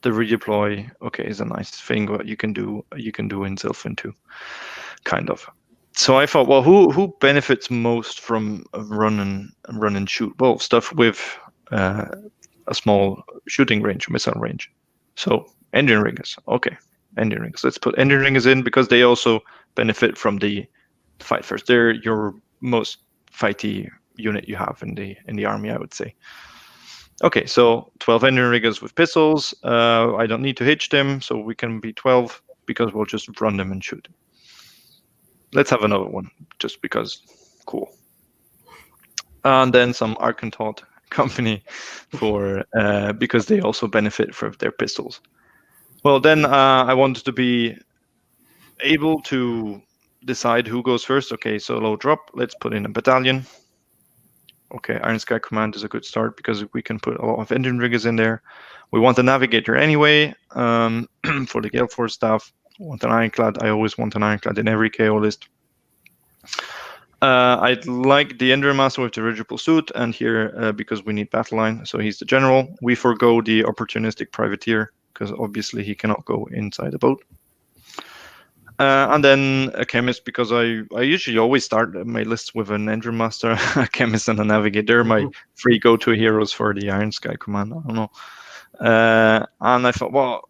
The redeploy, okay, is a nice thing what you can do in Zilfin too, kind of. So I thought, well, who benefits most from run and shoot? Well, stuff with a small shooting range, missile range. So engine riggers, okay, engine riggers. Let's put engine riggers in because they also benefit from the fight first. They're your most fighty unit you have in the army, I would say. Okay, so 12 engine riggers with pistols. I don't need to hitch them, so we can be 12 because we'll just run them and shoot. Let's have another one, just because cool. And then some Arkanauts company for because they also benefit from their pistols. Well, then I wanted to be able to decide who goes first. Okay, so low drop. Let's put in a battalion. Okay, Iron Sky Command is a good start because we can put a lot of engine riggers in there. We want a navigator anyway for the Gale Force stuff. Want an ironclad. I always want an ironclad in every KO list. I'd like the Endurance Master with the dirigible suit, and here because we need battle line, so he's the general. We forgo the opportunistic privateer because obviously he cannot go inside the boat. And then a chemist because I usually always start my lists with an Endurance Master, a chemist, and a navigator. My 3 go-to heroes for the Iron Sky Command. I don't know. And I thought, well,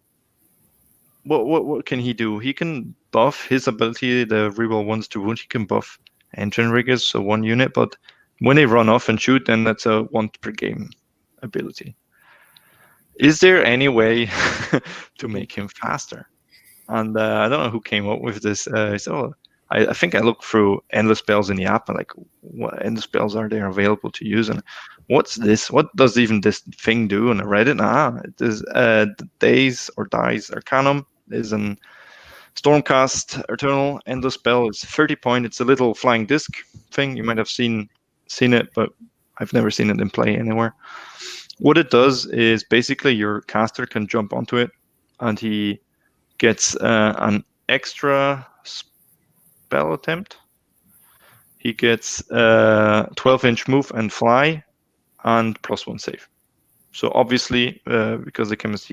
what can he do? He can buff his ability, the reroll 1s to wound. He can buff engine riggers, so 1 unit. But when they run off and shoot, then that's a 1 per game ability. Is there any way to make him faster? And I don't know who came up with this. So I think I looked through endless spells in the app and like, what endless spells are there available to use? And what's this? What does even this thing do? And I read it. It is Days or Dies Arcanum is an Stormcast Eternal endless spell. It's 30 point. It's a little flying disc thing. You might have seen it, but I've never seen it in play anywhere. What it does is basically your caster can jump onto it, and he gets an extra spell attempt. He gets 12-inch move and fly, and +1 save. So obviously, because the chemist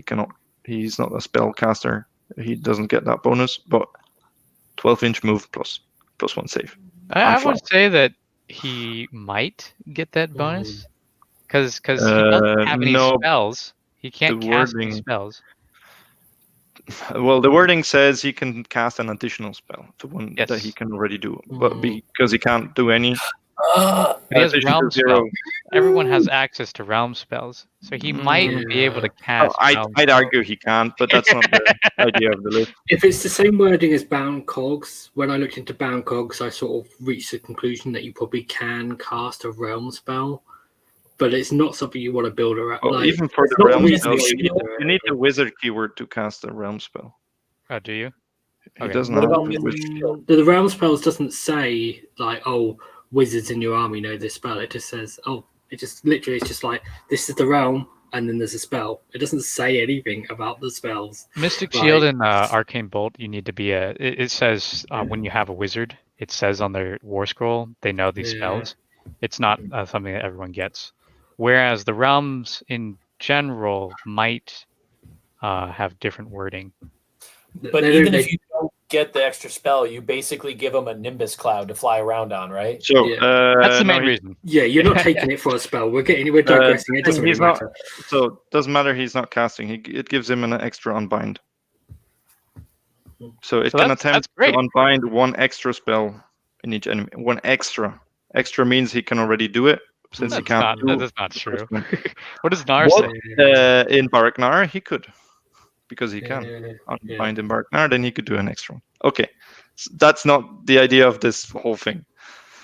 he's not a spell caster, he doesn't get that bonus. But 12-inch move +1 save. I would say that he might get that bonus because he doesn't have any spells. He can't cast any spells. Well, the wording says he can cast an additional spell, the one that he can already do, but because he can't do any. But he has realm spells. Everyone has access to realm spells, so he might be able to cast. I'd argue he can't, but that's not the idea of the list. If it's the same wording as bound cogs, when I looked into bound cogs, I sort of reached the conclusion that you probably can cast a realm spell, but it's not something you want to build around. Well, even for the realm spell, you need the wizard keyword to cast a realm spell. Oh, do you? It doesn't have the realm spells doesn't say like, oh, wizards in your army know this spell. It just says, oh, it just literally it's just like, this is the realm, and then there's a spell. It doesn't say anything about the spells. Mystic Shield and Arcane Bolt, you need to be it says when you have a wizard, it says on their war scroll they know these spells. It's not something that everyone gets. Whereas the realms in general might have different wording. But even if you don't get the extra spell, you basically give him a Nimbus cloud to fly around on, right? So That's the main reason. Yeah, you're not taking it for a spell. We're digressing. It doesn't really matter. So it doesn't matter. He's not casting. It gives him an extra unbind. So it can attempt to unbind one extra spell in each enemy. One extra. Extra means he can already do it. Since he can't. That is not true. What does Nar say? In Barak Mhornar, he could. Because he can unbind in Barak Mhornar, then he could do an extra one. Okay. So that's not the idea of this whole thing.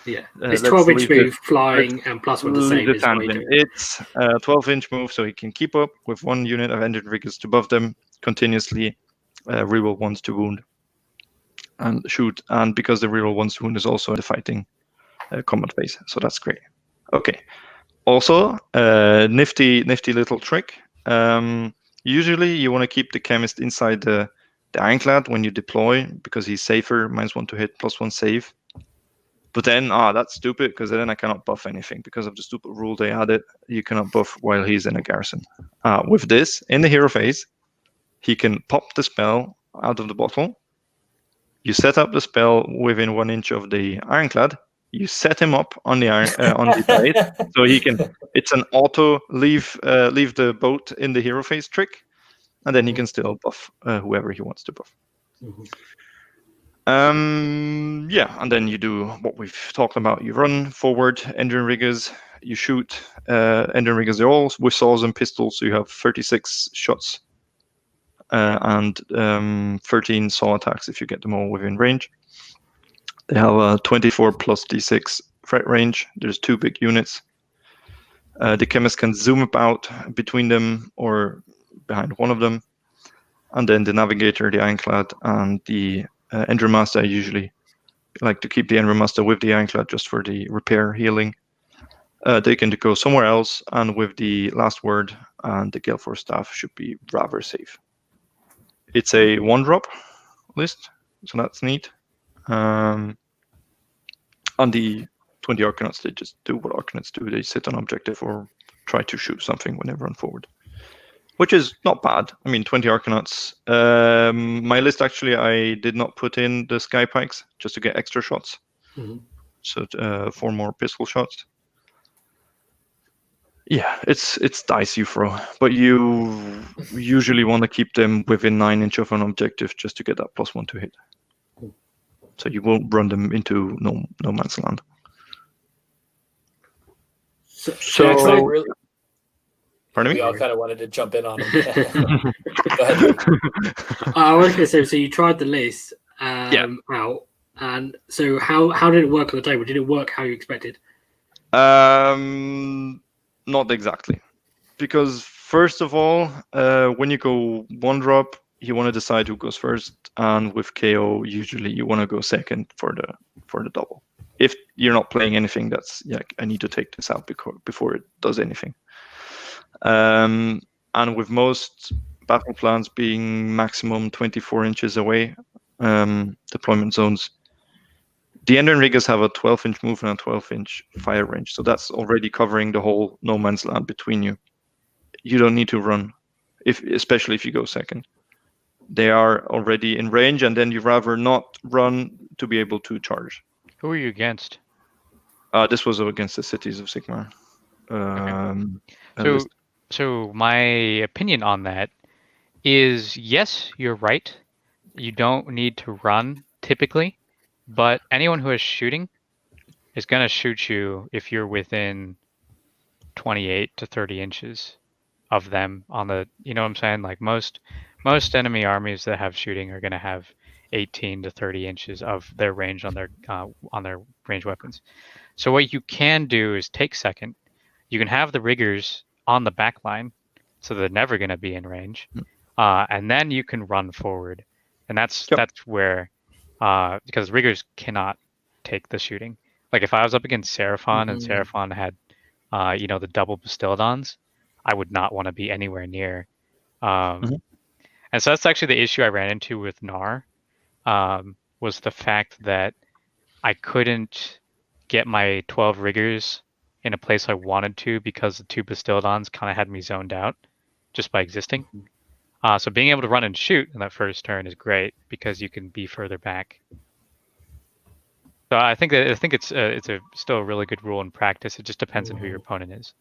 Yeah. It's 12-inch move, flying, and +1 to save is what you do. It's a 12-inch move, so he can keep up with one unit of Engine Riggers above them continuously. Reroll 1s to wound and shoot, and because the reroll 1s to wound is also in the fighting combat phase, so that's great. Okay. Also, nifty little trick. Usually, you want to keep the chemist inside the ironclad when you deploy because he's safer. -1 to hit, +1 save. But then, that's stupid because then I cannot buff anything because of the stupid rule they added. You cannot buff while he's in a garrison. With this, in the hero phase, he can pop the spell out of the bottle. You set up the spell within 1 inch of the ironclad. You set him up on the blade, so he can. It's an auto leave the boat in the hero phase trick, and then he can still buff whoever he wants to buff. And then you do what we've talked about. You run forward, engine riggers. You shoot engine riggers. They're all with saws and pistols, so you have 36 shots. And 13 saw attacks if you get them all within range. They have a 24 plus d6 threat range. There's 2 big units. The chemist can zoom about between them or behind one of them. And then the navigator, the ironclad, and the engine master. I usually like to keep the engine master with the ironclad just for the repair healing. They can go somewhere else, and with the last word and the Gale Force staff should be rather safe. It's a 1-drop list, so that's neat. On the 20 Arkanauts, they just do what Arkanauts do. They sit on objective or try to shoot something when they run forward, which is not bad. I mean, 20 Arkanauts. My list, actually, I did not put in the Sky Pikes just to get extra shots. So 4 more pistol shots. Yeah, it's dice you throw, but you usually want to keep them within 9 inch of an objective just to get that +1 to hit. So you won't run them into no man's land. So pardon me? We all kind of wanted to jump in on him. Go ahead. I was going to say, so you tried the list out, and so how did it work on the table? Did it work how you expected? Not exactly, because first of all, when you go 1-drop, you want to decide who goes first, and with KO, usually you want to go second for the double. If you're not playing anything, that's I need to take this out before it does anything. And with most battle plans being maximum 24 inches away, deployment zones, the engine riggers have a 12-inch move and a 12-inch fire range, so that's already covering the whole no man's land between you. You don't need to run, especially if you go second. They are already in range, and then you rather not run to be able to charge. Who are you against? This was against the Cities of Sigmar. So my opinion on that is, yes, you're right. You don't need to run typically, but anyone who is shooting is going to shoot you if you're within 28 to 30 inches of them on the, you know what I'm saying? Like most enemy armies that have shooting are going to have 18 to 30 inches of their range on their ranged weapons. So what you can do is take second. You can have the riggers on the back line, so they're never going to be in range, and then you can run forward, and that's where because riggers cannot take the shooting. Like if I was up against Seraphon and Seraphon had the double Bastildons, I would not want to be anywhere near. And so that's actually the issue I ran into with Nar, was the fact that I couldn't get my 12 riggers in a place I wanted to because the 2 Bastildons kind of had me zoned out just by existing. So being able to run and shoot in that first turn is great because you can be further back. So I think it's still a really good rule in practice. It just depends on who your opponent is.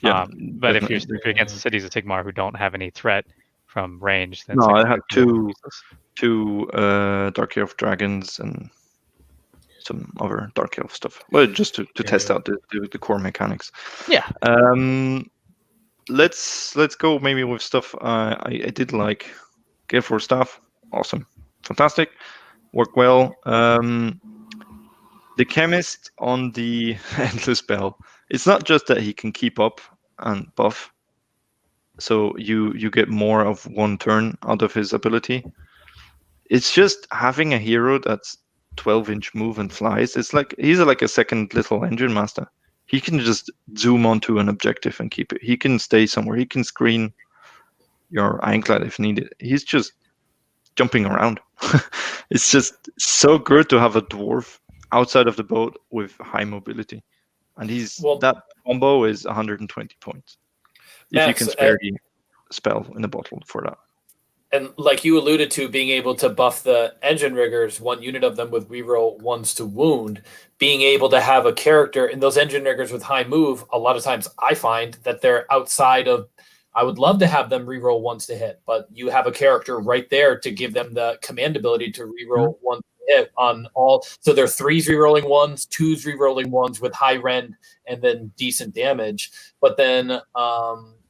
Yeah, but if you're definitely. against the Cities of Sigmar who don't have any threat from range, then No, I second had turn is useless. two Dark Elf dragons and some other Dark Elf stuff. Well, just to test out the core mechanics. Yeah. Let's go maybe with stuff I did like. Gale Force Staff, awesome, fantastic, work well. The Chemist on the Endless Spell. It's not just that he can keep up and buff, so you get more of one turn out of his ability. It's just having a hero that's 12-inch move and flies. It's like he's like a second little engine master. He can just zoom onto an objective and keep it. He can stay somewhere. He can screen your Ironclad if needed. He's just jumping around. It's just so good to have a dwarf outside of the boat with high mobility. And that combo is 120 points. If you can spare the spell in the bottle for that. And like you alluded to, being able to buff the engine riggers, one unit of them with reroll ones to wound, being able to have a character in those engine riggers with high move, a lot of times I find that they're outside of, I would love to have them reroll ones to hit, but you have a character right there to give them the command ability to reroll one to hit on all. So they're 3s rerolling ones, 2s rerolling ones with high rend and then decent damage. But then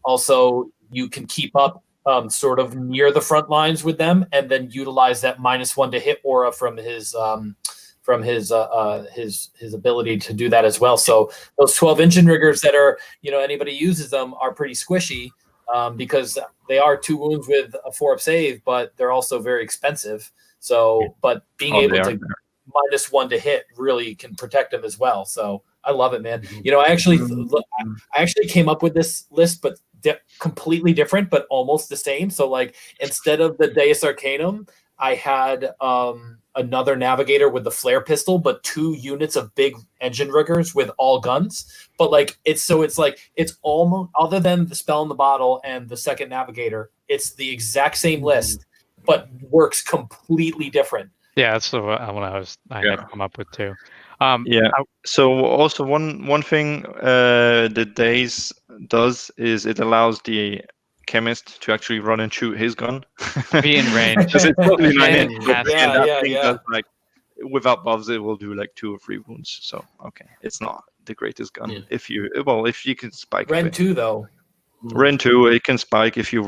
also you can keep up sort of near the front lines with them, and then utilize that -1 to hit aura from his ability to do that as well. So those 12 engine riggers that are, anybody uses them are pretty squishy because they are 2 wounds with a 4-up save, but they're also very expensive. So, but being able to -1 to hit really can protect them as well. So I love it, man. I actually came up with this list, but completely different, but almost the same. So like instead of the Deus Arcanum, I had another navigator with the flare pistol, but 2 units of big engine riggers with all guns. But like it's almost, other than the spell in the bottle and the second navigator, it's the exact same list, but works completely different. Yeah, that's the one I had to come up with too. So also one thing the Daze does is it allows the Chemist to actually run and shoot his gun. Be in range. Because it's only 9 inches. Yeah. Like without buffs, it will do like 2 or 3 wounds. So it's not the greatest gun. Yeah. If you can spike. Ren 2 though. Ren 2, it can spike if you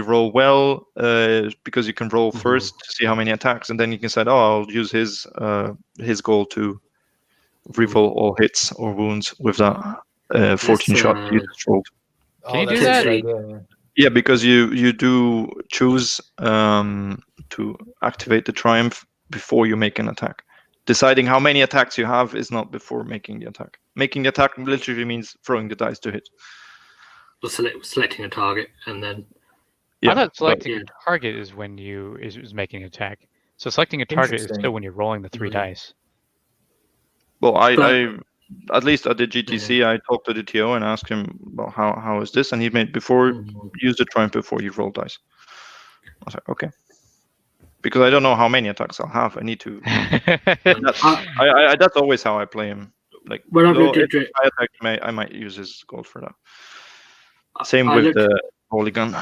roll well, because you can roll first to see how many attacks, and then you can say, I'll use his goal to reroll all hits or wounds with that 14 shot you just rolled. Can you do that? Yeah, because you do choose to activate the Triumph before you make an attack. Deciding how many attacks you have is not before making the attack. Making the attack literally means throwing the dice to hit. Or selecting a target and then. I thought selecting a target is when is making an attack. So selecting a target is still when you're rolling the 3 dice. Well, I at least at the GTC, I talked to the TO and asked him, well, how is this? And he made use the Triumph before you roll dice. I was like, okay. Because I don't know how many attacks I'll have. I need to. That's always how I play him. Like, if I attack, I might use his gold for that. Same with the Holy Gun.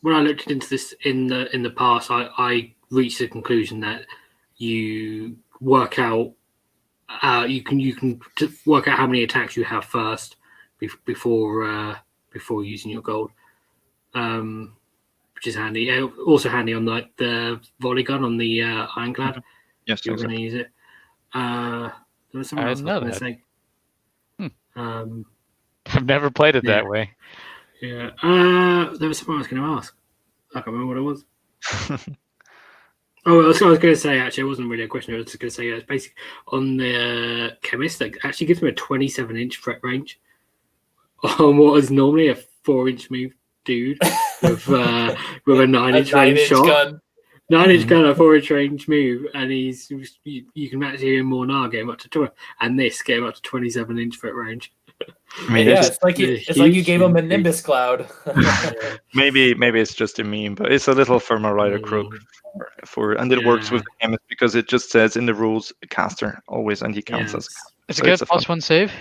When I looked into this in the past, I reached the conclusion that you work out. You can work out how many attacks you have first before using your gold, which is handy. Also handy on like the volley gun on the Ironclad. Yes, you're going to use it. There was something else I was going to say. I've never played it that way. Yeah. There was something I was going to ask. I can't remember what it was. I was going to say, actually, it wasn't really a question. I was just going to say, it's basically on the Chemist, that actually gives me a 27-inch threat range on what is normally a 4-inch move dude with a 9-inch range shot. Gun. 9-inch gun, a 4-inch range move, and you can actually hear Mhornar get him up to 20, and this get him up to 27-inch threat range. I mean, Yeah, it's it's like you gave him a Nimbus cloud. maybe it's just a meme, but it's a little Firma Rider Crook and it works with the chemist because it just says in the rules caster always, and he counts as a caster. It's a good +1 save.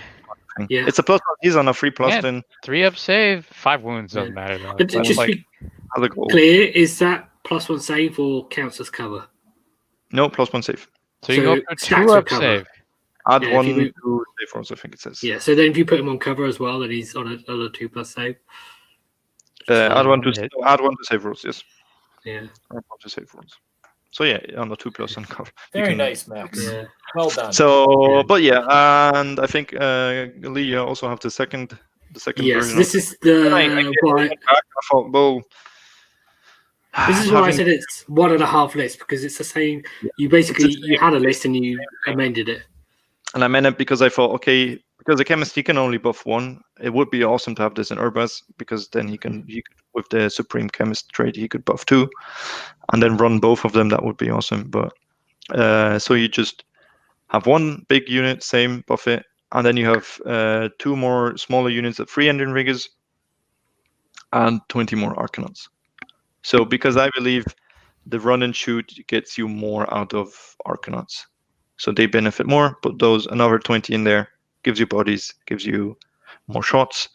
Yeah, it's a +1. He's on a free plus. Yeah, Then 3-up save, 5 wounds doesn't matter though. But just like, be clear, is that +1 save or counts as cover? No, +1 save. So you go for a stacks 2-up cover. save. Add 1 to save rolls, I think it says. Yeah, so then if you put him on cover as well, then he's on a 2+ save. Add 1 to save rolls, yes. Yeah. Add 1 to save rolls. So yeah, on the 2+ on cover. Very nice, Max. Yeah. Well done. So, but yeah, and I think Lee, you also have the second Yes, version. this is the why. I thought, well, This is why I said it's 1.5 list, because it's the same. You basically you had a list and you amended it. And I meant it because I thought, okay, because the chemist he can only buff 1. It would be awesome to have this in Urbaz, because then he could with the Supreme Chemist trait he could buff 2, and then run both of them. That would be awesome. But so you just have 1 big unit, same buff it, and then you have 2 more smaller units at 3 Ending Riggers and 20 more Arkanauts. So because I believe the run and shoot gets you more out of Arkanauts. So they benefit more, but those another 20 in there gives you bodies, gives you more shots.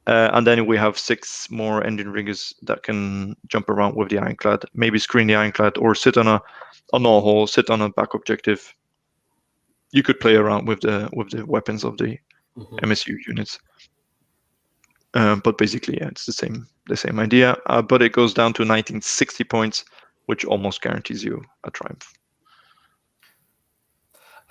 And then we have 6 more Ending Riggers that can jump around with the Ironclad, maybe screen the Ironclad or sit on a null hole, sit on a back objective. You could play around with the weapons of the MSU units. But basically, yeah, it's the same idea. But it goes down to 1960 points, which almost guarantees you a triumph.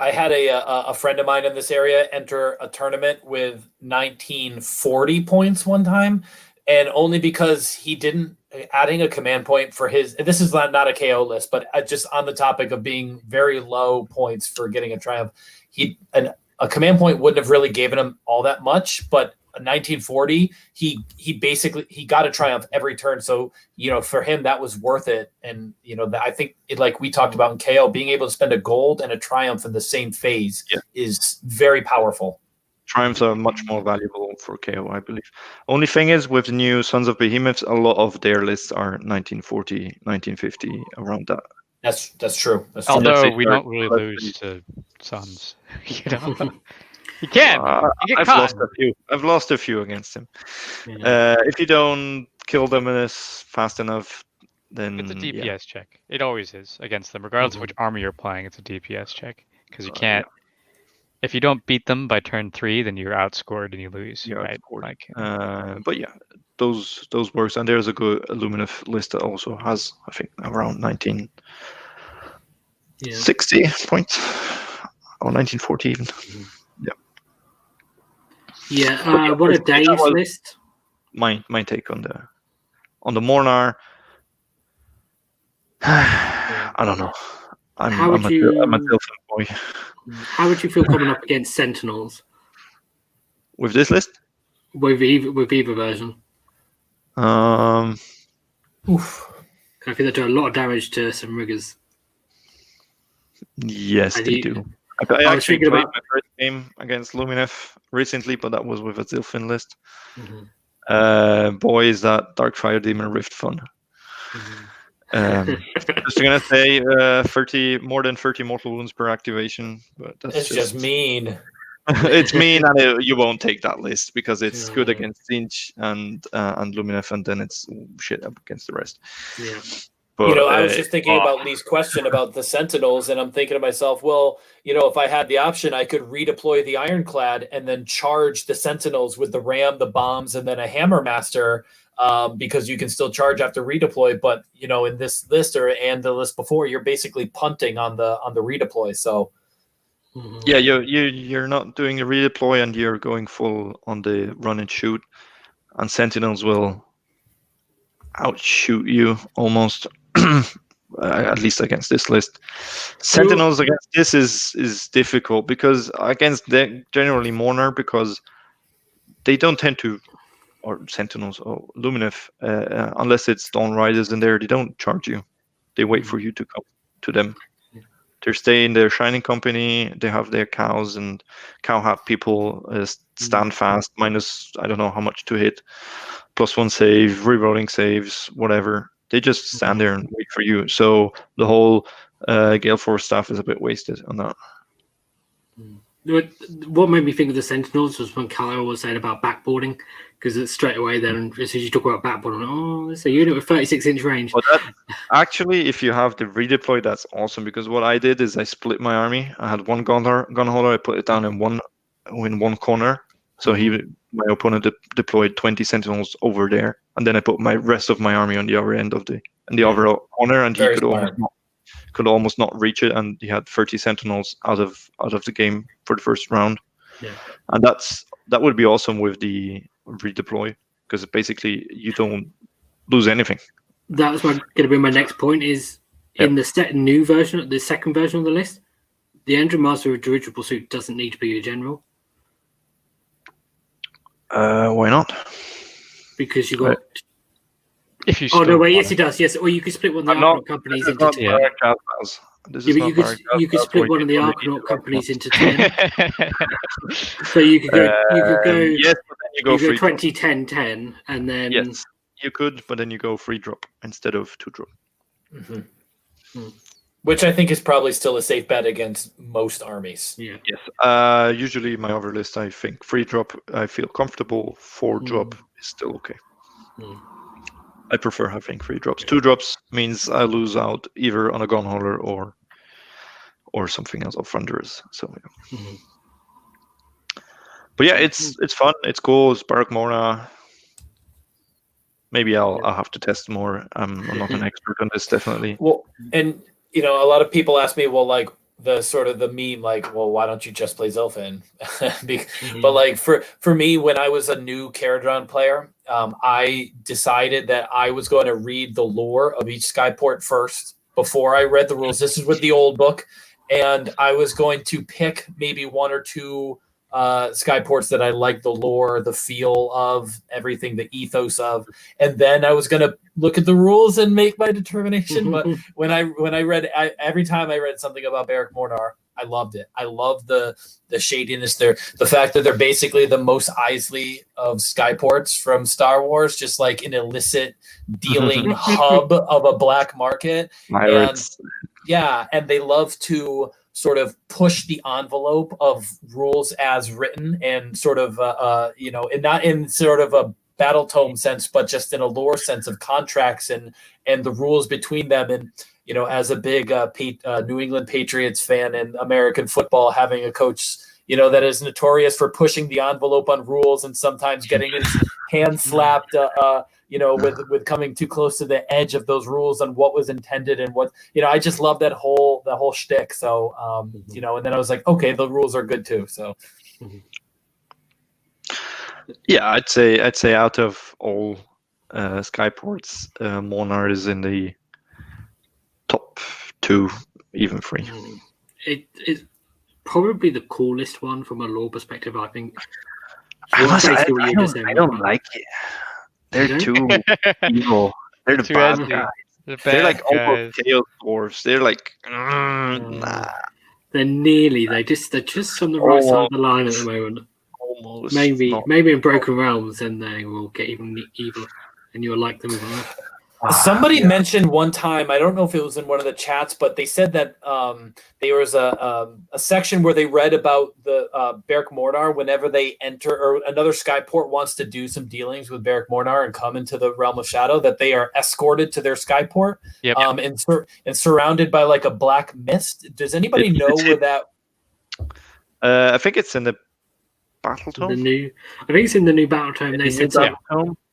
I had a friend of mine in this area enter a tournament with 1940 points one time, and only because he didn't adding a command point for his. This is not a KO list, but just on the topic of being very low points for getting a triumph, a command point wouldn't have really given him all that much, but. 1940, he basically got a triumph every turn. So for him that was worth it. And I think like we talked about in KO, being able to spend a gold and a triumph in the same phase is very powerful. Triumphs are much more valuable for KO, I believe. Only thing is with the new Sons of Behemoths, a lot of their lists are 1940, 1950, around that. That's true. Although we don't really lose to Sons, You can. I've lost a few against him. Yeah. If you don't kill them fast enough, then it's a DPS check. It always is against them, regardless of which army you're playing. It's a DPS check because you can't. If you don't beat them by turn 3, then you're outscored and you lose. But yeah, those works, and there's a good Lumineth list that also has, I think, around 1960 points or 1940 even. Yeah, what a Dave's list. My take on the Mhornar. I don't know. I'm a Dilfin boy. How would you feel coming up against Sentinels with this list? With either version. Oof. I think they do a lot of damage to some Riggers. Yes, they do. I actually played my first game against Lumineth recently, but that was with a Zilfin list. Boy, is that Darkfire Demon Rift fun. Just gonna say more than 30 mortal wounds per activation, but that's just mean. It's mean, and you won't take that list because it's good against Zinch and Lumineth, and then it's shit up against the rest. Yeah. But, I was just thinking about Lee's question about the Sentinels, and I'm thinking to myself, well, if I had the option, I could redeploy the Ironclad and then charge the Sentinels with the Ram, the bombs, and then a Hammer Master, because you can still charge after redeploy. But in this list and the list before, you're basically punting on the redeploy. So yeah, you're not doing a redeploy, and you're going full on the run and shoot, and Sentinels will outshoot you almost. At least against this list. Sentinels against this is difficult because against generally Mhornar, because they don't tend to, or Sentinels or Lumineth, unless it's Dawn Riders in there, they don't charge you. They wait for you to come to them. They stay in their shining company. They have their cows and cow hat people stand fast, minus I don't know how much to hit, +1 save, rerolling saves, whatever. They just stand there and wait for you. So the whole Gale Force stuff is a bit wasted on that. What made me think of the Sentinels was when Kyle was saying about backboarding, because it's straight away then, as soon as you talk about backboarding, oh, it's a unit with 36-inch range. Well, actually, if you have the redeploy, that's awesome, because what I did is I split my army. I had one gun holder, I put it down in one corner. So my opponent deployed 20 Sentinels over there, and then I put my rest of my army on the other end of the other corner, and he could almost not reach it, and he had 30 Sentinels out of the game for the first round. Yeah. And that would be awesome with the redeploy, because basically you don't lose anything. That was going to be my next point. Is in the new version, the second version of the list, the Engine Master with dirigible suit doesn't need to be a general. Why not? Because you got. If you. Oh no! Wait, yes, he does. Yes, or you could split one of the Arcanaut companies into 10. You could split one of the Arcanaut companies into 10. So you could go. Yes, but then you go free 20, 10, 10, and then. Yes, you could, but then you go free drop instead of 2 drop. Which I think is probably still a safe bet against most armies. Yeah. Yes. Usually my other list, I think 3 drop, I feel comfortable. 4 drop is still okay. I prefer having 3 drops. 2 drops means I lose out either on a gun holder or something else, or thunderers. So yeah. But yeah, it's fun. It's cool. It's Barak Mhornar. Maybe I'll have to test more. I'm not an expert on this, definitely. Well, and a lot of people ask me, well, like the sort of the meme, like, well, why don't you just play Zilfin? But like for me, when I was a new Kharadron player, I decided that I was going to read the lore of each Skyport first before I read the rules. This is with the old book, and I was going to pick maybe 1 or 2 Skyports that I like the lore, the feel of everything, the ethos of, and then I was going to look at the rules and make my determination. But when I read, every time I read something about Barak Mhornar, I loved it. I love the shadiness there, the fact that they're basically the Mos Eisley of Skyports from Star Wars, just like an illicit dealing hub of a black market. And they love to sort of push the envelope of rules as written, and sort of and not in sort of a battle tome sense, but just in a lore sense of contracts and the rules between them. And as a big New England Patriots fan and American football, having a coach that is notorious for pushing the envelope on rules and sometimes getting his hand slapped with coming too close to the edge of those rules and what was intended and what, I just love that whole shtick. So, and then I was like, okay, the rules are good too. So, yeah, I'd say out of all Skyports, Mhornar is in the top 2, even 3. It's probably the coolest one from a lore perspective, I think. I don't like it. They're too evil. They're the bad guys. They're like almost chaos dwarves. They're like, nah. They're they're just on the right side of the line at the moment. Almost. Maybe in Broken Realms, then they will get even evil, and you'll like them as well. Somebody mentioned one time, I don't know if it was in one of the chats, but they said that there was a section where they read about the Barak Mhornar whenever they enter, or another Skyport wants to do some dealings with Barak Mhornar and come into the Realm of Shadow, that they are escorted to their Skyport and surrounded by like a black mist. Does anybody know where that? I think it's in the Battle Tome. I think it's in the new Battle Tome. They said so.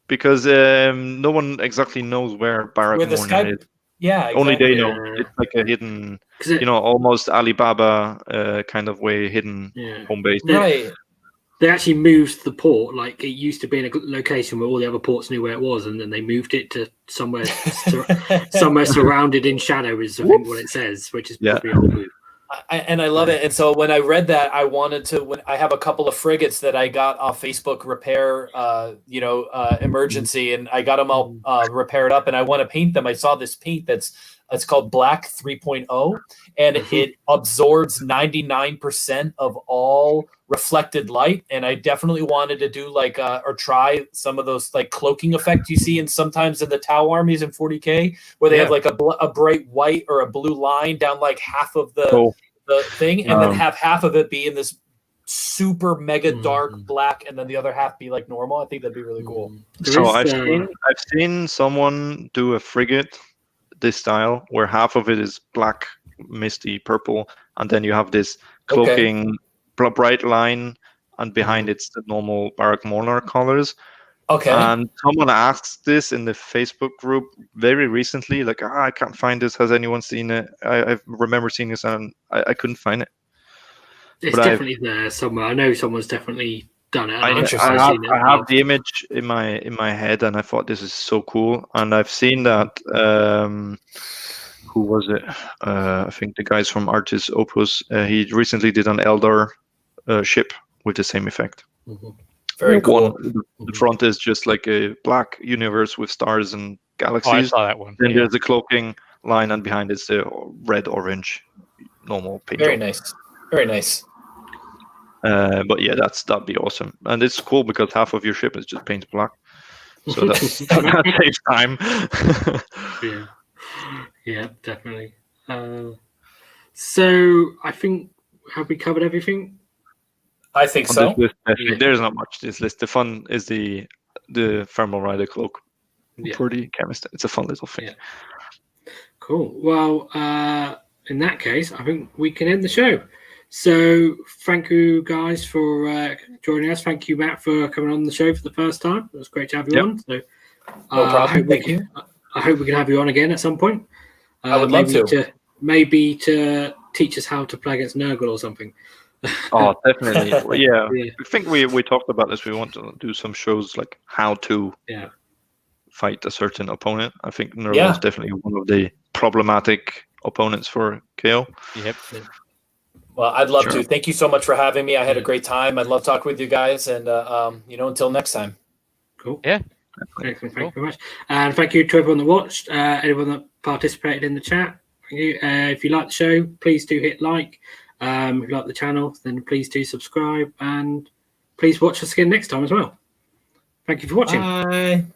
Because no one exactly knows where Barak Mhornar is. Yeah, exactly. Only they know. It's like a hidden, almost Alibaba kind of way, hidden home base. Right. They actually moved the port. Like, it used to be in a location where all the other ports knew where it was, and then they moved it to somewhere surrounded in shadow, is I think what it says, which is probably old move. I love it. And so when I read that, I wanted to, when I have a couple of frigates that I got off Facebook repair, emergency, and I got them all repaired up, and I want to paint them. I saw this paint that's It's called Black 3.0, and it absorbs 99% of all reflected light. And I definitely wanted to do like or try some of those like cloaking effects you see in sometimes in the Tau armies in 40K, where they have like a bright white or a blue line down like half of the thing, and then have half of it be in this super mega dark black, and then the other half be like normal. I think that'd be really cool. So I've seen someone do a frigate this style where half of it is black, misty purple, and then you have this cloaking bright line, and behind it's the normal Barak Mhornar colors. Okay. And someone asked this in the Facebook group very recently, like, I can't find this. Has anyone seen it? I remember seeing this, and I couldn't find it. It's definitely there somewhere. I know someone's definitely done it. I have the image in my head, and I thought this is so cool. And I've seen that. Who was it? I think the guys from Artis Opus. He recently did an Eldar ship with the same effect. Very cool. The front is just like a black universe with stars and galaxies. Oh, I saw that one. Then there's a cloaking line, and behind it's the red, orange, normal paint. Very nice. Very nice. But yeah, that'd be awesome, and it's cool because half of your ship is just painted black, so that saves time. Yeah, definitely. So I think, have we covered everything? I think so. List, there's not much. This list. The fun is the thermal rider cloak for the chemist. It's a fun little thing. Yeah. Cool. Well, in that case, I think we can end the show. So thank you guys for joining us. Thank you, Matt, for coming on the show for the first time. It was great to have you on. So no problem. Thank you. I hope we can have you on again at some point. I would love to. Maybe to teach us how to play against Nurgle or something. Oh, definitely. Yeah. I think we talked about this. We want to do some shows like how to fight a certain opponent. I think Nurgle is definitely one of the problematic opponents for KO. Yep. Well, I'd love to. Thank you so much for having me. I had a great time. I'd love talking with you guys, and until next time. Cool. Yeah. Excellent. Thank you very much. And thank you to everyone that watched, anyone that participated in the chat. Thank you. If you like the show, please do hit like. If you like the channel, then please do subscribe, and please watch us again next time as well. Thank you for watching. Bye.